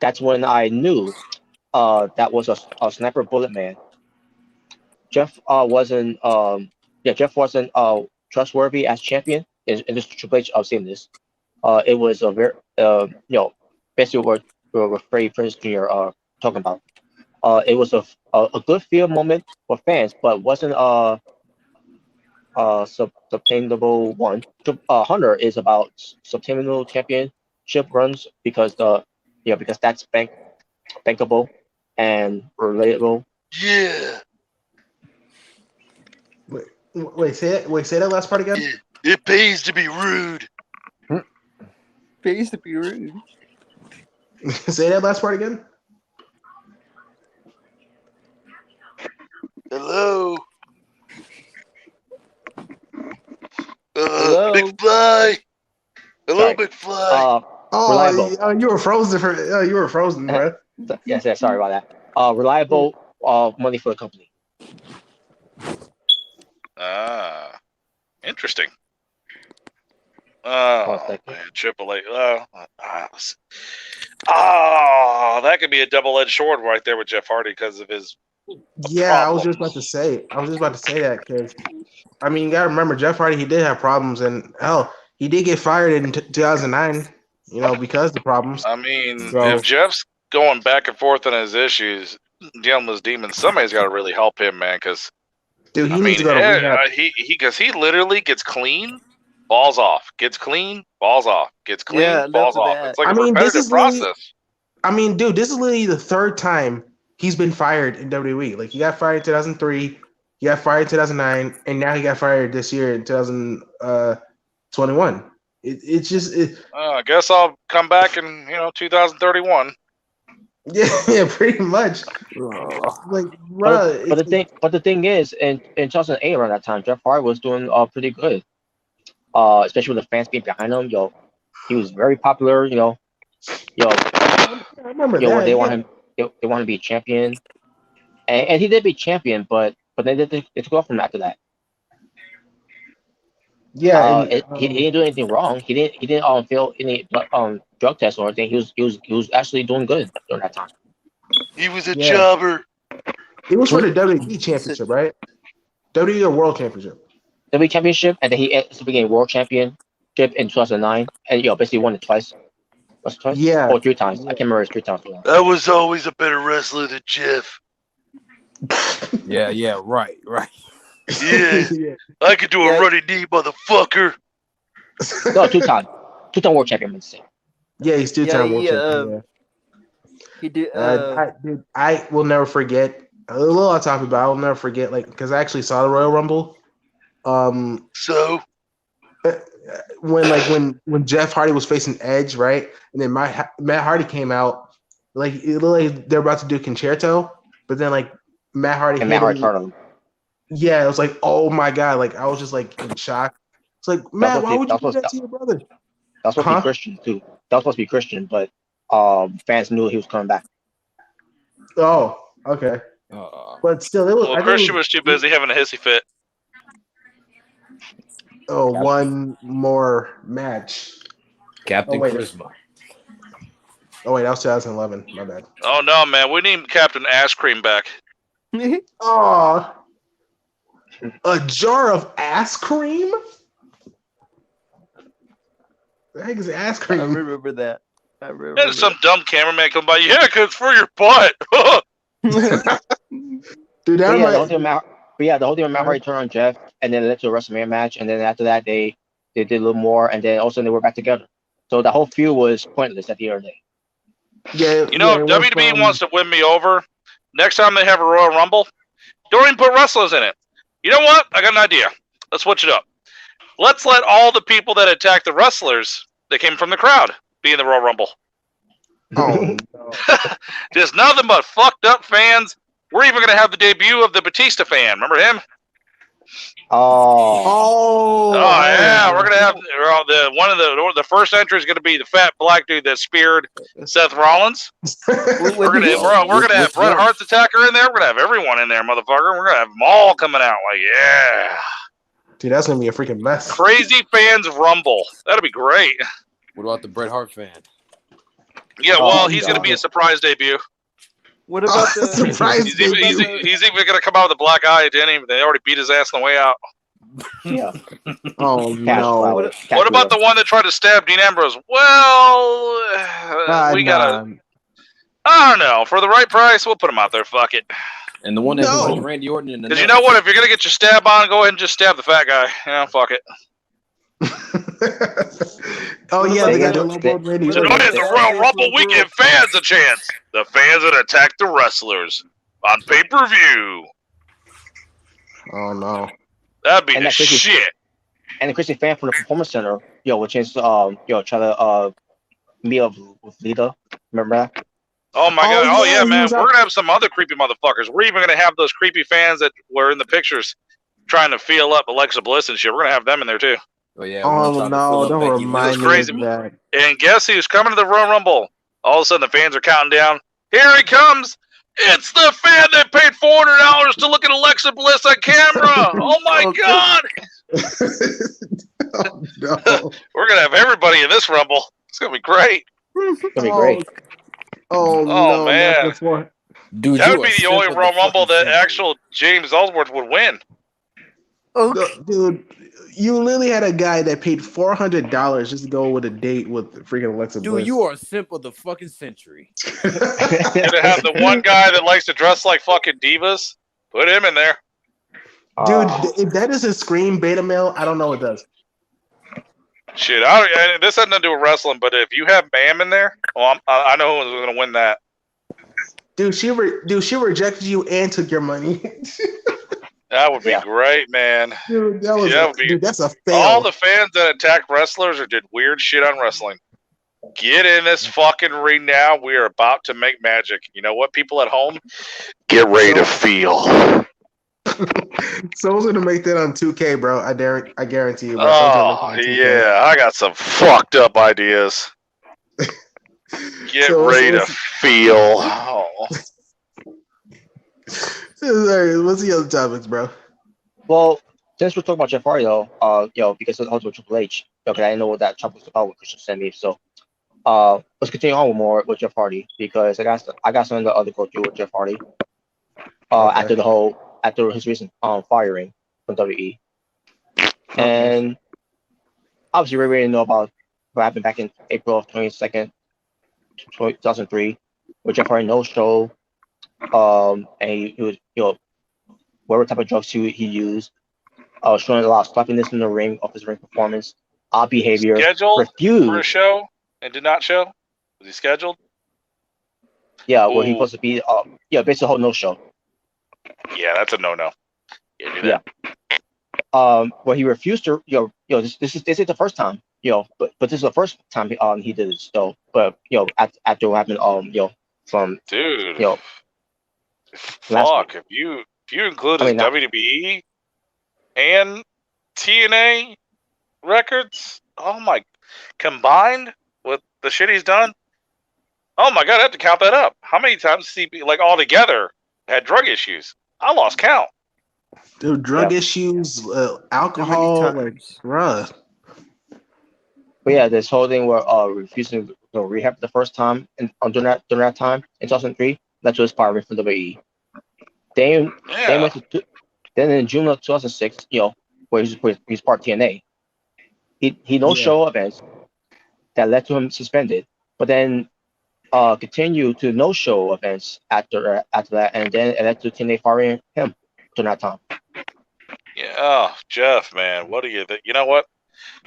that's when I knew that was a sniper bullet man. Jeff Jeff wasn't trustworthy as champion in this Triple H. I've seen this. It was a very basically what Freddie Prinze Jr. Talking about. It was a good field moment for fans, but wasn't sustainable one. Hunter is about sustainable championship runs because because that's bankable and relatable. Yeah. Wait, say that last part again. It pays to be rude. Pays to be rude. Say that last part again. Hello. Hello? McFly. Hello, Sorry. McFly. Reliable. You were frozen you were frozen, bro. Yes, sorry about that. Reliable money for the company. Interesting. Oh, Man, Triple H. That could be a double-edged sword right there with Jeff Hardy because of his. Yeah, I was just about to say that because, I mean, you gotta remember Jeff Hardy. He did have problems, and hell, he did get fired in 2009. Because of the problems. I mean, So- if Jeff's going back and forth on his issues, dealing with his demons, somebody's got to really help him, man. Because Dude, he needs to go to rehab. He literally gets clean, balls off, gets clean, balls off, gets clean, Yeah, balls enough of off. that. It's like I a mean, this repetitive is literally- process. I mean, dude, this is literally the third time he's been fired in WWE. Like, he got fired in 2003, he got fired in 2009, and now he got fired this year in 2021. It's just I guess I'll come back in 2031. yeah, pretty much. Like, bro, But the thing is, in 2008 around that time, Jeff Hardy was doing pretty good. Especially with the fans being behind him. He was very popular. I remember that. When they want him, they want him to be a champion, and he did be champion, but then they took off from him after that. Yeah, he didn't do anything wrong. He didn't fail any drug tests or anything. He was actually doing good during that time. He was a Yeah. jobber. it was for the WWE Championship, right? WWE or World Championship. WWE Championship, and then he became World Championship in 2009, and basically won it twice. Was it twice? Yeah. Or 3 times. I can't remember. It's 3 times. I was always a better wrestler than Jeff. Yeah, right. Yeah. Yeah. I could do a running knee, motherfucker. No, 2 times. 2-time World Champion. Let's say. Yeah, he's 2-time World Champion. He did. I will never forget. A little off topic, but I will never forget. Like, because I actually saw the Royal Rumble. So when Jeff Hardy was facing Edge, right, and then Matt Hardy came out, like it looked like they're about to do Concerto, but then like Matt Hardy And Matt Hardy turned him. Yeah, it was like, oh my god, like I was just like in shock. It's like, Matt, why would you do that to your brother? That was supposed to be Christian too. That was supposed to be Christian, but fans knew he was coming back. Oh, okay. But still, it was. Well, Christian was too busy having a hissy fit. Oh, one more match. Captain wait. Charisma. Oh wait, that was 2011. My bad. Oh no, man, we need Captain Ass Cream back. Oh, a jar of ass cream? The heck is ass cream? I remember that. And some dumb cameraman come by. Yeah, cause it's for your butt. Dude, the whole thing Matt Hardy turned on Jeff, and then it led to a WrestleMania match, and then after that they did a little more, and then all of a sudden they were back together. So the whole feud was pointless at the end of the day. Yeah, if WWE wants to win me over, next time they have a Royal Rumble, don't even put wrestlers in it. You know what? I got an idea. Let's switch it up. Let's let all the people that attack the wrestlers that came from the crowd be in the Royal Rumble. Oh, no. Just nothing but fucked up fans. We're even going to have the debut of the Batista fan. Remember him? Oh yeah. We're going to have the first entry is going to be the fat black dude that speared Seth Rollins. We're going to have Bret Hart's attacker in there. We're going to have everyone in there, motherfucker. We're going to have them all coming out. Like, yeah. Dude, that's going to be a freaking mess. Crazy fans rumble. That'll be great. What about the Bret Hart fan? Yeah, well, he's going to be a surprise debut. What about the surprise He's even going to come out with a black eye at Denny. They already beat his ass on the way out. Yeah. Oh no! What about the one that tried to stab Dean Ambrose? Well, we gotta. I don't know. For the right price, we'll put him out there. Fuck it. And the one that beat Randy Orton in the Because you know what? If you're gonna get your stab on, go ahead and just stab the fat guy. Fuck it. Oh yeah, they got the Randy. Tonight at the Royal Rumble, we give fans a chance. The fans that attack the wrestlers on pay-per-view. Oh no. That'd be the shit. And the Christian fan from the Performance Center, which is try to meet up with Lita. Remember that? Oh my god! Oh yeah, man. We're gonna have some other creepy motherfuckers. We're even gonna have those creepy fans that were in the pictures trying to feel up Alexa Bliss and shit. We're gonna have them in there too. Oh yeah. Oh no! Don't remind me of that. And guess who's coming to the Royal Rumble? All of a sudden, the fans are counting down. Here he comes! It's the fan that paid $400 to look at Alexa Bliss on camera. Oh my god! Oh, no. We're gonna have everybody in this Rumble. It's gonna be great. It's gonna be great. Oh no, man! Dude, that would be the only Royal Rumble that actual James Ellsworth would win. Dude, you literally had a guy that paid $400 just to go with a date with freaking Alexa Bliss. Dude, you are a simp of the fucking century. Gonna have the one guy that likes to dress like fucking divas. Put him in there. Dude, if that is a Scream beta male, I don't know what does. Shit, this had nothing to do with wrestling, but if you have Bam in there, well, I know who's gonna win that. Dude, she rejected you and took your money. That would be great, man. Dude, that's a fail. All the fans that attacked wrestlers or did weird shit on wrestling, get in this fucking ring now. We are about to make magic. You know what, people at home? Get ready to feel. Someone's gonna make that on 2K, bro. I guarantee you. Bro. Oh yeah, I got some fucked up ideas. Get ready to feel. Oh. What's the other topics, bro? Well, since we're talking about Jeff Hardy, though, because it's also Triple H, okay, I didn't know what that topic was about what Christian sent me. So, let's continue on with Jeff Hardy because I got some of the other go through with Jeff Hardy. After his recent firing from WWE, and obviously we already know about what happened back in April of 2003, with Jeff Hardy no show. And he was, whatever type of drugs he used, showing a lot of sloppiness in the ring of his ring performance, odd behavior, scheduled for a show and did not show. Was he scheduled? Yeah, where he supposed to be. Basically a whole no show. Yeah, that's a no-no. Yeah. Where he refused to. This is the first time. But this is the first time he did this though. But after what happened, from dude. Fuck, if you include his WWE and TNA records, combined with the shit he's done, oh my god, I have to count that up. How many times has he all together had drug issues? I lost count. Dude, drug issues, alcohol, bruh. But yeah, this whole thing where refusing to rehab the first time and during that time in 2003 led to his firing from WWE. Then in June of 2006, where he's part of TNA, he no show events that led to him suspended, but then continued to no show events after that, and then it led to TNA firing him during that time. Yeah, Jeff, man, what do you think? You know what?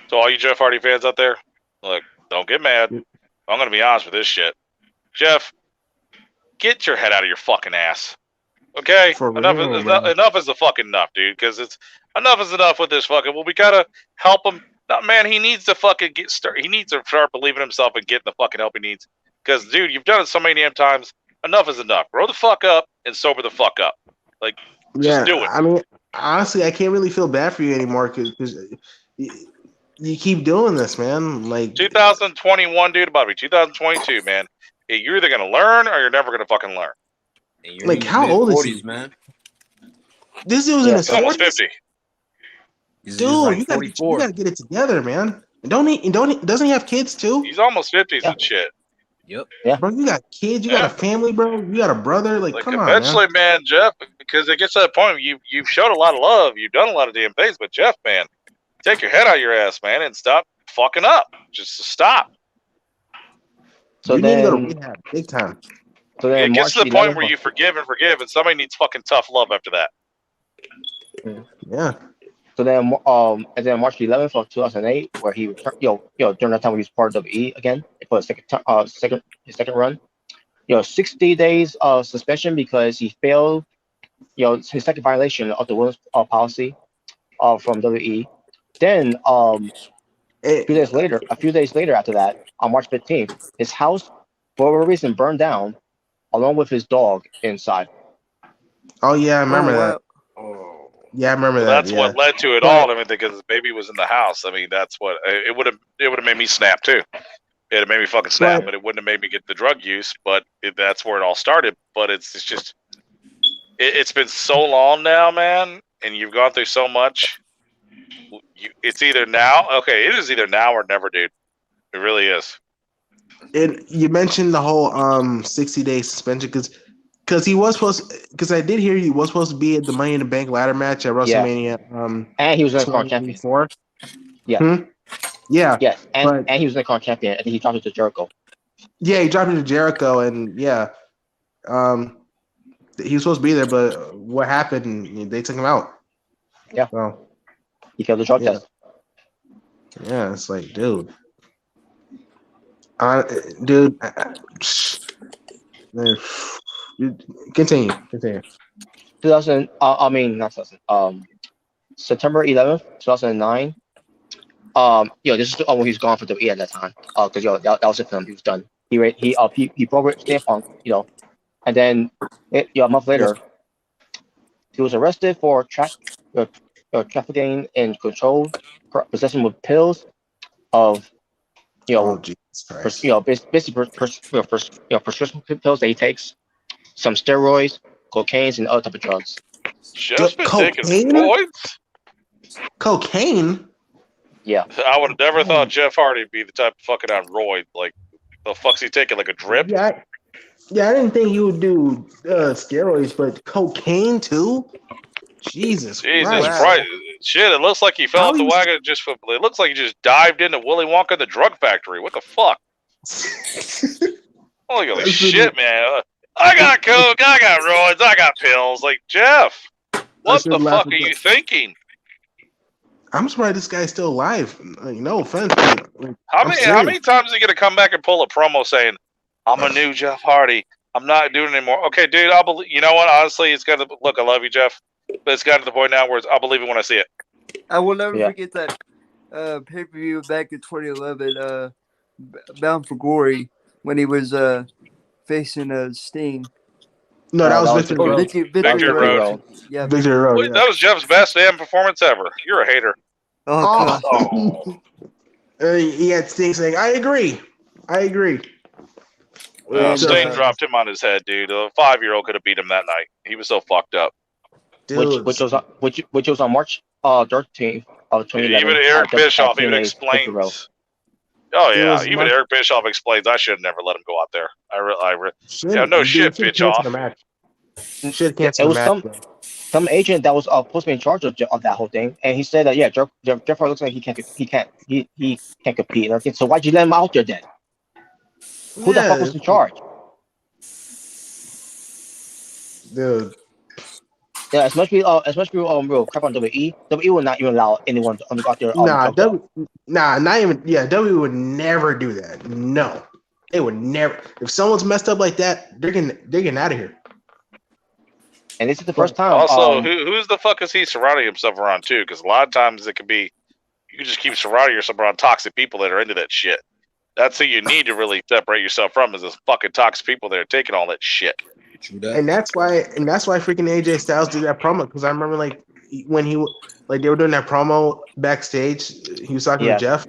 So all you Jeff Hardy fans out there, look, don't get mad. I'm going to be honest with this shit. Jeff, get your head out of your fucking ass. Okay? Enough is the fucking enough, dude, because enough is enough with this fucking, well, we got to help him. No, man, he needs to fucking he needs to start believing himself and getting the fucking help he needs. Because, dude, you've done it so many damn times. Enough is enough. Grow the fuck up and sober the fuck up. Just do it. I mean, honestly, I can't really feel bad for you anymore because you keep doing this, man. 2021, dude, about to be 2022, man. You're either gonna learn or you're never gonna fucking learn. How old is he, man? This dude was in his 40s. Almost 50. Dude, you gotta get it together, man. Doesn't he have kids too? He's almost 50s and shit. Yep. Yeah. Bro, you got kids, you got a family, bro. You got a brother. Like come on, eventually, man, Jeff, because it gets to that point where you've showed a lot of love, you've done a lot of damn things, but Jeff, man, take your head out of your ass, man, and stop fucking up. Just stop. So you then, need to go to rehab, big time. So then it gets March to the point 11th, where you forgive, and somebody needs fucking tough love after that. Yeah. So then, and then March 11th of 2008, where he returned, during that time he was part of WWE again for his second run. 60 days of suspension because he failed, his second violation of the women's policy, from WWE. Then, a few days later after that, on March 15th, his house, for whatever reason, burned down, along with his dog inside. Oh yeah, I remember that. Oh. Yeah, I remember that. That's yeah. what led to it all. I mean, because his baby was in the house. I mean, that's what it would have made me snap too. It'd have made me fucking snap, Right. but it wouldn't have made me get the drug use. But that's where it all started. But it's just, it's been so long now, man, and you've gone through so much. It's either now. Okay, it is either now or never, dude. It really is. And you mentioned the whole 60-day suspension because he was supposed I did hear he was supposed to be at the Money in the Bank ladder match at WrestleMania. And he was the current champion. 2024. Yeah. Yeah. Yes, and he was the current champion. I think he dropped it to Jericho. Yeah, he dropped it to Jericho, and yeah, he was supposed to be there, but what happened? They took him out. Yeah. So he failed the drug test. Yeah, it's like, dude. Dude, continue. 2000. I mean, not 2000. September 11th, 2009. This is when he's gone for WWE at that time. Because that was it for him. He was done. He broke CM Punk. And then a month later, he was arrested for trafficking in control, possession with pills of basically prescription pills that he takes, some steroids, cocaine, and other type of drugs. Jeff's been taking steroids? Cocaine? Yeah. I would have never thought Jeff Hardy would be the type of fucking on roid. Like, the fuck's he taking? Like a drip? Yeah, I didn't think he would do steroids, but cocaine too? Jesus Christ. Shit, it looks like he fell off the wagon it looks like he just dived into Willy Wonka and the drug factory. What the fuck? Holy shit, man. I got coke, I got roids, I got pills. Like, Jeff, what the fuck are you thinking? I'm surprised this guy's still alive. No offense. How many times is he gonna come back and pull a promo saying, "I'm a new Jeff Hardy. I'm not doing it anymore." Okay, dude, I'll believe. You know what? Honestly, it's got to look. I love you, Jeff, but it's got to the point now where I'll believe it when I see it. I will never forget that pay-per-view back in 2011, Bound for Glory, when he was facing Sting. No, that was Victory Road. Victory Road. Yeah, Victory Road. Wait, that was Jeff's best damn performance ever. You're a hater. Oh. He had Sting saying, "I agree." Sting dropped him on his head, dude. A 5-year-old could have beat him that night. He was so fucked up. Which was on March 13th of 2011. Even Eric Bischoff even explains. Oh yeah, even Eric Bischoff explains. I should have never let him go out there. No shit, Bischoff. It was some agent that was supposed to be in charge of that whole thing, and he said that Jeff Hardy looks like he can't compete. And everything. So why'd you let him out there then? Who the fuck was in charge? Dude. Yeah, as much people crap on WWE will not even allow anyone to go out there. Not even. Yeah, WWE would never do that. No, they would never. If someone's messed up like that, they're getting out of here. And this is the first time. Also, who's the fuck is he surrounding himself around too? Because a lot of times it could be, you can just keep surrounding yourself around toxic people that are into that shit. That's who you need to really separate yourself from, is those fucking toxic people that are taking all that shit. And that's why freaking AJ Styles did that promo, because I remember when they were doing that promo backstage, he was talking to Jeff.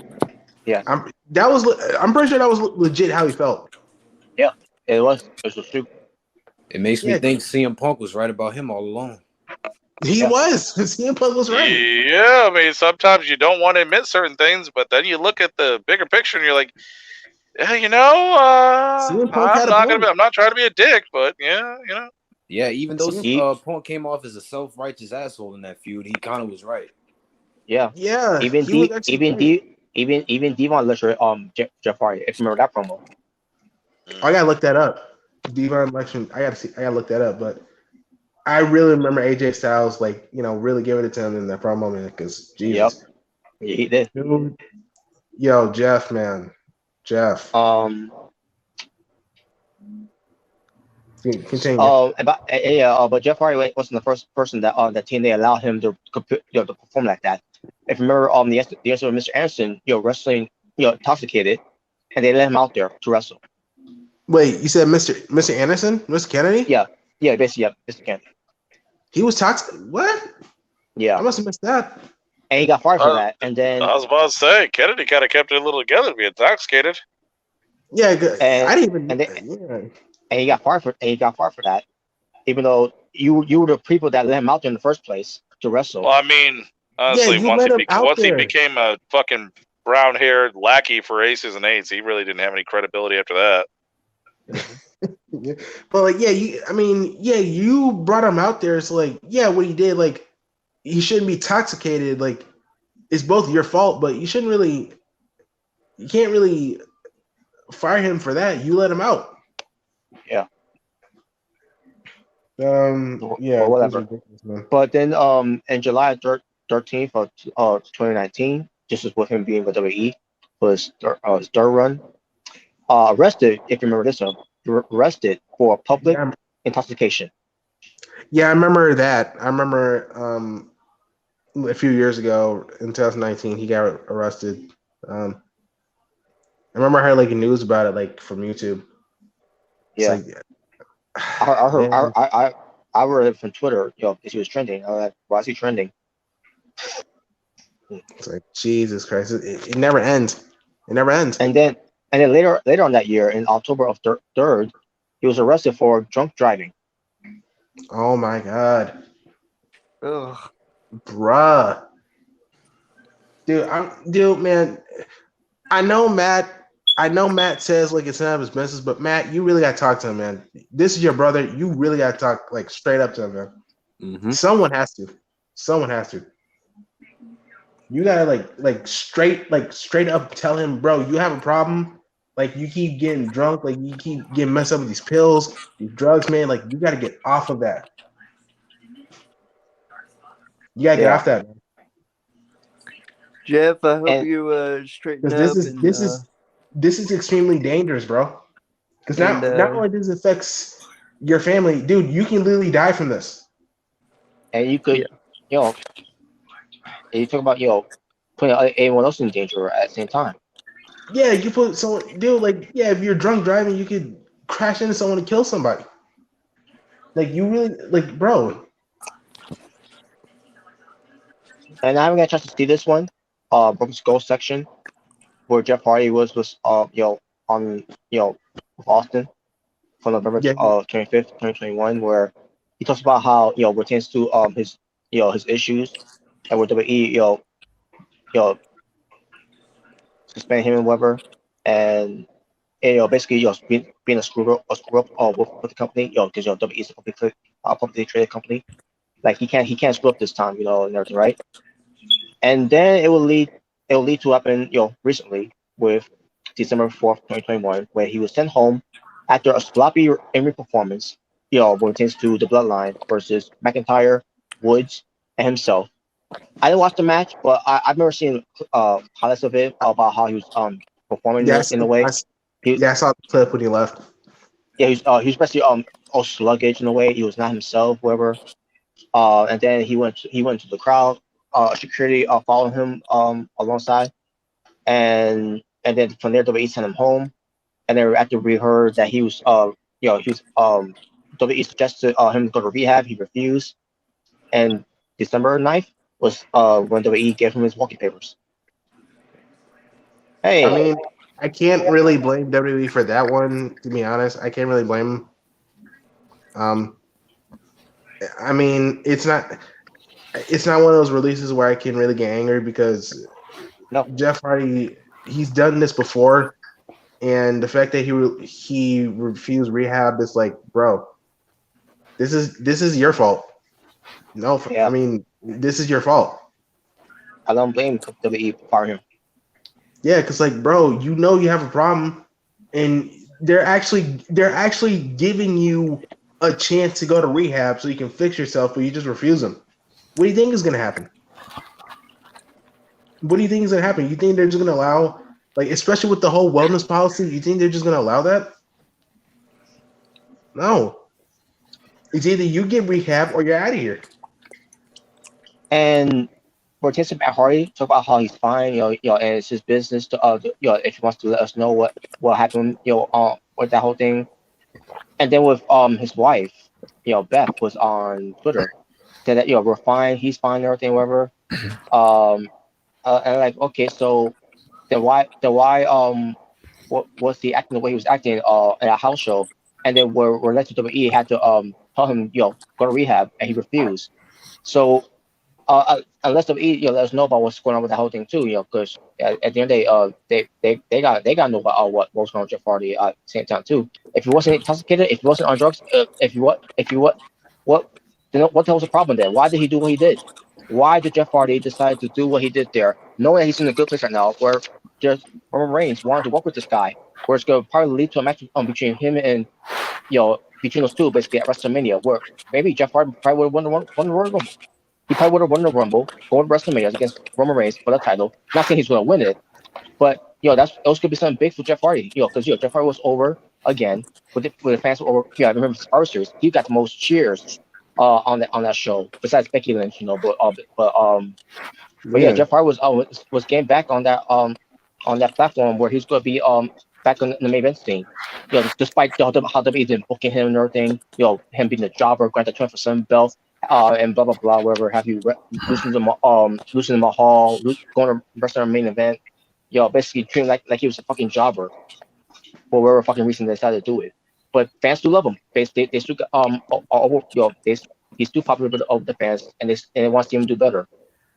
Yeah, I'm pretty sure that was legit how he felt. Yeah, it was true. It makes me think CM Punk was right about him all along. He was. CM Punk was right. Yeah, I mean, sometimes you don't want to admit certain things, but then you look at the bigger picture and you're like, Yeah, CM Punk had a point. I'm not trying to be a dick, but yeah, Yeah, even though Punk came off as a self-righteous asshole in that feud, he kind of was right. Yeah. Yeah. Even Devon lectured Jeff Hardy. If you remember that promo. I gotta look that up. Devon election. I gotta look that up. But I really remember AJ Styles really giving it to him in that promo, man. Because Jesus, yep, yeah, he did. Dude. Yo, Jeff, man, Jeff. Continue. But Jeff Hardy wasn't the first person that TNA allowed him to perform like that. If you remember, the yesterday Mr. Anderson, wrestling, intoxicated, and they let him out there to wrestle. Wait, you said Mr. Anderson, Mr. Kennedy? Yeah, basically, yeah, Mr. Kennedy. He was toxic. What? Yeah, I must have missed that. And he got fired for that. And then I was about to say Kennedy kind of kept it a little together to be intoxicated. Yeah, I didn't even. And he got fired for that, even though you were the people that let him out there in the first place to wrestle. Well, I mean, honestly, once he became a fucking brown-haired lackey for Aces and Eights, he really didn't have any credibility after that. But you brought him out there. So what he did, he shouldn't be intoxicated. It's both your fault, but you can't really fire him for that. You let him out. Yeah. Yeah. Whatever. But then in July 13th of 2019, just as with him being with WWE for his third run, arrested, if you remember this one, arrested for public intoxication. Yeah, I remember that. I remember a few years ago in 2019 he got arrested. I remember I heard news about it from YouTube. Yeah. I heard. I read it from Twitter. He was trending. I was like, why is he trending? It's Jesus Christ! It never ends. It never ends. And then later on that year, in October of 3rd, he was arrested for drunk driving. Oh my God! Ugh, bruh, dude, man. I know Matt says it's none of his business, but Matt, you really gotta talk to him, man. This is your brother. You really gotta talk straight up to him, man. Mm-hmm. Someone has to. You gotta straight up tell him, bro, you have a problem. You keep getting drunk, you keep getting messed up with these pills, these drugs, man. You gotta get off of that. You gotta get off that, man. Jeff, I hope you straighten up. This is extremely dangerous, bro. Because not only does it affect your family, dude, you can literally die from this. And you could, and you talk about, putting everyone else in danger at the same time. Yeah, you put someone, dude, if you're drunk driving, you could crash into someone and kill somebody. You really, bro. And I haven't got a chance to see this one, Broken Skull section, where Jeff Hardy was on, with Austin for November 25th, 2021, where he talks about how, pertains to his issues, and with WWE, suspend him and whatever, and basically, being a screw up with the company, because WWE is a publicly traded company. He can't screw up this time, and everything, right? And then it will lead to happen, recently with December 4th, 2021, where he was sent home after a sloppy in-ring performance, when it pertains to the Bloodline versus McIntyre, Woods, and himself. I didn't watch the match, but I've never seen highlights of it about how he was performing in a way. I saw the clip when he left. Yeah, he was basically all sluggish in a way. He was not himself, whatever. And then he went to the crowd. Security following him alongside, and then from there WWE sent him home. And then after we heard that he was WWE suggested him go to rehab, he refused. And December 9th was when WWE gave him his walking papers. Hey, I mean, I can't really blame WWE for that one, to be honest. I can't really blame him. I mean, it's not one of those releases where I can really get angry because Jeff Hardy, he's done this before, and the fact that he refused rehab is like, bro, this is your fault. No, Yeah. I mean, this is your fault. I don't blame WWE for him. Yeah, because like, bro, you know you have a problem, and they're actually giving you a chance to go to rehab so you can fix yourself, but you just refuse them. What do you think is gonna happen? What do you think is gonna happen? You think they're just gonna allow, like, especially with the whole wellness policy, you think they're just gonna allow that? No. It's either you get rehab or you're out of here. And for Tyson Matt Hardy, talk about how he's fine, and it's his business to, if he wants to let us know what happened, with that whole thing. And then with his wife, Beth was on Twitter, said that we're fine, he's fine, and everything, whatever. And like, okay, so then why what was he acting the way he was acting at a house show, and then we're led to WWE had to tell him go to rehab, and he refused. So unless WWE let us know about what's going on with the whole thing too, because at the end of the day, they got to know about what was going on with Jeff Hardy at the same time too. If he wasn't intoxicated, if he wasn't on drugs, what then what the hell's the problem then? Why did he do what he did? Why did Jeff Hardy decide to do what he did there, knowing that he's in a good place right now, where just Roman Reigns wanted to work with this guy, where it's going to probably lead to a match between him and between those two, basically at WrestleMania, where maybe Jeff Hardy probably would have won the Royal Rumble. He probably would have won the Rumble, going to WrestleMania against Roman Reigns for the title. Not saying he's going to win it, but those could be something big for Jeff Hardy. Because Jeff Hardy was over again with the fans were over. I remember Survivor Series. He got the most cheers on that show, besides Becky Lynch, but Jeff Hardy was getting back on that platform where he's going to be back on the main event scene. Despite how WWE did booking him and everything, him being a jobber, granted 24/7 belt, and blah blah blah, whatever have you, losing to Mahal, going to wrestle on main event, basically treating like he was a fucking jobber for whatever fucking reason they decided to do it. But fans do love him. They still he's still popular with the fans, and they want to see him do better.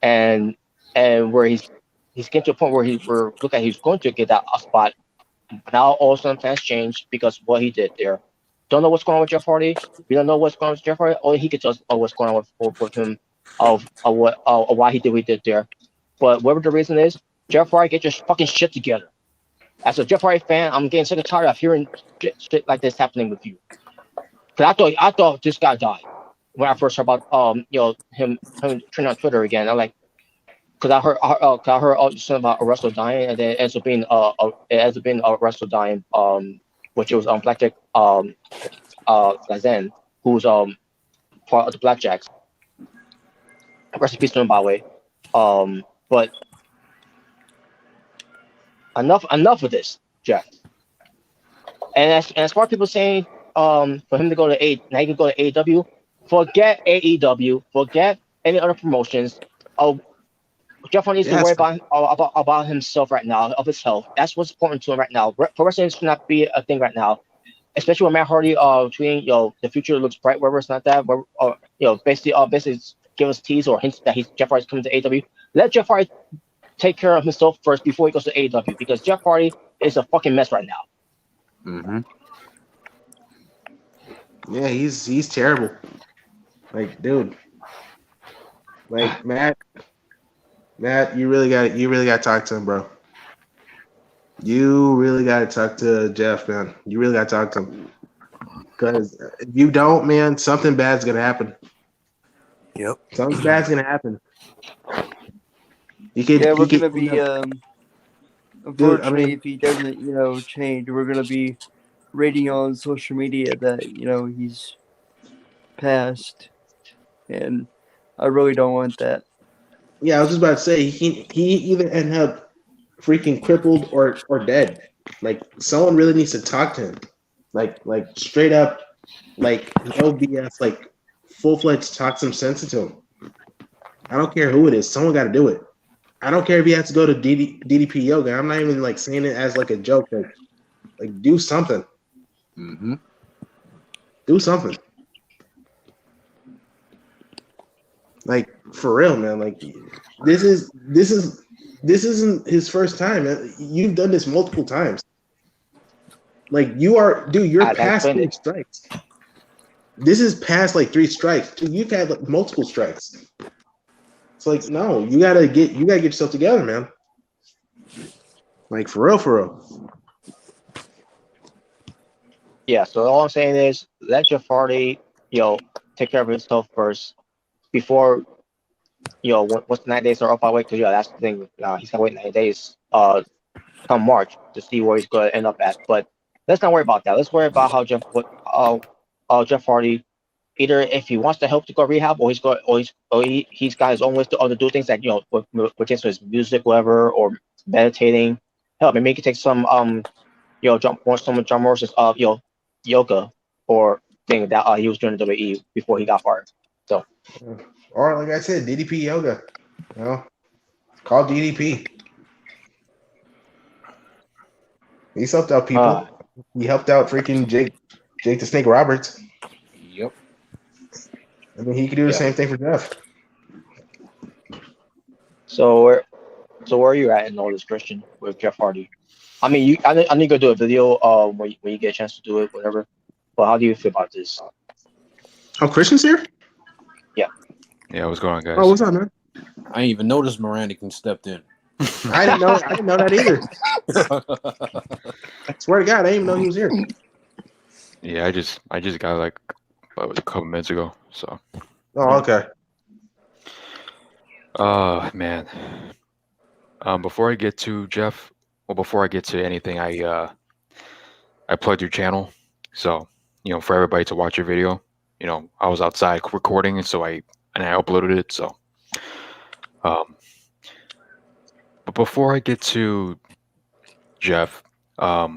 And where he's getting to a point where he's going to get that spot. Now all of a sudden fans change because what he did there. Don't know what's going on with Jeff Hardy. We don't know what's going on with Jeff Hardy. All he can tell us what's going on with him of why he did what he did there. But whatever the reason is, Jeff Hardy, get your fucking shit together. As a Jeff Hardy fan, I'm getting sick and tired of hearing shit like this happening with you. Cause I thought this guy died when I first heard about him turning on Twitter again. I'm like, cause I heard something about a wrestler dying, and then it ends up being a wrestler dying, which was Blackjack Lazen, who's part of the Blackjacks. Rest in peace to him, by the way. But enough of this, Jeff. And as far as people saying for him to go to now he can go to AEW, forget AEW, forget any other promotions. Jeff Hardy needs to worry about himself right now, of his health. That's what's important to him right now. Pro wrestling should not be a thing right now, especially with Matt Hardy tweeting, the future looks bright, wherever it's not that, basically give us tease or hints that Jeff Hardy's coming to AEW. Let Jeff Hardy take care of himself first before he goes to AEW, because Jeff Hardy is a fucking mess right now. Mm-hmm. Yeah, he's terrible. Like, dude. Like, Matt, you really got to talk to him, bro. You really got to talk to Jeff, man. You really got to talk to him. Because if you don't, man, something bad's gonna happen. Yep. Something bad's gonna happen. We're gonna be unfortunately, if he doesn't, change, we're gonna be reading on social media that he's passed, and I really don't want that. Yeah, I was just about to say he either end up freaking crippled or dead. Like, someone really needs to talk to him, like straight up, like no BS, like full-fledged talk some sense into him. I don't care who it is. Someone got to do it. I don't care if he has to go to DDP yoga. I'm not even like saying it as like a joke. Like do something. Mm-hmm. Do something. Like, for real, man. Like, this isn't his first time. Man. You've done this multiple times. Like you're I past explained 3 it. strikes. This is past like 3 strikes. Dude, you've had like multiple strikes. It's like, no, you gotta get yourself together, man. Like for real. Yeah. So all I'm saying is, let Jeff Hardy, take care of himself first before, once the 9 days are up our way. Because that's the thing. He's gonna wait 9 days. Come March to see where he's gonna end up at. But let's not worry about that. Let's worry about how Jeff Hardy, either if he wants to help to go rehab, or he's got his own ways to do things that with his music, whatever, or meditating. Hell, maybe he could take some some John Morris's yoga or thing that he was doing in WWE before he got fired. So, or like I said, DDP yoga. It's called DDP. He's helped out people. He helped out freaking Jake the Snake Roberts. Yep. I mean, he could do the same thing for Jeff. So where are you at in all this, Christian, with Jeff Hardy? I mean, I need to go do a video when you get a chance to do it, whatever. But how do you feel about this? Oh, Christian's here? Yeah. Yeah, what's going on, guys? Oh, what's up, man? I didn't even notice Mrricanjay stepped in. I didn't know that either. I swear to God, I didn't even know he was here. Yeah, I just got like a couple minutes ago. So. Oh, okay. Man. Before I get to Jeff, before I get to anything, I plugged your channel, so for everybody to watch your video. I was outside recording, so I uploaded it. So, but before I get to Jeff, let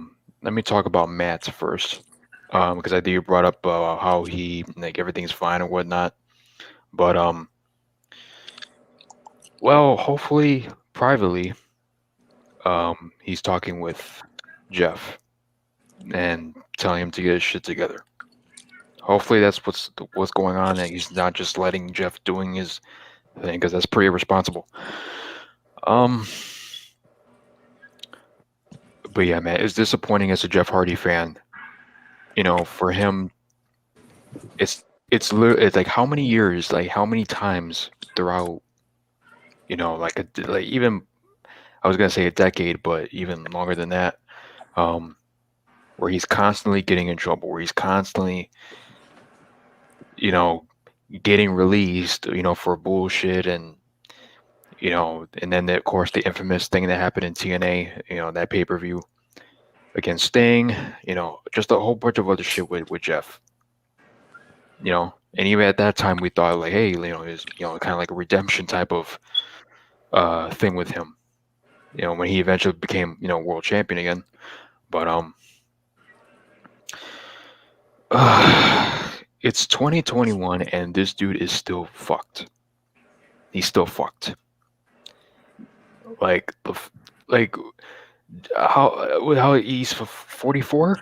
me talk about Matt first, because I think you brought up how he everything's fine and whatnot, but well, hopefully privately, he's talking with Jeff and telling him to get his shit together. Hopefully that's what's going on, and he's not just letting Jeff doing his thing, because that's pretty irresponsible. But yeah, man, it's disappointing as a Jeff Hardy fan. For him, it's like how many years, like how many times throughout, even I was gonna say a decade, but even longer than that, where he's constantly getting in trouble, where he's constantly, getting released, for bullshit, and and then of course the infamous thing that happened in TNA, that pay-per-view against Sting, just a whole bunch of other shit with Jeff, and even at that time we thought like, hey, it's kind of like a redemption type of thing with him, when he eventually became world champion again, but it's 2021 and this dude is still fucked. He's still fucked. Like how he's 44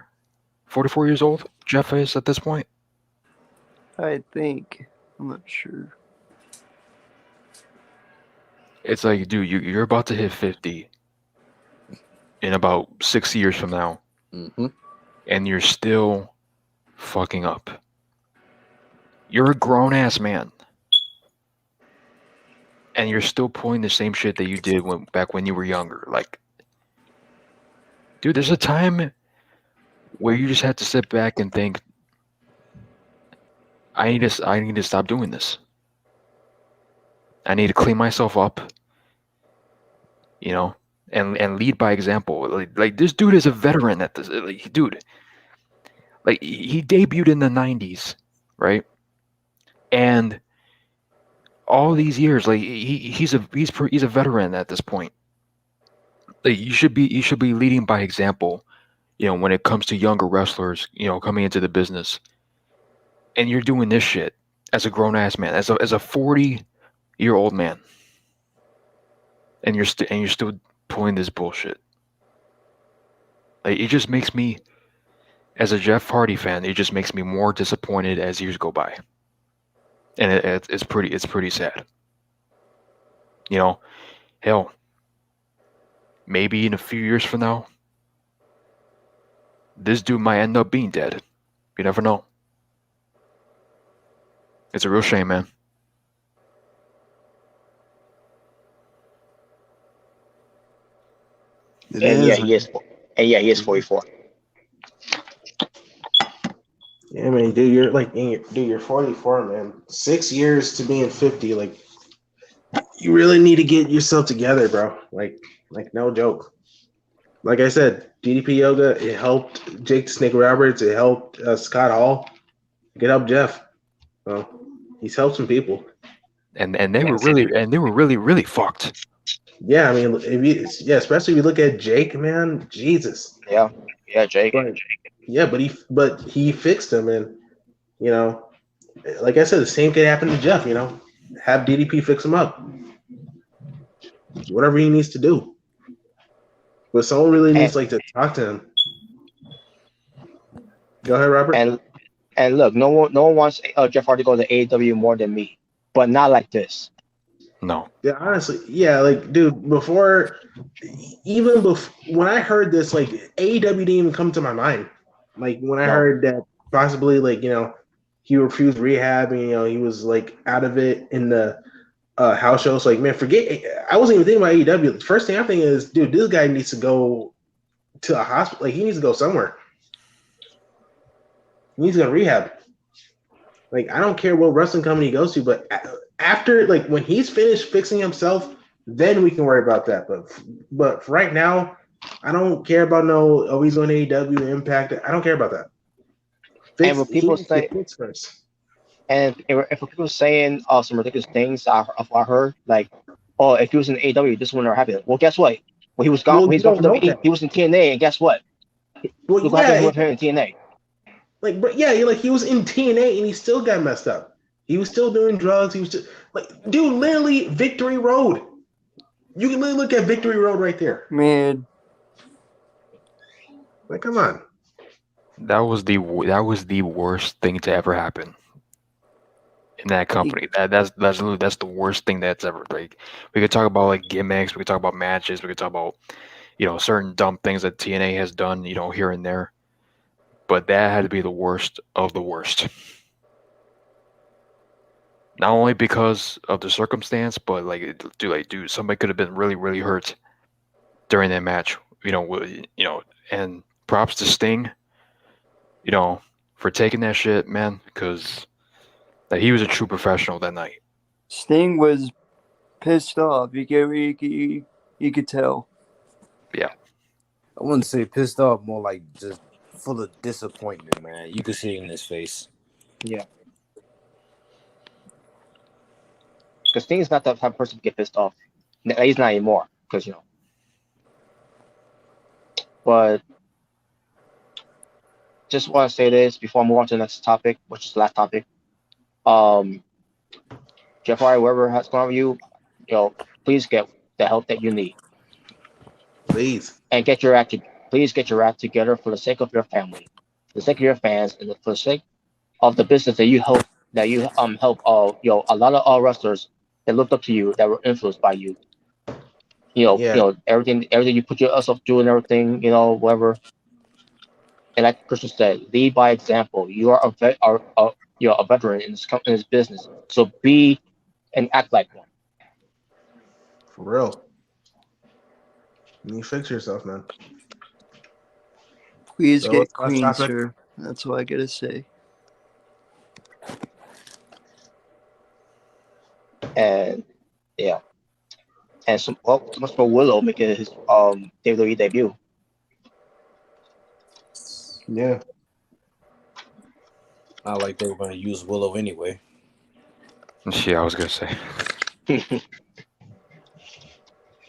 years old, Jeff is at this point. I think. I'm not sure. It's like, dude, you're about to hit 50 in about 6 years from now, and you're still fucking up. You're a grown-ass man, and you're still pulling the same shit that you did back when you were younger. Like, dude, there's a time where you just have to sit back and think, I need to stop doing this. I need to clean myself up, and lead by example. Like this dude is a veteran at this. Dude, like he debuted in the 90s, right? And all these years, like he's a veteran at this point. Like you should be leading by example, when it comes to younger wrestlers, coming into the business. And you're doing this shit as a grown ass man, as a 40-year-old man, and you're still pulling this bullshit. Like, it just makes me, as a Jeff Hardy fan, it just makes me more disappointed as years go by, and it's pretty sad. Hell, maybe in a few years from now, this dude might end up being dead. You never know. It's a real shame, man. He is. And yeah, he is 44. Yeah, man, dude, you're 44, man. 6 years to being 50, like, you really need to get yourself together, bro. Like no joke. Like I said, DDP Yoga, it helped Jake the Snake Roberts, it helped Scott Hall, it helped Jeff. Well, he's helped some people. And they were really fucked. Yeah, I mean, especially if you look at Jake, man, Jesus. Yeah, Jake. But he fixed him, and you know, like I said, the same could happen to Jeff. You know, have DDP fix him up, whatever he needs to do. But someone really needs to talk to him. Go ahead, Robert. And look, no one wants Jeff Hardy to go to AEW more than me, but not like this. No. Yeah, honestly, yeah, like, dude, when I heard this, like, AEW didn't even come to my mind. Like, when I heard that possibly, like, you know, he refused rehab and, you know, he was, like, out of it in the house shows. Like, man, I wasn't even thinking about AEW. The first thing I'm thinking is, dude, this guy needs to go to a hospital. Like, he needs to go somewhere. He needs to go to rehab. Like, I don't care what wrestling company he goes to, but after, like, when he's finished fixing himself, then we can worry about that. But for right now, I don't care about he's on AEW Impact. I don't care about that. And when people say, and if people saying some ridiculous things I heard, like, oh, if he was in AEW, this would never happen. Well, guess what? When he was gone, when he's gone from WWE, he was in TNA, and guess what? Look what happened with him in TNA. Like, but yeah, he was in TNA and he still got messed up. He was still doing drugs. He was just like, dude, literally Victory Road. You can literally look at Victory Road right there. Man. Like, come on. That was the worst thing to ever happen in that company. That's the worst thing that's ever, like, we could talk about like gimmicks, we could talk about matches, we could talk about, you know, certain dumb things that TNA has done, you know, here and there. But that had to be the worst of the worst. Not only because of the circumstance, but dude, somebody could have been really, really hurt during that match. You know, and props to Sting, you know, for taking that shit, man, because he was a true professional that night. Sting was pissed off. You could tell. Yeah. I wouldn't say pissed off, more like just full of disappointment, man. You could see it in his face. Yeah. Because Sting's not the type of person to get pissed off. He's not anymore, because, you know. But just want to say this before I move on to the next topic, which is the last topic. Jeff Hardy, whoever has gone with you, you know, please get the help that you need. Please. And please get your act together for the sake of your family, for the sake of your fans, and for the sake of the business that you help. You know, a lot of wrestlers that looked up to you, that were influenced by you. You know, everything you put yourself through and everything, you know, whatever. And like Christian said, lead by example. You are you're a veteran in this business, so be and act like one. For real. You fix yourself, man. Please get clean, sir. That's what I gotta say. And yeah, and so much for Willow making his WWE debut. Yeah. Not like they were going to use Willow anyway. Yeah, I was going to say.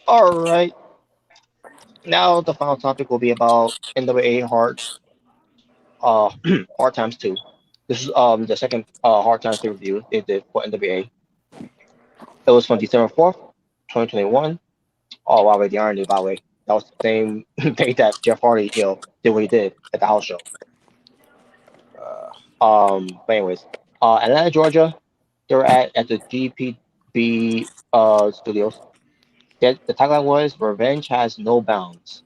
All right. Now the final topic will be about NWA Hard Times 2. This is the second Hard Times review they did for NWA. It was from December 4th, 2021. Oh wow, the irony, by the way. That was the same day that Jeff Hardy, you know, did what he did at the house show. But anyways, Atlanta, Georgia, they're at the GPB studios. The tagline was "Revenge has no bounds."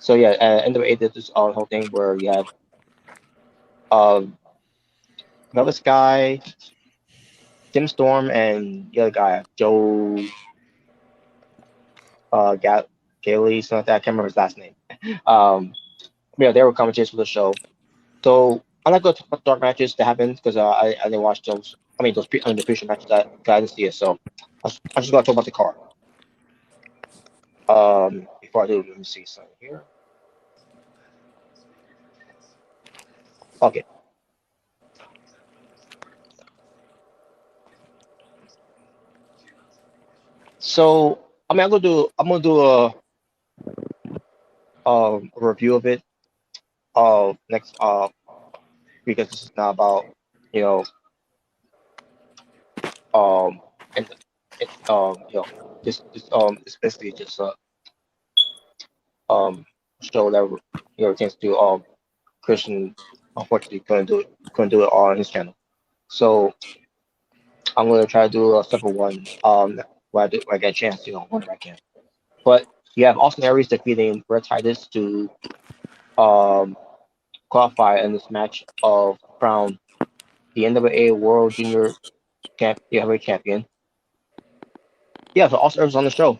So yeah, NWA did this whole thing where you had um Velvet Sky, Tim Storm, and the other guy, Joe Gailey, something like that. I can't remember his last name. Yeah, they were commentators for the show. So I'm not going to talk about dark matches that happened because I didn't watch those. I mean the pre-show matches that I didn't see it. So I'm just going to talk about the card. Before I do, let me see something here. Okay. So I mean I'm gonna do a review of it next because this is not about you know and it's basically just show that tends to Christian unfortunately couldn't do it on his channel. So I'm gonna try to do a separate one when I get a chance, whenever I can. But you have Austin Aries defeating Red Titus to um qualify in this match of crown the NWA World Junior Heavyweight Champion. Yeah, so Austin Aries was on the show,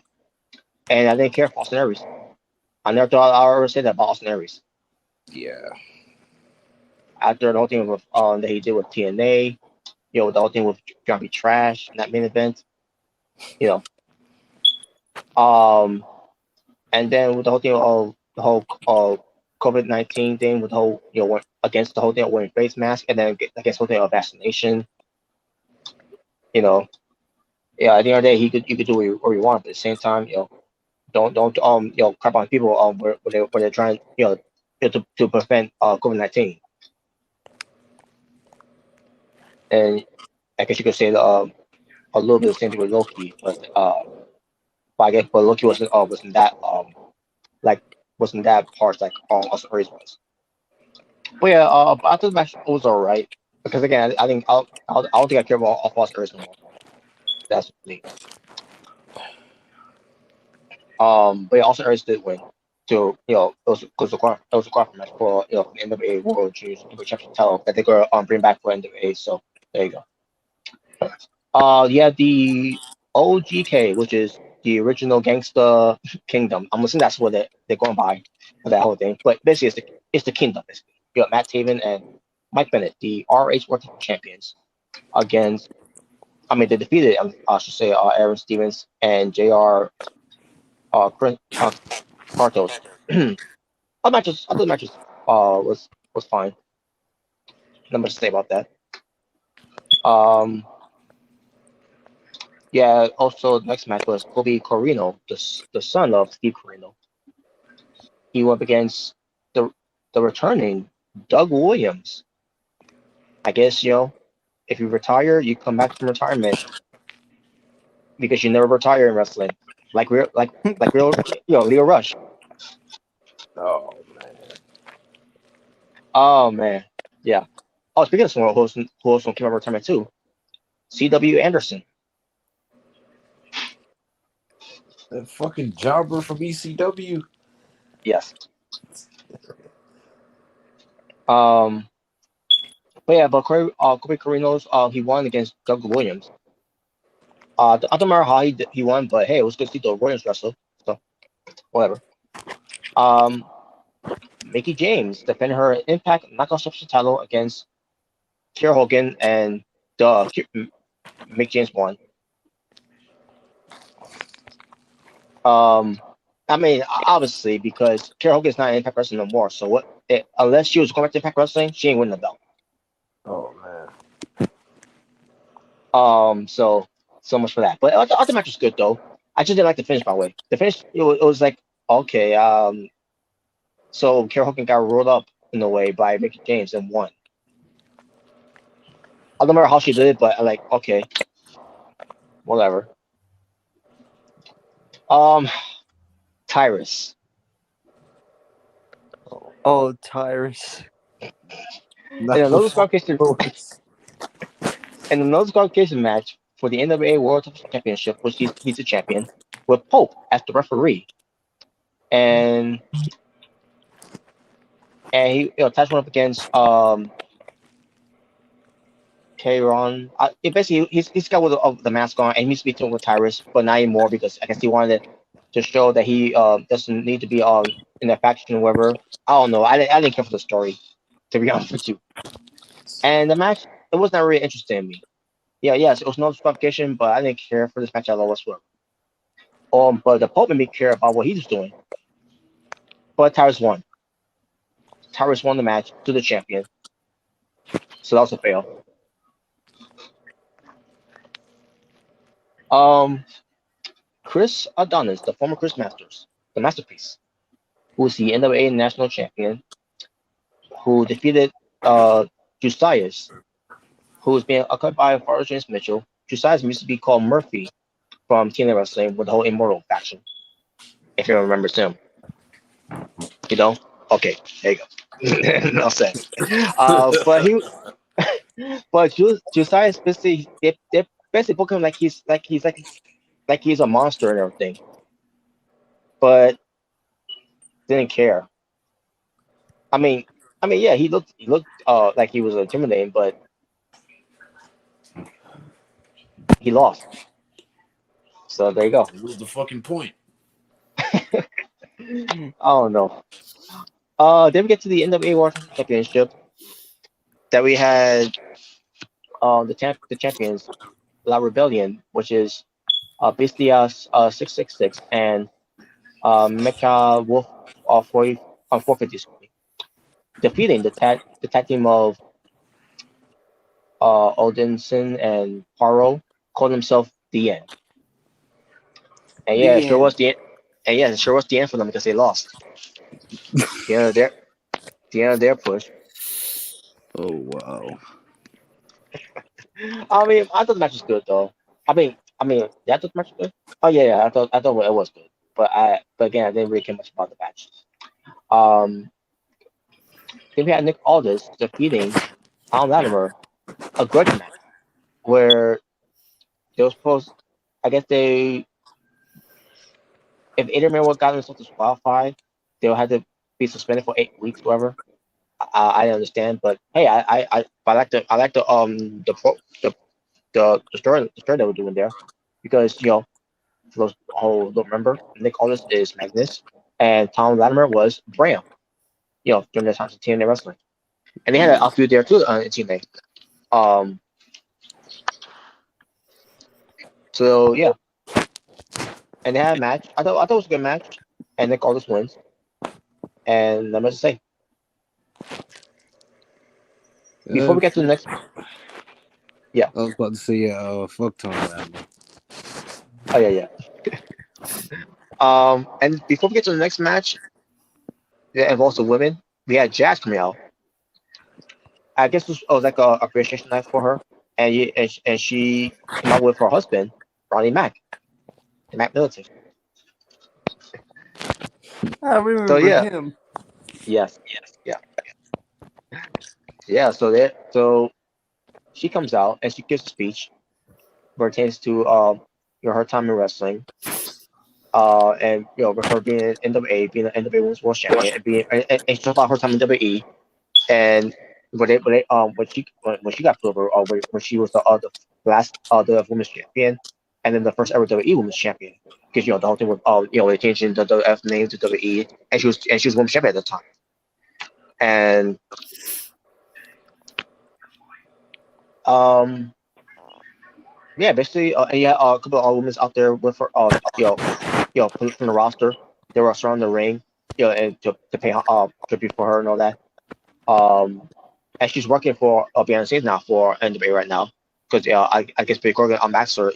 and I didn't care for Austin Aries. I never thought I would ever say that about Austin Aries. Yeah. After the whole thing with that he did with TNA, the whole thing with Jumpy Trash in that main event, and then with the whole thing of the whole COVID-19 thing, with the whole against the whole thing of wearing face mask, and then against the whole thing of vaccination, yeah, at the end of the day, you could do what you want, but at the same time, don't crap on people where they're trying to prevent COVID-19, and I guess you could say a little bit of the same thing with Loki, but I guess Loki wasn't that wasn't that harsh like Austin Aries was. But yeah, I thought the match was alright because again, I think I don't think I care about Austin Aries anymore. That's me. But yeah, Austin Aries did win. So it was a qualifier match for the NWA World Junior Championship title that they're gonna bring back for NWA. So there you go. Yeah, the OGK, which is the original Gangsta Kingdom. I'm assuming that's what they're going by for that whole thing. But basically, it's the Kingdom. Basically, you got Matt Taven and Mike Bennett, the RH World Champions, against. I mean, they defeated I should say Aaron Stevens and JR Cartos. I thought the matches was fine. Not much to say about that. Yeah. Also, the next match was Kobe Corino, the son of Steve Corino. He went up against the returning Doug Williams. I guess if you retire, you come back from retirement because you never retire in wrestling, like real Leo Rush. Oh man. Oh man, yeah. Oh, speaking of someone who also came out of retirement too, C.W. Anderson. That fucking jobber from ECW. Yes. But Kobe Carino's he won against Doug Williams. I don't remember how he won, but hey, it was good to see the Williams wrestle. So whatever. Mickie James defended her Impact Knockout Submission title against Kiera Hogan, and Mickie James won. I mean, obviously, because Kiera Hogan's not in Impact Wrestling no more. So unless she was going back to Impact Wrestling, she ain't winning the belt. Oh man. So much for that. But I thought the match was good though. I just didn't like the finish, by the way. The finish, it was like, okay, so Kiera Hogan got rolled up in a way by Mickie James and won. I don't remember how she did it, but I'm like, okay, whatever. Tyrus. Oh, Tyrus. In another disqualification match for the NWA World Championship, which he's the champion, with Pope as the referee. And and he Taz went up against Kayron. Basically he's got with the mask on, and he used to be teaming with Tyrus, but not anymore because I guess he wanted to show that he doesn't need to be in that faction or whatever. I don't know. I didn't care for the story, to be honest with you. And the match, it was not really interesting in me. Yeah, yes, it was no disqualification, but I didn't care for this match at all whatsoever. But the Pope made me care about what he was doing. But Tyrus won. Tyrus won the match to the champion. So that was a fail. Chris Adonis, the former Chris Masters, the Masterpiece, who is the NWA National Champion, who defeated Josias, who was being accompanied by Father James Mitchell. Josias used to be called Murphy from TNA Wrestling with the whole Immortal faction, if you remember him. You know? Okay, there you go. No sense. But Josias basically they basically book him like he's a monster and everything, but didn't care. I mean, yeah, he looked like he was intimidating, but he lost. So there you go. What was the fucking point? I don't know. Then we get to the NWA World Championship that we had the champions La Rebellion, which is basically 666 and Mecha Wolf 450, defeating the tag team of Odinson and Paro, called himself the end. And yeah, it sure was the end. And yeah, it sure was the end for them because they lost. the end of their push. Oh wow. I mean, I thought the match was good though. I mean, yeah, I thought the match was good. Oh yeah, I thought it was good. But again, I didn't really care much about the match. Then we had Nick Aldis defeating Tom Latimer, a grudge match where they were supposed. I guess if either man would gotten themselves disqualified, they'll have to be suspended for 8 weeks, whatever. I understand, but hey, I like the story they were doing there, because for those who don't remember, Nick Aldis is Magnus and Tom Latimer was Bram. During their times in TNA wrestling, and they had an outfit there too in TNA. So yeah, and they had a match. I thought it was a good match, and Nick Aldis wins. And I'm just say, before we get to the next, yeah, I was about to say fuck Tom Latimer. Oh yeah. And before we get to the next match that involves the women, we had Jazz coming out. I guess it was like a appreciation night for her, and she came out with her husband, Ronnie Mack, the Mack Militant. I remember him. Yes. Yeah. So she comes out and she gives a speech pertains to her time in wrestling. And with her being in NWA, being an NWA Women's World Champion, and she talked about her time in WWE, and when she got put over, when she was the last the Women's Champion, and then the first ever WWE Women's Champion, because the whole thing was they changed the WF name to WWE, and she was Women's Champion at the time, and yeah, basically, and you had a couple of women out there with her, from the roster. They were surrounding the ring, and to pay tribute for her and all that. And she's working for Beyonce now for NWA right now, because I guess Big Corgan asked her,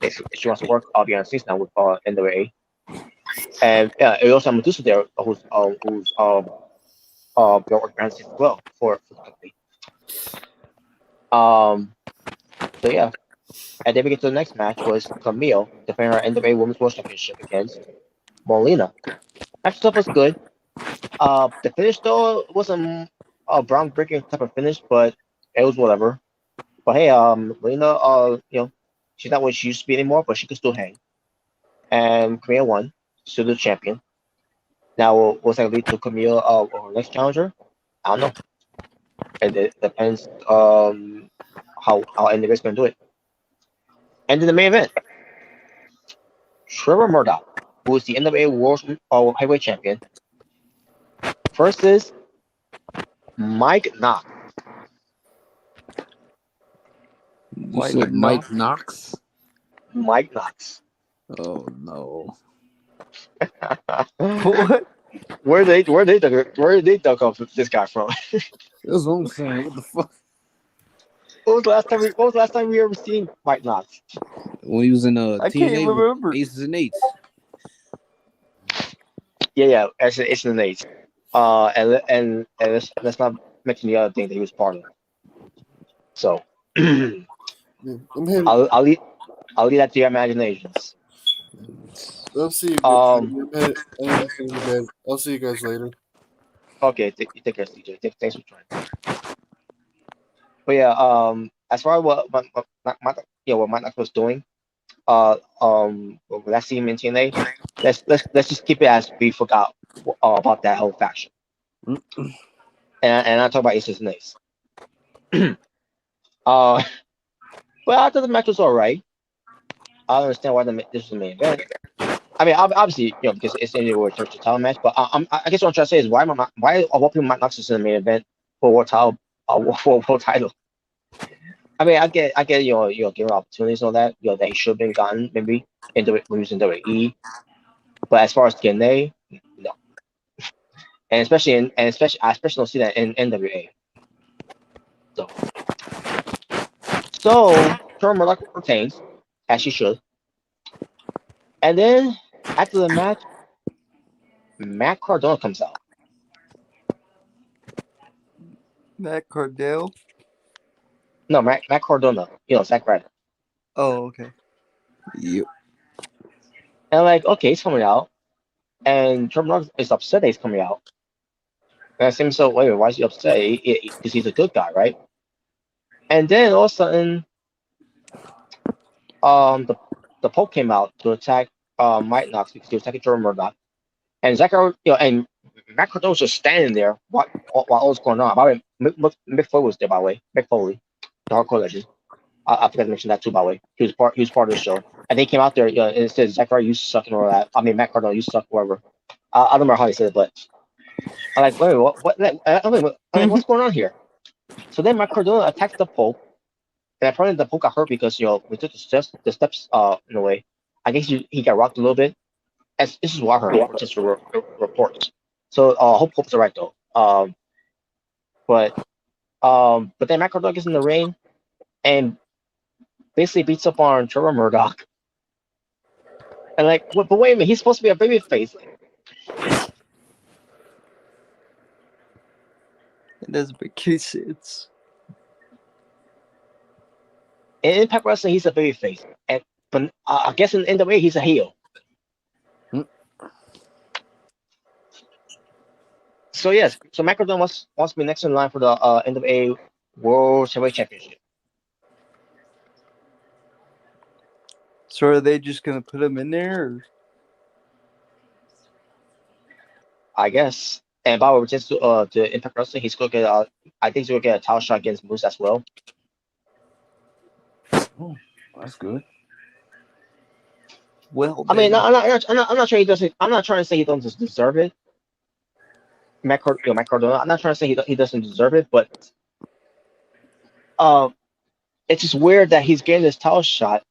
if she wants to work Beyonce now with NWA. And we also have Medusa there, who's Beyonce as well for the company. So yeah. And then we get to the next match was Camille defending her NWA Women's World Championship against Molina. Match stuff was good. The finish though wasn't a groundbreaking type of finish, but it was whatever. But hey, Molina, she's not what she used to be anymore, but she can still hang. And Camille won, still the champion. Now, what's that lead to Camille, her next challenger? I don't know. It depends how NWA's gonna do it. And then the main event, Trevor Murdoch, who is the NWA World Heavyweight Champion, versus Mike Knox. You said Mike Knox? Mike Knox. Oh no. What? Where did they dug up this guy from? That's what I'm saying. What the fuck? What was the last time we ever seen Mike Knox? When he was in I can't even TNA with remember. Aces and Eights. Yeah, it's the Nate. And let's not mention the other thing that he was part of. So I'll leave that to your imaginations. I'll see you guys. I'll see you guys later. Okay, take care, CJ. Thanks for trying. But yeah, as far as what Mike Knox was doing, when I see him in TNA, let's just keep it as we forgot about that whole faction. And I talk about Aces and Ace. Well, I thought the match was alright. I understand why this was the main event. I mean, obviously, because it's the World title match. But I guess what I'm trying to say is why of all people Mike Knox is in the main event for world title, I mean, I get giving opportunities and all that, that he should have been gotten maybe when he was in WWE. But as far as TNA, no. And especially I especially don't see that in NWA. So Trevor Murdoch retains, as she should. And then after the match, Matt Cardona comes out. Matt Cardell? No, Matt Cardona. Zack Ryder. Oh, okay. Yep. And okay, he's coming out. And Trevor Murdoch is upset that he's coming out. And I seem so, wait, why is he upset? Because he's a good guy, right? And then all of a sudden, the Pope came out to attack Mike Knox because he was attacking Trevor Murdoch. And Zachary, and Matt Cardona was just standing there while all was going on. By the way, Mick Foley was there, by the way. Mick Foley, the hardcore legend. I forgot to mention that too, by the way. He was part of the show. And they came out there, and it said, Zachary, you suck and all that. I mean, Matt Cardona, you suck, whatever. I don't remember how he said it, but I'm like, wait, what's going on here? So then Matt Cardona attacks the Pope. And apparently the Pope got hurt because, we took the steps in a way. I guess he got rocked a little bit. This is what I heard, just reports. So I hope Pope's right though. But then Matt Cardona gets in the ring and basically beats up on Trevor Murdoch. And but wait a minute, he's supposed to be a babyface. It doesn't make any sense. In Impact Wrestling, he's a babyface, but I guess in NWA he's a heel. So yes, so Matt Cardona wants to be next in line for the NWA World Heavyweight Championship. So are they just gonna put him in there? Or? I guess. And Bob returns to Impact Wrestling. He's gonna get I think he's gonna get a title shot against Moose as well. Oh, that's good. Well, I mean, I'm not sure he doesn't. I'm not trying to say he doesn't deserve it. Matt Cardona. I'm not trying to say he doesn't deserve it, but it's just weird that he's getting this title shot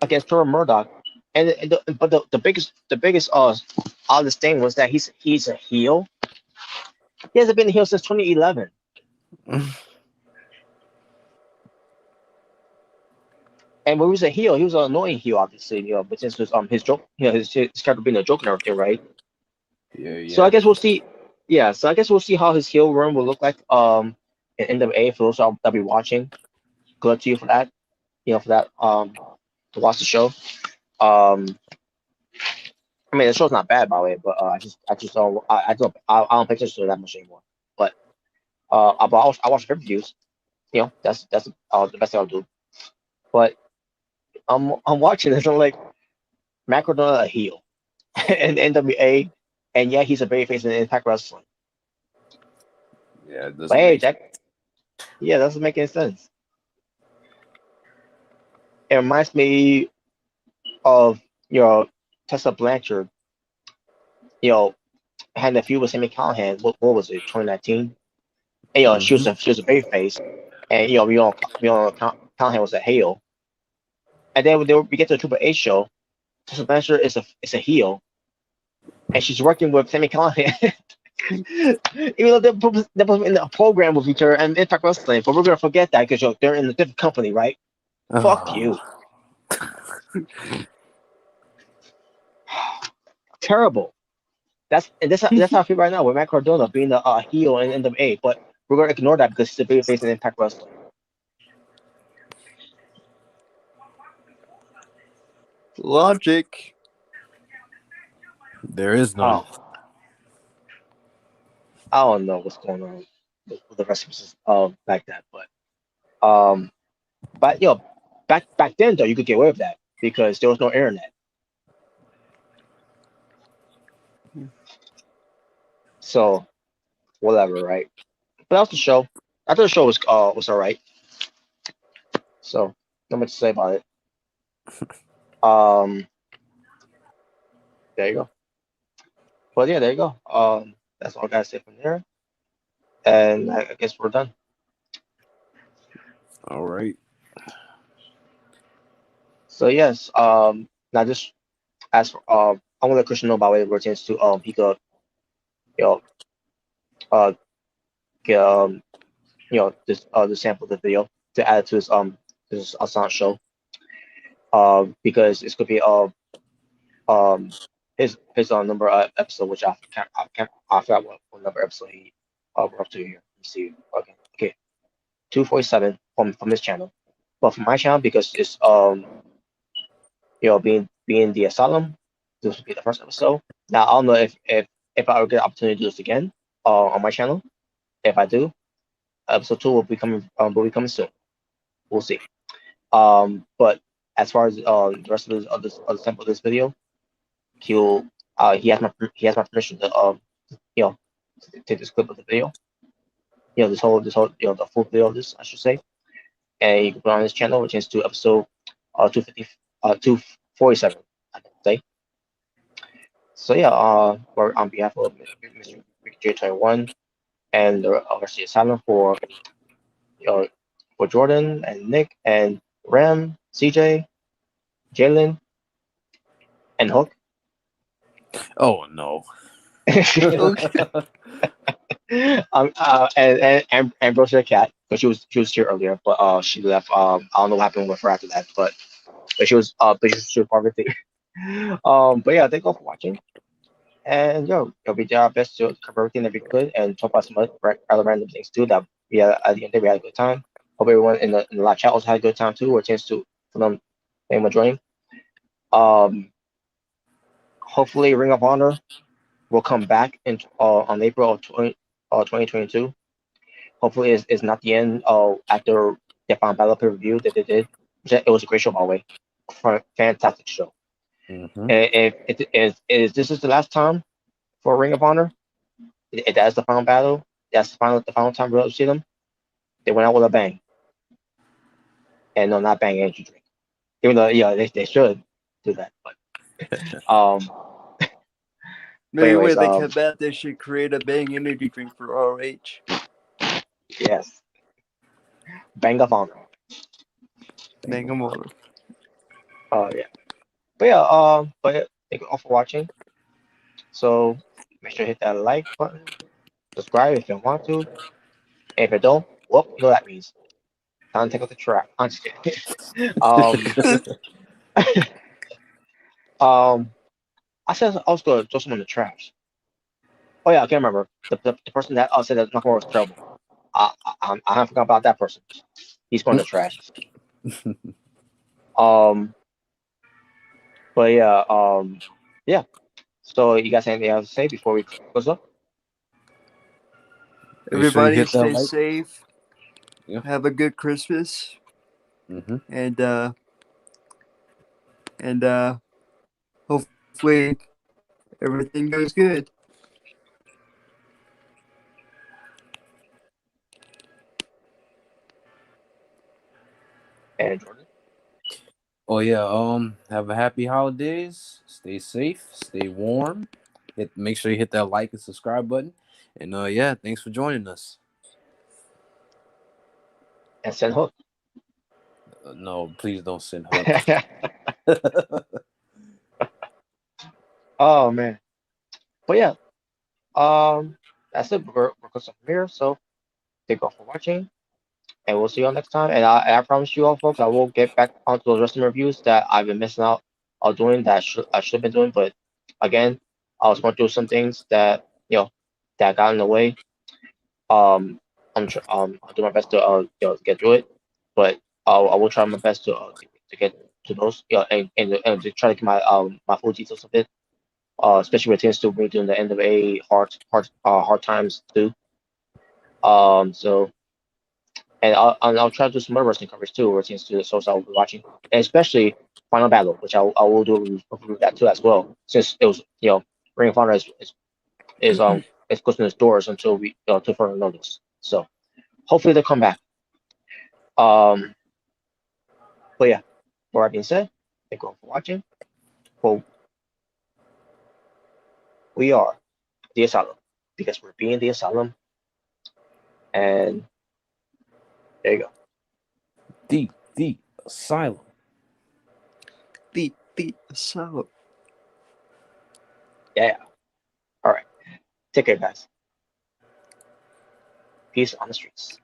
against Trevor Murdoch, but the biggest oddest thing was that he's a heel. He hasn't been a heel since 2011. And when he was a heel, he was an annoying heel, obviously, but since it was his joke, his character being a joke and everything, right? Yeah. So I guess we'll see. Yeah, so I guess we'll see how his heel run will look like in NWA for those that'll be watching. Good luck to you for that. To watch the show. I mean, the show's not bad, by the way, but I don't pay attention to it that much anymore. But I watch reviews. That's the best thing I'll do. But I'm watching this. I'm like, Matt Cardona a heel in NWA, and yeah, he's a babyface in Impact Wrestling. Yeah, it But doesn't hey, make Jack, yeah, that doesn't make any sense. It reminds me of Tessa Blanchard, you know, had a feud with Sammy Callahan. What was it, 2019? And, she was a baby face, and Callahan was a heel. And then we get to the Triple H show. Tessa Blanchard is a heel, and she's working with Sammy Callahan. Even though they're both in a program with each other and Impact Wrestling, but we're gonna forget that because they're in a different company, right? Fuck you. Terrible. That's how I feel right now with Matt Cardona being a heel in NWA, but we're gonna ignore that because he's a baby face in Impact Wrestling. Logic. There is none. I don't know what's going on with the rest of back then, but back then though you could get away with that because there was no internet. So whatever, right? But that was the show. I thought the show was alright. So not much to say about it. There you go. But yeah, there you go. That's all I gotta say from there. And I guess we're done. All right. So yes, now just as for I want to let Christian know by way of a chance to he could uh get this the sample of the video to add to his sound show because it's gonna be his number episode, which I forgot what number episode we're up to here. Let's see. Okay, 247 from this channel, but from my channel because it's being the asylum, this will be the first episode. Now I don't know if I will get an opportunity to do this again on my channel. If I do, episode 2 will be coming soon. We'll see. But as far as the rest of the sample of this video, he has my permission to take this clip of the video. This whole the full video of this I should say, and you can put it on his channel, which is to episode 250 247 I can say. So yeah, on behalf of Mr. Mrricanjay21 and the rest of the asylum for Jordan and Nick and Ram, CJ, Jalen, and Hook. Oh no. And Ambrosia Cat, but she was here earlier, but she left. I don't know what happened with her after that, but she was part of the thing. But yeah, thank you all for watching. And we did our best to cover everything that we could and talk about some other random things too. That we had at the end of the day, we had a good time. Hope everyone in the live chat also had a good time too, or a chance to for them joining. Hopefully, Ring of Honor will come back on April of 2022. Hopefully, it's not the end after the final battle review that they did. It was a great show, by the way. Fantastic show. Mm-hmm. And if this is the last time for Ring of Honor, if that's the final battle, that's the final time we'll see them. They went out with a bang. And no, not bang energy drink. Even though they should do that, but Maybe when they come back, they should create a bang energy drink for ROH. Yes. Bang of Honor. Bang of Honor. Oh yeah. But yeah, thank you all for watching. So make sure to hit that like button, subscribe if you want to. And if you don't, well, you know what that means. Time to take out the trash. I'm just kidding. I said I was gonna throw someone in the trash. Oh yeah, I can't remember the person that said that Nakamura was terrible. I haven't forgot about that person. He's going to the trash. But yeah. So you guys have anything else to say before we close up? Everybody stay safe. Yeah. Have a good Christmas. Mm-hmm. And hopefully everything goes good. And Jordan. Oh yeah. Have a happy holidays. Stay safe. Stay warm. Make sure you hit that like and subscribe button. And yeah, thanks for joining us. And send hook. No, please don't send hook. Oh man. But yeah. That's it. We're close from here. So thank you all for watching. And we'll see you all next time. And I promise you all, folks, I will get back onto those wrestling reviews that I've been missing out on doing that I should have been doing. But again, I was going through some things that that got in the way. I'll do my best to get through it, but I will try my best to get to those and to try to get my full details of it. Especially when it tends to be doing the end of a hard times too. So. And I'll try to do some other wrestling coverage too, where it seems to the shows I will be watching, and especially Final Battle, which I will do a review of that too as well, since it was Ring of Honor is closing its doors until we to further notice. So hopefully they'll come back. But yeah, with that being said, thank you all for watching. Well, we are the Asylum because we're being the Asylum, and there you go. The Asylum. The Asylum. Yeah. All right. Take care, guys. Peace on the streets.